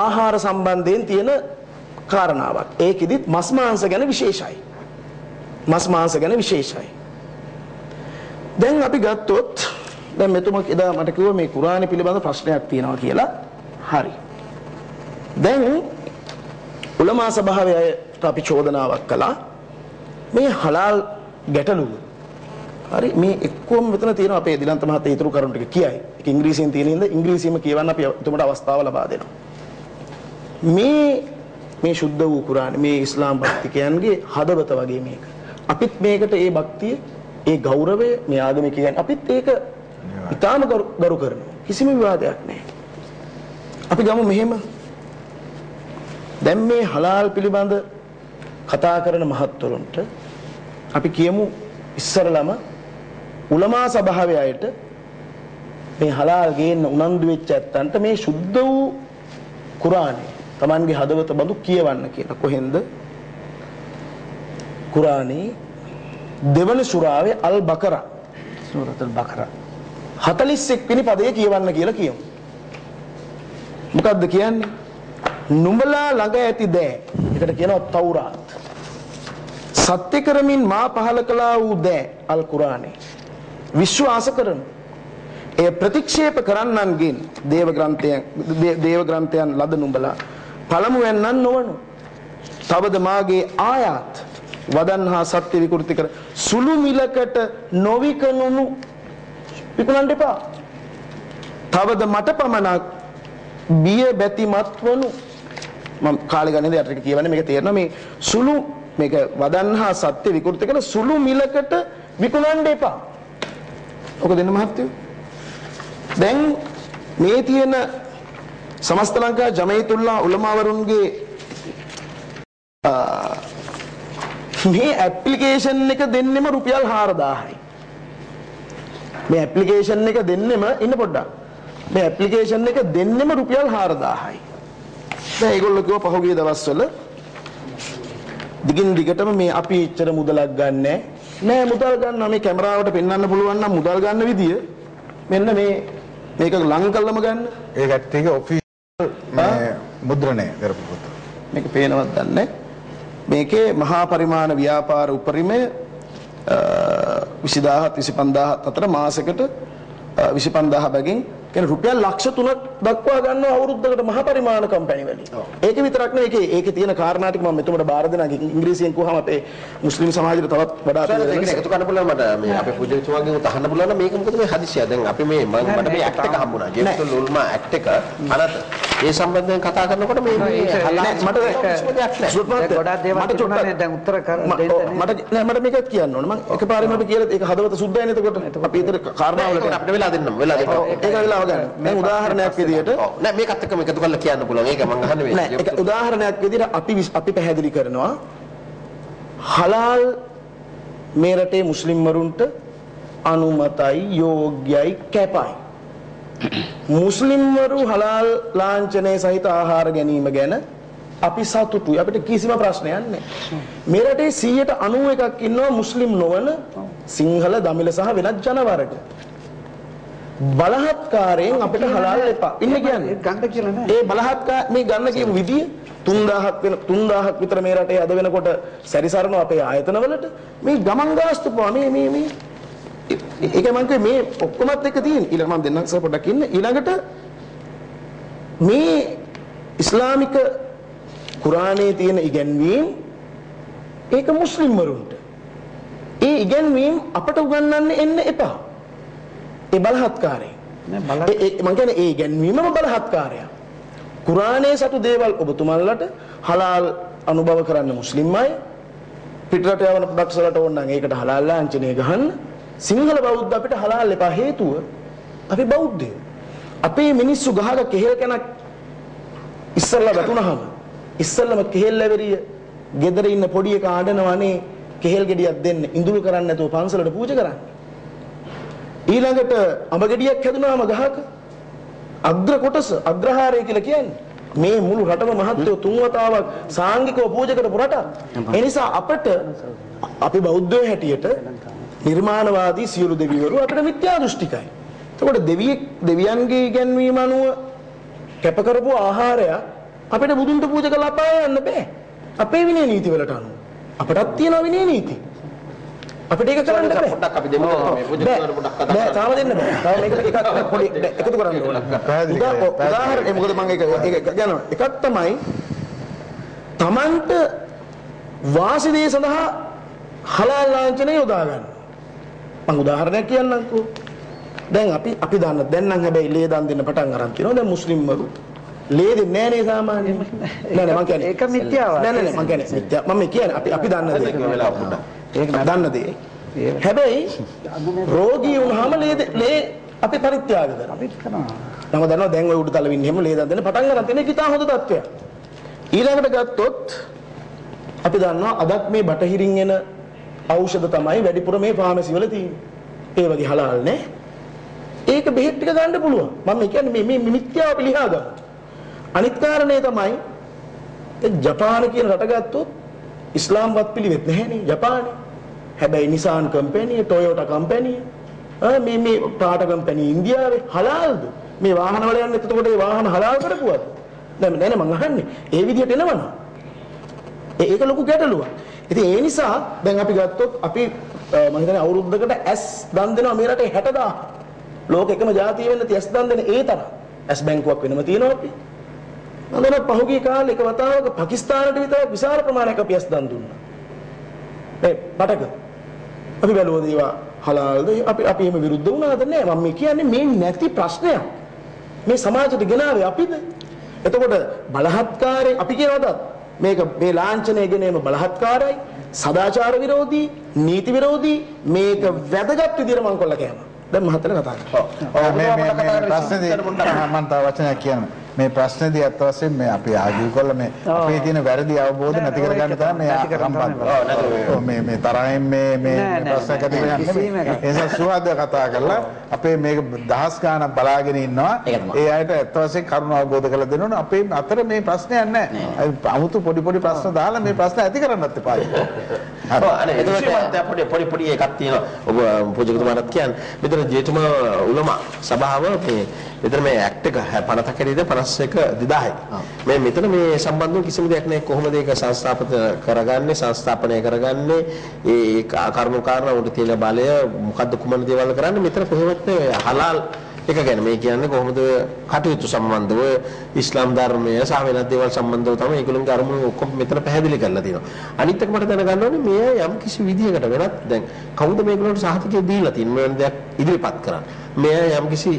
ආහාර සම්බන්ධයෙන් තියෙන කාරණාවක්. ඒකෙදිත් මස් මාංශ ගැන විශේෂයි. මස් මාංශ ගැන විශේෂයි. දැන් අපි ගත්තොත් දැන් මෙතුමා එදා මට කිව්වා මේ කුරානෙ පිළිබඳ ප්‍රශ්නයක් තියෙනවා කියලා. හරි. දැන් උලමා සභාවේ අපි චෝදනාවක් කළා මේ හලාල් ගැටලුව. හරි මේ එක්කම මෙතන තියෙනවා අපේ දිලන්ත මහත්තයා ඊතුරු කරුණු ටික කියයි. ඒක ඉංග්‍රීසියෙන් තියෙන හින්දා ඉංග්‍රීසියෙන්ම කියවන්න අපි එතුමට අවස්ථාව ලබා දෙනවා. මේ සුද්ධ වූ කුරානේ මේ ඉස්ලාම් භක්තිකයන්ගේ හදවත වගේ මේක. අපිත් මේකට ඒ භක්තිය, ඒ ගෞරවය මේ ආගමිකයන් අපිත් ඒක ඉතාම ගරු කරනවා. කිසිම විවාදයක් නැහැ. අපි ගමු මෙහෙම. දැන් මේ හලාල් පිළිබඳ කතා කරන මහත්වරුන්ට අපි කියමු ඉස්සරළම උලමා සභාවේ අයට මේ හලාල් ගේන්න උනන්දු වෙච්ච ඇත්තන්ට මේ සුද්ධ වූ කුරානේ Tamanගේ හදවත බඳු කියවන්න කියලා. කොහෙන්ද? කුරානේ දෙවන සූරාවේ අල් බකරා සූරතුල් බකරා 41 වෙනි පදයේ කියවන්න කියලා කියමු. මොකද්ද කියන්නේ? නුඹලා ළඟ ඇති දෑ. ඒකට කියනවා තවුරාත්. සත්‍ය කරමින් මා පහල කළා වූ දෑ අල් කුරානේ විශ්වාස කරන. ඒ ප්‍රතික්ෂේප කරන්නන්ගෙන් දේව ග්‍රන්ථයන් ලද නුඹලා පළමුවෙන් නම් නොවනු. තවද මාගේ ආයාත් වදන් හා සත්‍ය විකෘති කර සුළු මිලකට නොවිකනුණු විකුණන්න එපා. තවද මට පමණක් බිය බැතිමත් වනු. මම කාලේ ගන්නේ යට කියවන්නේ මේක තේරෙනවා මේ සුළු මේක වදන් හා සත්‍ය විකෘති කර සුළු මිලකට විකුණන්න එපා. ඔක දෙන්න මහත්තයෝ. දැන් මේ තියෙන සමස්ත ලංකා ජමීතුල්ලා උලමාවරුන්ගේ මේ ඇප්ලිකේෂන් එක දෙන්නෙම රුපියල් 4000යි. මේ ඇප්ලිකේෂන් එක දෙන්නෙම ඉන්න පොඩ්ඩක්. මේ ඇප්ලිකේෂන් එක දෙන්නෙම රුපියල් 4000යි. දැන් ඒගොල්ලෝ කිව්වා පහුගිය දවස්වල දිගින් දිගටම මේ අපි ඉච්චර මුදලක් ගන්නෑ. නෑ මුදල් ගන්නවා මේ කැමරාවට පෙන්වන්න පුළුවන් නම් මුදල් ගන්න විදිය මෙන්න මේක ලං කළම ගන්න. ඒකත් එක ඔෆිෂල් මේ මුද්‍රණය කරපු කොට. මේක පේනවත් දන්නේ. මේකේ මහා පරිමාණ ව්‍යාපාර උපරිමය 20000 25000 අතර මාසෙකට 25000 බැගින් කියන රුපියල් ලක්ෂ 3ක් දක්වා ගන්නවා අවුරුද්දකට මහා පරිමාණ කම්පැනි වලින්. ඒක විතරක් නෙවෙයි ඒකේ තියෙන කාරණා ටික මම මෙතුමට බාර දෙනවා. ඉංග්‍රීසියෙන් කිව්වම අපේ මුස්ලිම් සමාජයට තවත් වඩා එකතු කරන්න පුළුවන් මට මේ අපේ පුජිතුමාගෙන් උතහන්න පුළුවන් නම් මේක මොකද මේ හදිසිය. දැන් අපි මට මේ ඇක්ට් එක හම්බුණා. ජේම්ස් ලුල්මා ඇක්ට් එක අරත ඒ සම්බන්ධයෙන් කතා කරනකොට මේ ගොඩක් දේවල් තිබුණානේ දැන් උත්තර මට මේක කියන්න ඕනේ. මම එකපාරෙම අපි කියලා ඒක හදවත සුද්ධයිනේ. එතකොට අපි ඊතර කාරණාවලට අපිට වෙලා දෙන්නම්. ඒක වෙලාව ගන්න. දැන් උදාහරණයක් විදියට නෑ මේකත් එක්කම එකතු කරලා කියන්න පුළුවන්. ඒක මම අහන්නේ මේ. නෑ ඒක උදාහරණයක් විදියට අපි පැහැදිලි කරනවා හලාල් මේ රටේ මුස්ලිම් වරුන්ට අනුමතයි යෝග්‍යයි කැපයි. මුස්ලිම්වරු හලාල් ලාංඡනයේ සහිත ආහාර ගැනීම ගැන අපි සතුටුයි. අපිට කිසිම ප්‍රශ්නයක් නැහැ. මේ රටේ 91%ක් ඉන්නවා මුස්ලිම් නොවන සිංහල, දමිළ සහ වෙනත් ජන වර්ග. බලහත්කාරයෙන් අපිට හලාල් එපා. ඉන්න කියන්නේ ගන්න කියලා නෑ. ඒ බලහත්කාර මේ ගන්න කියපු විදිය 3000ක් විතර මේ රටේ අද වෙනකොට සැරිසරනවා අපේ ආයතනවලට. මේ ගමන් ගාස්තු පවා මේ ඒක මම කිව්වේ මේ ඔක්කොමත් එක තියෙන. ඊළඟ මම දෙන්නම් සර් පොඩ්ඩක් ඉන්න. ඊළඟට මේ ඉස්ලාමික කුරානයේ තියෙන ඉගැන්වීම් ඒක මුස්ලිම් වරුන්ට ඒ ඉගැන්වීම් අපට උගන්වන්න එන්න එපා. ඒ බලහත්කාරය. මම කියන්නේ ඒ ඉගැන්වීමම බලහත්කාරයක්. කුරානයේ සතු දේවල් ඔබතුමන්ලට හලාල් අනුභව කරන්න මුස්ලිම් අය පිටරට යවන ප්‍රොඩක්ට්ස් වලට ඕන නම් ඒකට හලාල් ලාංඡනය ගහන්න. සිංහල බෞද්ධ අපිට හලාල් එපා හේතුව අපි බෞද්ධයෝ. අපේ මිනිස්සු ගහක කෙහෙල් කනක් ඉස්සල්ලා වැටුනහම ඉස්සල්ලාම කෙහෙල් ලැබෙරිය ගෙදර ඉන්න පොඩි එක ආඩනවනේ කෙහෙල් ගෙඩියක් දෙන්න ඉඳුල් කරන්නේ නැතුව පන්සලට පූජා කරන්න. ඊළඟට අඹ ගෙඩියක් හැදුනාම ගහක අග්‍ර කොටස අග්‍රහාරය කියලා කියන්නේ මේ මුළු රටම මහත්වෝ තුන් වතාවක් සාංගිකව පූජා කරපු රටක්. ඒ නිසා අපට අපි බෞද්ධයෝ හැටියට නිර්මාණවාදී සියලු දෙවිවරු අපිට මිත්‍යා දෘෂ්ටිකයි. එතකොට දෙවියන්ගේ ඉගැන්වීම අනුව කැප කරපු ආහාරය අපිට බුදුන්ට පූජා කරලා අපාය යන්න බෑ. අපේ විනය නීති වලට අනුව අපටත් තියෙනවා විනය නීති. අපිට ඒක කරන්න බෑ. පොඩ්ඩක් අපි දෙමු මේ පූජා කරන පොඩ්ඩක් කතා කරමු. තාම දෙන්න බෑ. තාම මේක එකක් පොඩි එකතු කරන්න ඕන. උදාහරණ මොකද මම ඒක කියනවා. එකක් තමයි Tamanට වාසිදේ සඳහා හලාල් ලාංඡනය යොදා ගන්න. මම උදාහරණයක් කියන්නම්කෝ. දැන් අපි දන්න දැන් නම් හැබැයි ලේ දන් දෙන්න පටන් අරන් තියෙනවා. දැන් මුස්ලිම්වරු ලේ දෙන්නේ නැහැ නේ සාමාන්‍යයෙන්. නෑ නෑ මම කියන්නේ ඒක මිත්‍යාවක්. නෑ නෑ මම කියන්නේ මිත්‍යා. මම කියන්නේ අපි දන්න දේ. ඒක දන්න දේ. හැබැයි රෝගී වුණාම ලේ අපි පරිත්‍යාග කරනවා. අපි කරනවා. මම දන්නවා දැන් ඔය උඩ තලවින්නේ හැම ලේ දන් දෙන්න පටන් ගන්න තියෙන කිතා හොඳ තත්ත්වයක්. ඊළඟට ගත්තොත් අපි දන්නවා අදත් මේ බටහිරින් එන ඖෂධ තමයි වැඩිපුර මේ ෆාමසි වල තියෙන්නේ. ඒ වගේ හලාල් නේ. ඒක බෙහෙත් ටික ගන්න පුළුවන්. මම කියන්නේ මේ මිත්‍යාව පිළිහා ගන්න. අනිත් කාරණේ තමයි ජපාන කියන රට ගත්තොත් ඉස්ලාම්වත් පිළිවෙත් නැහැනේ ජපානේ. හැබැයි Nissan කම්පැනි, Toyota කම්පැනි, මේ ටාටා කම්පැනි ඉන්දියාවේ හලාල්ද? මේ වාහන වල යන්නේ එතකොට ඒ වාහන හලාල් කරපුවද? නෑ මං අහන්නේ. ඒ විදිහට එනවනම්. ඒක ලොකු ගැටලුවක්. ඉතින් ඒ නිසා දැන් අපි ගත්තොත් අපි මම හිතන්නේ අවුරුද්දකට ඇස් දන් දෙනවා මේ රටේ 60000. ලෝක එකම ජාතිය වෙන්න ඇස් දන් දෙන ඒ තරම්. ඇස් බැංකුවක් වෙනම තියෙනවා අපි. මම පහුගිය කාලේ එක වතාවක පාකිස්තානට විතර විශාල ප්‍රමාණයක් අපි ඇස් දන් දුන්නා. ඒ රටක අපි බැලුවද ඒවා හලාල්ද? අපි එහෙම විරුද්ධ වුණාද? නෑ. මම කියන්නේ මේ නැති ප්‍රශ්නයක්. මේ සමාජයට ගෙනාවේ අපිද? එතකොට බලහත්කාරයෙන් අපි කියනවාද මේක මේ ලාංඡනය ගෙනීම බලහත්කාරයි, සදාචාර විරෝධී, නීති විරෝධී, මේක වැදගත් විදිහට මම කොල්ල කියනවා. දැන් මහත්තයල කතා කරනවා. මේ ප්‍රශ්නේදී මම තව වචනයක් කියන්න. මේ ප්‍රශ්නේදී අත් වශයෙන් මේ අපි ආගී කොල්ල මේ අපේ තියෙන වැරදි අවබෝධ නැති කර ගන්න තමයි මේ මේ තරහින් මේ ප්‍රශ්න කතා කරන්නේ. ඒ නිසා සුවද කතා කරලා අපේ මේක දහස් ගාණක් බලාගෙන ඉන්නවා. ඒ අයට අත් වශයෙන් කරුණ අවබෝධ කරලා දෙන්න ඕන. අපේ අතර මේ ප්‍රශ්නයක් නැහැ. 아무තු පොඩි ප්‍රශ්න දාලා මේ ප්‍රශ්න ඇති කරන්නත් එපා. ඔව් අනේ එතකොට පොඩි එකක් තියෙනවා. ඔබ පූජකතුමාට කියන්නේ මෙතන ජේතුම උලමා සභාව මෙතන මේ ඇක්ට් එක 50ක් හැටියට 51 2000යි. මේ මෙතන මේ සම්බන්ධව කිසිම දෙයක් නැහැ. කොහොමද ඒක සංස්ථාපනය කරගන්නේ? ඒ කර්ම කාරණා උඩ තියෙන බලය මොකද්ද කුමන දේවල් කරන්නේ? මෙතන කොහෙවත් හලාල් එක ගැන මේ කියන්නේ කොහොමද කටයුතු සම්බන්ධව ඉස්ලාම් ධර්මය සහ වෙනත් දේවල් සම්බන්ධව තමයි ඒගොල්ලෝගේ අරමුණු ඔක්කොම මෙතන පැහැදිලි කරලා තියෙනවා. අනිත් එක මට දැනගන්න ඕනේ මේ යම් කිසි විදියකට වෙනත් දැන් කවුද මේගොල්ලෝට සහතිකය දීලා තියෙන්නේ මේ වෙන දෙයක් ඉදිරිපත් කරන්න. මේ යම් කිසි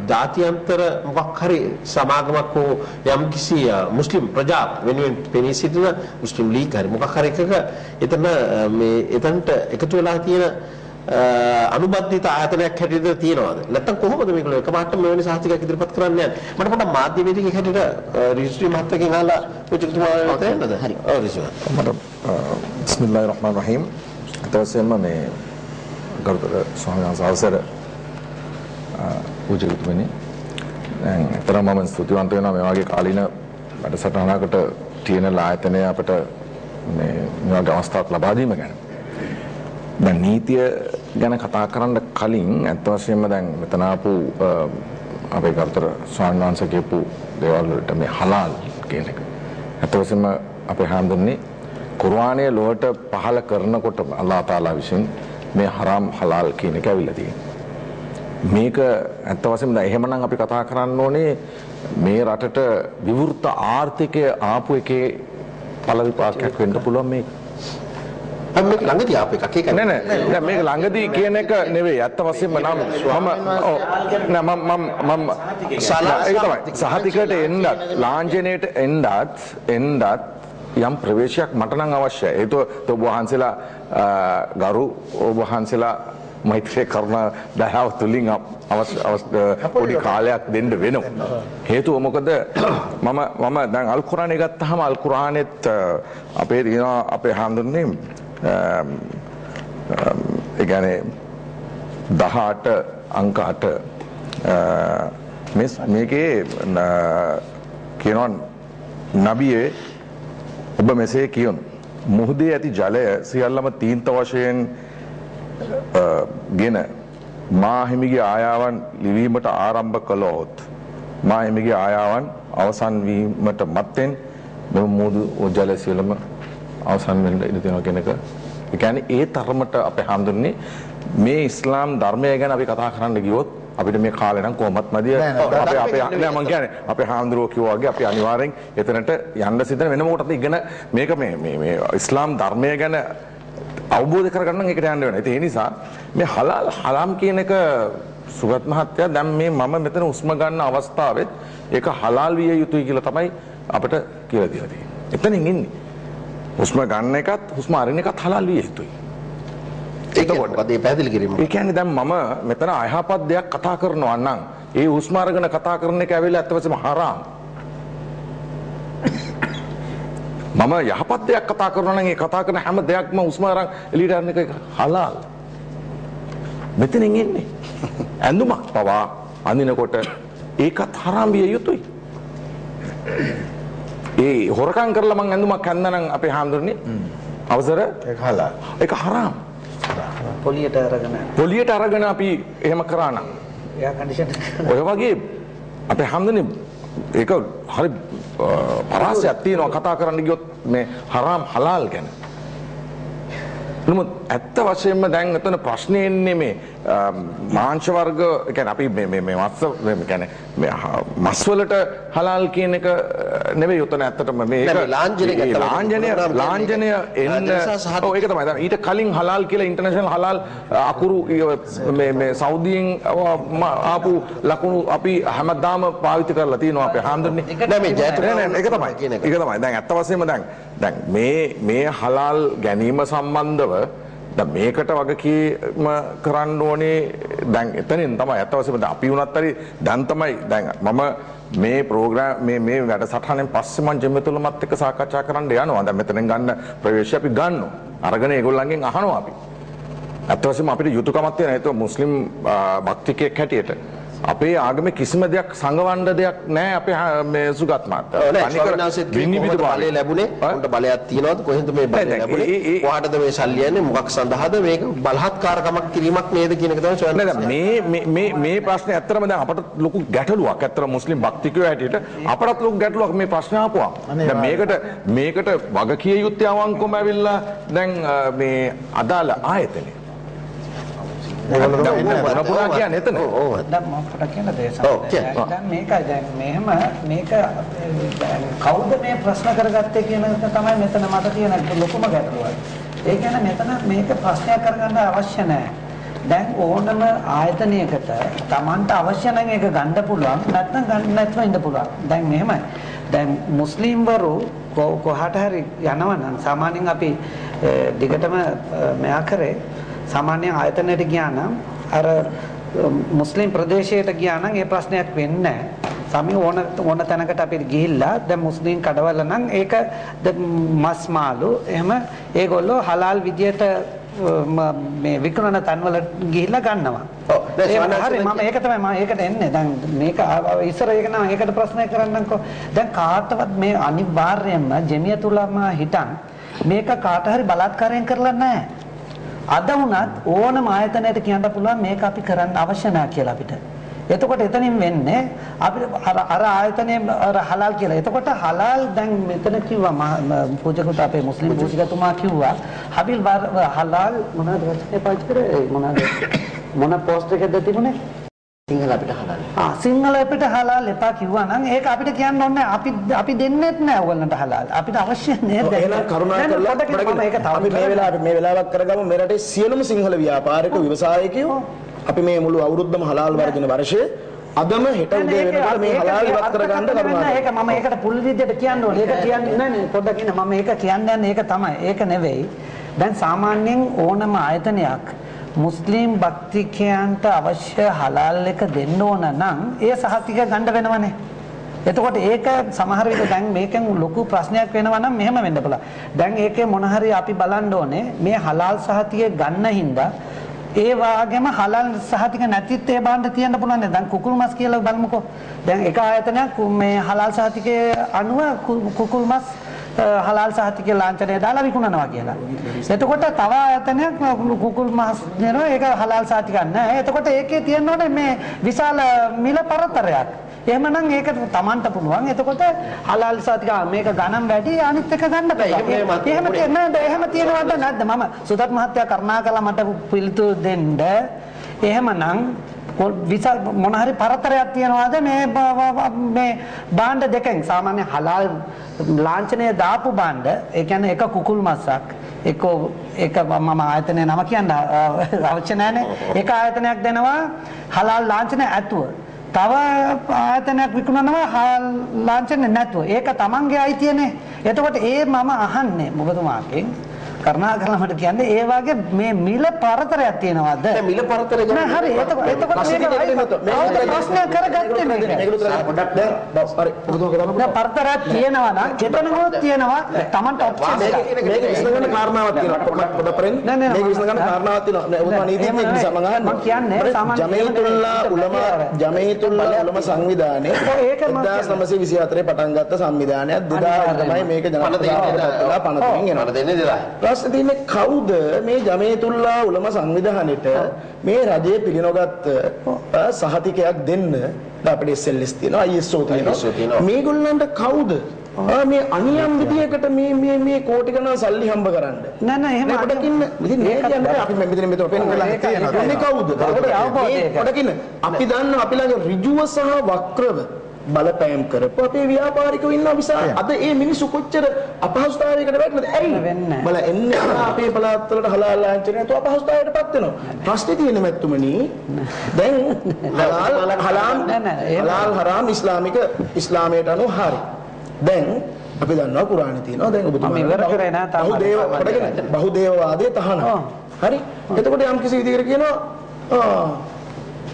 ජාත්‍යන්තර මොකක් හරි සමාගමක් හෝ යම් කිසි මුස්ලිම් ප්‍රජා වෙනුවෙන් පෙනී සිටින මුස්ලිම් ලීග් හරි මොකක් හරි එකක එතන මේ එතනට එකතු වෙලා තියෙන අනුබද්ධිත ආයතනයක් හැටියට තියනවාද? නැත්නම් කොහොමද මේගොල්ලෝ එකපාරට මෙවැනි සාහිත්‍යයක් ඉදිරිපත් කරන්නේ යන්නේ? මට පොඩ්ඩක් මාධ්‍යවේදිකෙක් හැටියට රිජිස්ට්‍රි මහත්තයාගෙන් අහලා පුජිතුමා තේරෙන්නද? හරි. ඔව් රිජිස්ට්‍රි. මට බිස්මිල්ලාහිර් රහ්මානිර් රහීම්. තවසෙම මේ ගරුතර ස්වාමීන් වහන්සේ අවසර පුජිතුමනි. දැන් තරම මම ස්තුතිවන්ත වෙනවා මේ වගේ කාලීන වැඩසටහනකට තියෙන ආයතනය අපිට මේ වගේ අවස්ථාවක් ලබා දීම ගැන. දැන් නීතිය ගැන කතා කරන්න කලින් අත් වශයෙන්ම දැන් මෙතන ආපු අපේ ගරුතර ස්වාමීන් වහන්සේ කියපු දේවල් වලට මේ හලාල් කියන එක. අත් වශයෙන්ම අපේ හැඳුන්නේ කුර්ආනයේ ලොවට පහල කරනකොට අල්ලාහ් තාලා විසින් මේ හරාම් හලාල් කියන එක ඇවිල්ලා තියෙන්නේ. මේක ඇත්ත වශයෙන්ම දැන් එහෙමනම් අපි කතා කරන්න ඕනේ මේ රටට විවෘත ආර්ථිකය ආපු එකේ පළ විපාකයක් වෙන්න පුළුවන් මේක. මේක ළඟදී ආපු එකක් ඒක නෑ මේක ළඟදී කියන එක නෙවෙයි ඇත්ත වශයෙන්ම නම් මම සහතිකයට එන්නත් ලාංඡනයට එන්නත් යම් ප්‍රවේශයක් මට නම් අවශ්‍යයි. ඒක ඔබ වහන්සේලා ගරු ඔබ වහන්සේලා මෛත්‍රී කරන දහව තුලින් පොඩි කාලයක් දෙන්න වෙනවා. හේතුව මොකද මම දැන් අල් කුරානේ ගත්තාම අල් කුරානෙත් අපේ තියෙනවා අපේ හාමුදුරනේ ඒ කියන්නේ 18 අංක 8 මේකේ කියනවා නබියේ ඔබ මෙසේ කියොන් මුහුදේ ඇති ජලය සියල්ලම තීන්ත වශයෙන් ගෙන මා හිමිගේ ආයාවන් ලිවීමට ආරම්භ කළොත් මා හිමිගේ ආයාවන් අවසන් වීමට මත්තෙන් මෙම මුහුදු ජලය සියල්ලම අවසන් වෙන්න ඉඩ තියෙනවා කියන එක. ඒ කියන්නේ ඒ තරමට අපේ හාමුදුරනේ මේ ඉස්ලාම් ධර්මය ගැන අපි කතා කරන්න ගියොත් අපිට මේ කාලේ නම් කොහොමත් මැදිය අපේ නෑ මං කියන්නේ අපේ හාමුදුරුවෝ කිව්වා වගේ අපි අනිවාර්යෙන් එතනට යන්න සිද්ධ වෙන මොකටද ඉගෙන මේක මේ ඉස්ලාම් ධර්මය ගැන අවබෝධ කරගන්න එකට යන්න වෙනවා. ඒ නිසා මේ හලාල් හලාම් කියන එක සුගත් මහත්තයා දැන් මේ මම මෙතන උස්ම ගන්න අවස්ථාවෙත් ඒක හලාල් විය යුතුයි කියලා තමයි අපිට කියලා දීලා තියෙන්නේ. එතනින් ඉන්නේ. හුස්ම ගන්න එකත් හුස්ම අරින එකත් හලාල් විය යුතුයි. ඒකකොට මේ පැහැදිලි කිරීම. ඒ කියන්නේ දැන් මම මෙතන අයහපත් දෙයක් කතා කරනවා නම් ඒ හුස්ම අරගෙන කතා කරන එක ඇවිල්ලා අත්‍යවශ්‍යම හරාම්. මම යහපත් දෙයක් කතා කරනවා නම් ඒ කතා කරන හැම දෙයක්ම හුස්ම අරන් එළියට යන එක හලාල්. මෙතනින් ඉන්නේ. ඇඳුමක් පවා අඳිනකොට ඒකත් හරාම් විය යුතුයි. ඒ හොරකම් කරලා මං ඇඳුමක් ඇඳනනම් අපේ හාමුදුරනේ අවසර ඒක හලාල්. ඒක හරාම්. පොලියට අරගෙන අපි එහෙම කරා නම් එයා කන්ඩිෂන් ඔය වගේ අපේ හාමුදුරනේ ඒක හරි පරාසයක් තියෙනවා කතා කරන්න ගියොත් මේ හරාම් හලාල් ගැන. නමුත් ඇත්ත වශයෙන්ම දැන් එතන ප්‍රශ්නේ එන්නේ මේ මාංශ වර්ග කියන්නේ අපි මේ මස් කියන්නේ මේ මස් වලට හලාල් කියන එක නෙවෙයි උතන ඇත්තටම මේක ලාංඡනය එන්න ඔව් ඒක තමයි. ඊට කලින් හලාල් කියලා ඉන්ටර්නැෂනල් හලාල් අකුරු මේ සෞදියෙන් ආපු ලකුණු අපි හැමදාම පාවිච්චි කරලා තියෙනවා අපේ හාමුදුරනේ. නෑ මේ ඒක තමයි. ඒක තමයි. දැන් ඇත්ත වශයෙන්ම දැන් මේ හලාල් ගැනීම සම්බන්ධව දැන් මේකට වගකීම කරන්න ඕනේ දැන් එතනින් තමයි අත වශයෙන්ම අපි වුණත් හරි දැන් තමයි දැන් මම මේ ප්‍රෝග්‍රෑම් මේ වැඩසටහනෙන් පස්සේ මම ජෙමෙතුලමත් එක්ක සාකච්ඡා කරන්න යනවා. දැන් මෙතනින් ගන්න ප්‍රවේශය අපි ගන්නවා. අරගෙන ඒගොල්ලන්ගෙන් අහනවා අපි. අත වශයෙන්ම අපිට යුතුයකමක් තියෙනවා. ඒක මුස්ලිම් භක්තිකයෙක් හැටියට අපේ ආගමේ කිසිම දෙයක් සංගවන්න දෙයක් නැහැ අපේ මේ සුගත් මහත්තයා. විනිවිද බලය ලැබුණේ උන්ට බලයක් තියනවද කොහෙන්ද මේ බලය ලැබුණේ? කොහාටද මේ සල්ලි යන්නේ? මොකක් සඳහාද මේක බලහත්කාරකමක් කිරීමක් නේද කියන එක තමයි සොයන්නේ. මේ ප්‍රශ්නේ ඇත්තටම දැන් අපට ලොකු ගැටලුවක්. ඇත්තටම මුස්ලිම් භක්තිකයෝ හැටියට අපටත් ලොකු ගැටලුවක් මේ ප්‍රශ්නේ ආපුවා. දැන් මේකට වගකිය යුත්තේ අවංකවම ඇවිල්ලා දැන් මේ අදාළ ආයතනේ දැන් මේක කවුද මේ ප්‍රශ්න කරගත්තේ කියන එක තමයි මෙතන මට තියෙන ලොකුම ගැටලුව. ඒ කියන්නේ මෙතන මේක ප්‍රශ්නයක් කරගන්න අවශ්‍ය නැහැ. දැන් ඕනම ආයතනයකට Tamanට අවශ්‍ය නම් ඒක ගන්න පුළුවන් නැත්නම් ගන්න නැත්නම් ඉන්න පුළුවන්. දැන් මෙහෙමයි. දැන් මුස්ලිම්වරු කොහාට හරි යනවා නම් සාමාන්‍යයෙන් අපි දිගටම මෙයා කරේ සාමාන්‍ය ආයතනයට ගියා නම් අර මුස්ලිම් ප්‍රදේශයට ගියා නම් ඒ ප්‍රශ්නයක් වෙන්නේ නැහැ. සමි ඕන තැනකට අපි ගිහිල්ලා දැන් මුස්ලිම් කඩවල නම් ඒක මස් මාළු එහෙම ඒගොල්ලෝ හලාල් විදියට මේ විකුණන තැන්වල ගිහිල්ලා ගන්නවා. ඔව්. හරි මම ඒක තමයි මම ඒකට එන්නේ. දැන් මේක ඉස්සර ඒක නම් ඒකට ප්‍රශ්නයක් කරන්නම්කෝ. දැන් කාටවත් මේ අනිවාර්යයෙන්ම ජමියතුලම හිටන් මේක කාට හරි බලාත්කාරයෙන් කරලා නැහැ. අද වුණත් ඕනම ආයතනයකට කියන්න පුළුවන් මේක අපි කරන්න අවශ්‍ය නැහැ කියලා අපිට. එතකොට එතනින් වෙන්නේ අපිට අර ආයතනයේ අර හලාල් කියලා. එතකොට හලාල් දැන් මෙතන කිව්වා පූජකට අපේ මුස්ලිම් පූජකතුමා කිව්වා හබිල් හලාල් මොනවද වචනේ පාවිච්චි කරේ මොන පෝස්ට් එකකද තිබුණේ? සිංහල අපිට හලාල්. සිංහල අපිට හලාල් එපා කිව්වා නම් ඒක අපිට කියන්න ඕනේ අපි දෙන්නෙත් නෑ ඔයගොල්ලන්ට හලාල්. අපිට අවශ්‍ය නේද? එහෙනම් කරුණාකරලා අපි මේ වෙලාවක් කරගමු මේ රටේ සියලුම සිංහල ව්‍යාපාරික ව්‍යවසායකයෝ අපි මේ මුළු අවුරුද්දම හලාල් වර්ධන වර්ෂයේ අදම හෙට උදේ වෙනකොට මේ හලාල් ඉවත් කරගන්න කරුණාකරලා. ඒක මම ඒකට පුල් විදියට කියන්න ඕනේ. ඒක කියන්නේ නෑ පොඩ්ඩක් ඉන්න මම ඒක කියන්නේ ඒක තමයි. ඒක නෙවෙයි. දැන් සාමාන්‍යයෙන් ඕනම ආයතනයක් මුස්ලිම් භක්තිකයන්ට අවශ්‍ය හලාල් එක දෙන්න ඕන නම් ඒ සහතික ගන්න වෙනවනේ. එතකොට ඒක සමහර විට දැන් මේකෙන් ලොකු ප්‍රශ්නයක් වෙනවා නම් මෙහෙම වෙන්න පුළුවන්. දැන් ඒකේ මොන හරි අපි බලන්න ඕනේ මේ හලාල් සහතිකය ගන්න හින්දා ඒ වාගේම හලාල් සහතික නැතිත් ඒ බාණ්ඩ තියන්න පුළුවන්. දැන් කුකුල් මස් කියලා බලමුකෝ. දැන් එක ආයතනයක් මේ හලාල් සහතිකයේ අනුව කුකුල් මස් හලාල් සහතිකේ ලාංඡනය දාලා විකුණනවා කියලා. එතකොට තව ආයතනයක් කුකුල් මස් දෙනවා ඒක හලාල් සහතිකයක් නැහැ. එතකොට ඒකේ තියෙන්න ඕනේ මේ විශාල මිල පරතරයක්. එහෙමනම් ඒක Tamanට පුළුවන්. එතකොට හලාල් සහතික මේක ගණන් වැඩි අනිත් එක ගන්න බෑ. එහෙම තියෙනවද නැද්ද? මම සුදත් මහත්තයා කරුණාකරලා මට පිළිතුරු දෙන්න. එහෙමනම් විශාල මොන හරි පරතරයක් තියනවාද මේ බාණ්ඩ දෙකෙන්? සාමාන්‍ය හලාල් ලාංඡනය දාපු බාණ්ඩ ඒ කියන්නේ එක කුකුල් මස්සක් එක මම ආයතනයේ නම කියන්න අවශ්‍ය නැහැනේ. එක ආයතනයක් දෙනවා හලාල් ලාංඡනය ඇතුව. තව ආයතනයක් විකුණනවා හලාල් ලාංඡනය නැතුව. ඒක තමන්ගේ අයිතියනේ. එතකොට මම අහන්නේ මොකදමාගෙන් කරුණාකරලා මට කියන්නේ ඒ වගේ මේ මිල පරතරයක් තියෙනවද? මිල පරතරය ගැන හරි. එතකොට මේක ප්‍රශ්නයක් කරගත්තේ මේක. පොඩ්ඩක් දැන් හරි පුරුදු කරගන්න. දැන් පරතරයක් තියෙනවා නම් එතනකොත් තියෙනවා Tamanට ඔප්ෂන් මේක විශ්ලේෂණ කාරණාවක් තියෙනවා. පොඩ්ඩක් පරින් මේක විශ්ලේෂණ කාරණාවක් තියෙනවා. ඔබතුමා නීතිඥයෙක් නිසා මම අහන්නේ. මම කියන්නේ සාමාන්‍ය ජමීතුල්ලා උලම සංවිධානයේ 1924 පටන් ගත්ත සංවිධානයක් 2000 තමයි මේක ජනප්‍රසාදයට පණ දෙමින් එනවා. දෙන්නේ 2000. ප්‍රශ්නේ තියෙන්නේ කවුද මේ ජමීතුල්ලා උලම සංවිධානයේට මේ රජයේ පිළිනොගත් සහතිකයක් දෙන්න අපිට SLS තියෙනවා ISO තියෙනවා මේගොල්ලන්ට කවුද මේ අනියම් විදියකට මේ කෝටි ගණන් සල්ලි හම්බ කරන්න නෑ එහෙම පොඩකින් ඉතින් මේ කියන්නේ අපි මෙතන පෙන්නලා තියෙනවා මේ කවුද පොඩකින් අපි දන්නවා අපි ළඟ ඍජුව සහ වක්‍රව බලපෑම් කරපු අපේ ව්‍යාපාරිකයෝ ඉන්නවා විශාල අද මේ මිනිස්සු කොච්චර අපහසුතාවයකට වැටෙනවද ඇයි බල එන්නේ අපේ පළාත් වලට හලාල් ලාංඡනය તો අපහසුතාවයටපත් වෙනවා ප්‍රශ්නේ තියෙන්නේ මැතිතුමනි දැන් හලාල් හරාම් ඉස්ලාමයට අනුව හරි දැන් අපි දන්නවා කුරානේ තියෙනවා දැන් ඔබතුමා මම ඉවර කරේ නෑ බහුදේවවාදයේ තහනම් හරි එතකොට යම් කිසි විදිහකට කියනවා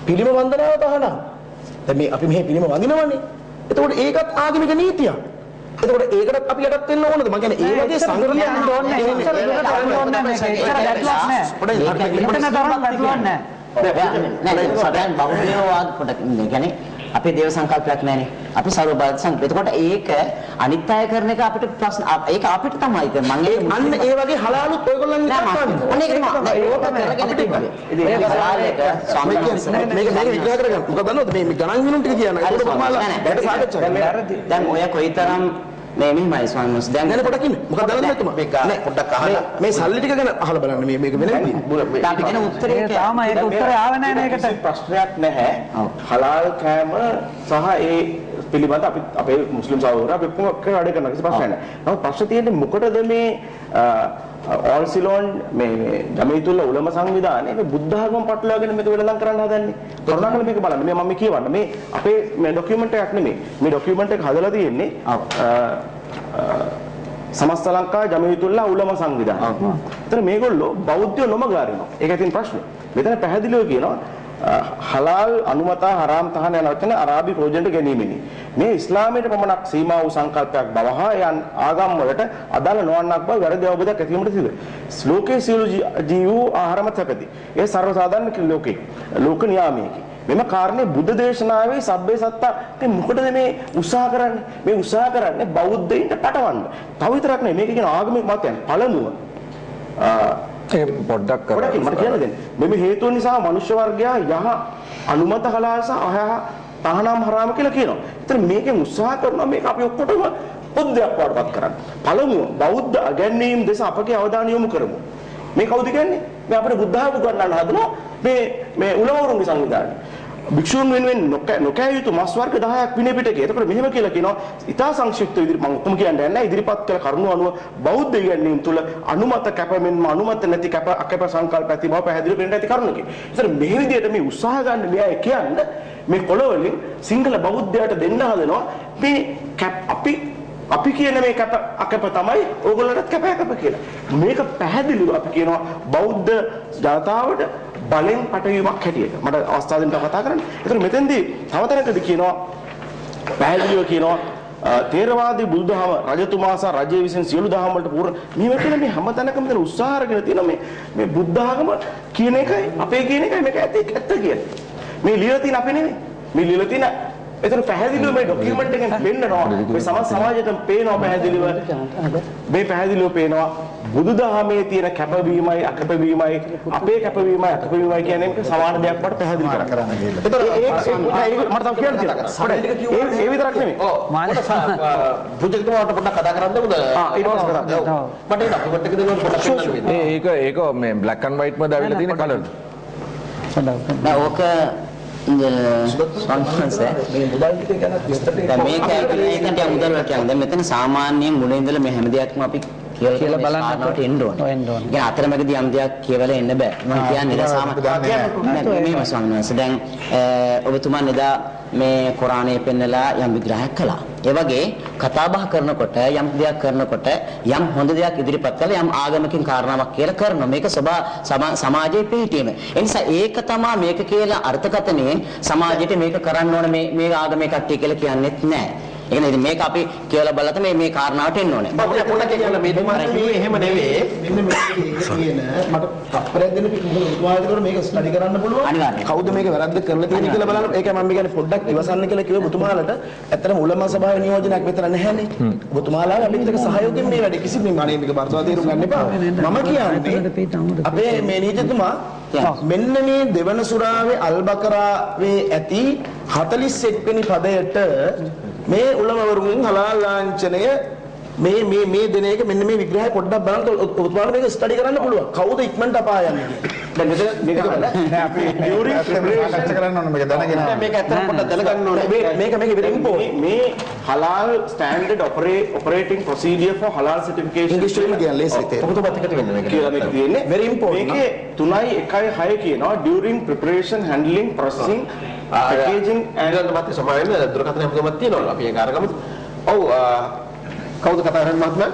පිළිම වන්දනාව තහනම් දැන් මේ අපි මෙහි පිළිම වඳිනවනේ. එතකොට ඒකත් ආගමික නීතියක්. එතකොට ඒකටත් අපි යටත් වෙන්න ඕනද? මම කියන්නේ ඒ වගේ සංග්‍රහයක් ඕනේ. නෑ බහුදේවවාද පොඩක් කියන්නේ අපේ දේව සංකල්පයක් නැහැනේ. අපි සර්ව බලත් සංකල්ප. එතකොට ඒක අනිත් අය කරන එක අපිට ප්‍රශ්න ඒක අපිට තමයි. මම අන්න ඒ වගේ හලාලුත් ඔයගොල්ලන් කරන්නේ. අන්න ඒක තමයි. ඒක හලාලේක ස්වාමීන් වහන්සේ මේක විග්‍රහ කරගන්න. මොකද දන්නවද මේ ගණන් ගණන් ටික කියනවා. ඒක ඔබතුමාලා බඩ සාකච්ඡා දැන් ඔය කොයිතරම් මේ මෙහිමයි ස්වාමීන් වහන්සේ දැන් නෑ පොඩ්ඩක් ඉන්න. මොකද දන්නවද මෙතුමා? මේක පොඩ්ඩක් අහලා මේ සල්ලි ටික ගැන අහලා බලන්න මේක වෙන විදිහට. අපි දෙන උත්තරේ තාම ඒක උත්තරය ආවේ නැහැ මේකට. ප්‍රශ්නයක් නැහැ. හලාල් කෑම සහ ඒ පිළිබඳ අපි අපේ මුස්ලිම් සහෝදරයෝ අපි කොහොමද වැඩ කරනවා කිසි ප්‍රශ්නයක් නැහැ. නමුත් ප්‍රශ්නේ තියෙන්නේ මොකටද මේ ඕල් සිලෝන් මේ ජමීතුල්ලා උලම සංවිධානයේ මේ බුද්ධ ආගම පටලවාගෙන මේක වෙලඳන් කරන්න හදන්නේ. කරුණාකරලා මේක බලන්න. මේ මම කියවන්න. මේ අපේ මේ ડોකියුමන්ට් එකක් නෙමෙයි. මේ ડોකියුමන්ට් එක හදලා තියෙන්නේ සමස්ත ලංකා ජමීතුල්ලා උලම සංවිධානය. ඒතර මේගොල්ලෝ බෞද්ධයෝ නොමග අරිනවා. ඒක ඉතින් ප්‍රශ්නේ. මෙතන පැහැදිලිව කියනවා හලාල් අනුමතා හරාම් තහන යන වචන අරාබි ප්‍රෝජෙන්ට ගැනීමෙනි. මේ ඉස්ලාමයට පමණක් සීමා වූ සංකල්පයක් බව හා යන් ආගම් වලට අදාළ නොවන්නක් බව වැරදි අවබෝධයක් ඇතිවීමට සිදුවේ. ශ්ලෝකයේ සියලු ජීවෝ ආහාරම තැපති. ඒ සර්ව සාධාරණ ලෝකේ ලෝක නියාමයේකි. මෙම කාරණේ බුද්ධ දේශනාවේ සබ්බේ සත්තා ඉතින් මොකටද මේ උත්සාහ කරන්නේ? මේ උත්සාහ කරන්නේ බෞද්ධයින්ට පටවන්න. තව විතරක් නෙමෙයි මේක කියන ආගමික මතයන්. පළමුව ඒ පොඩ්ඩක් මට කියන්න දෙන්න. මේ හේතුන් නිසා මනුෂ්‍ය වර්ගයා අනුමත හලාල් සහ තහනම් හරාම කියලා කියනවා. ඒතර මේකෙන් උත්සාහ කරනවා මේක අපි ඔක්කොටම පොද්දයක් වඩපත් කරන්න. පළමුව බෞද්ධ අගැන්වීම් දෙස අපගේ අවධානය යොමු කරමු. මේ කවුද කියන්නේ? මේ අපේ බුද්ධ ධර්ම ගන්නන්න හදනවා මේ උලවරුන්ගේ සංවිධානය. භික්ෂුන් වෙනුවෙන් නොකෑ යුතු මස් වර්ග 10ක් විනය පිටකේ. එතකොට මෙහෙම කියලා කියනවා ඉතා සංක්ෂිප්ත විදිහට මම ඔක්කොම කියන්නේ නැහැ. ඉදිරිපත් කළ කරුණු අනුව බෞද්ධ ඉගැන්වීම් තුළ අනුමත කැපෙමින්ම අනුමත නැති අකැප සංකල්ප ඇති බව පැහැදිලි වෙන්න ඇති කරුණකි. ඒතර මේ විදිහට මේ උත්සාහ ගන්න මෙයා කියන්නේ මේ කොළවලින් සිංහල බෞද්ධයාට දෙන්න හදනවා මේ අපි කියන මේ අකැප තමයි ඕගොල්ලන්ට කැප කියලා. මේක පැහැදිලිව අපි කියනවා බෞද්ධ ජනතාවට බලෙන් පටවීමක් හැටියට. මට අවස්ථාව දෙන්න කතා කරන්න. ඒතර මෙතෙන්දී තව තැනකදී කියනවා පැහැදිලිව කියනවා තේරවාදී බුදුදහම රජතුමා සහ රජය විසින් සියලු දහම් වලට පූර්ණ මෙහෙම කියලා මේ හැම තැනකම දෙන උත්සාහ අරගෙන තියෙනවා මේ බුද්ධාගම කියන එකයි අපේ කියන එකයි මේක ඇත්ත කියන්නේ. මේ ලියලා තියෙන අපි නෙමෙයි. මේ ලියලා තියෙන එතන පැහැදිලිව මේ ડોකියුමන්ට් එකෙන් පෙන්නනවා මේ සමාජයට පේනවා පැහැදිලිව මේ පැහැදිලිව පේනවා බුදුදහමේ තියෙන කැපවීමයි අකැපවීමයි අපේ කැපවීමයි අකැපවීමයි කියන්නේ සමාන දෙයක් වට පැහැදිලි කරන්න. ඒතර මට තව කියන්න තියෙනවා. ඒ විතරක් නෙමෙයි. පුජෙක්ටුමාට පොඩ්ඩක් කතා කරන්න දෙමුද? ඊට පස්සේ කතා කරමු. මට ඒක අපිට එක දෙන්න පොඩ්ඩක් ඒක මේ black and white මත ඇවිල්ලා තියෙන කලර්ද? ඕක මේකට මුදල් කියන්නේ මෙතන සාමාන්‍යයෙන් මුලින් ඉඳලා මේ හැම දෙයක්ම අපි කියලා බලන්නට එන්න ඕන. ඒ අතරමැදි යම් දෙයක් කියවලා එන්න බෑ. මම කියන්නේ සාමාන්‍යයෙන් මේ ස්වාමීන් දැන් ඔබතුමා නේද මේ කුරානයේ පෙන්නලා යම් විග්‍රහයක් කළා. ඒ වගේ කතා බහ කරනකොට යම් දෙයක් කරනකොට යම් හොඳ දෙයක් ඉදිරිපත් කළා යම් ආගමකින් කාරණාවක් කියලා කරනවා. මේක සමාජයේ පිහිටීම. ඒ නිසා ඒක තමයි මේක කියලා අර්ථකථනයෙන් සමාජයට මේක කරන්න ඕන මේ ආගමේ කට්ටිය කියලා කියන්නේත් නැහැ. ඒ කියන්නේ මේක අපි කියලා බලලා මේ කාරණාවට එන්න ඕනේ. පොඩ්ඩක් කියන්න මේ දෙමාරේ එහෙම නෙවෙයි. මෙන්න මේක කියන මට තප්පරයක් දෙන්න පුතුමාලට මේක ස්ටඩි කරන්න පුළුවන්. අනිවාර්යයෙන්. කවුද මේක වැරද්ද කරලා තියෙන්නේ කියලා බලන්න. ඒකයි මම කියන්නේ පොඩ්ඩක් ඉවසන්න කියලා කිව්ව පුතුමාලට. ඇත්තටම උලමා සභාවේ නියෝජනයක් මෙතන නැහැනේ. පුතුමාලා අපිට ඒක සහයෝගයෙන් මේ වැඩේ කිසිම අනේ මේක බර්තවා තේරුම් ගන්න එපා. මම කියන්නේ අපේ මේ නීතිතුමා මෙන්න මේ දෙවන සුරාවේ අල්බකරාවේ ඇති 41 වෙනි පදයට මේ උලමවරුන් හලාල් ලාංඡනය මේ දෙන එක මෙන්න මේ විග්‍රහය පොඩ්ඩක් බලන්න ඔබතුමාට මේක ස්ටඩි කරන්න පුළුවන්. කවුද ඉක්මනට අපාය යන්නේ? දැන් මේක නෑ අපි ඩියුරින් ප්‍රෙපරේෂන් කරන්න ඕනේ මේක දැනගෙන. මේක ඇත්තට පොඩ්ඩක් දැනගන්න ඕනේ. මේක very important. මේ halal standard operating procedure for halal certification ඉංග්‍රීසි වලින් කියන්නේ ලේසි තේරෙන්න. ඔබතුමාත් එකට වෙන්න මේක. කියලා මේක තියෙන්නේ. very important. මේකේ 3.1.6 කියනවා during preparation handling processing packaging and මත සමාවෙන්න දුරකථන හැමෝමත් තියෙනවා. අපි ඒක අරගමු. ඔව් කවුද කතා කරන්නේ මහත්මයා?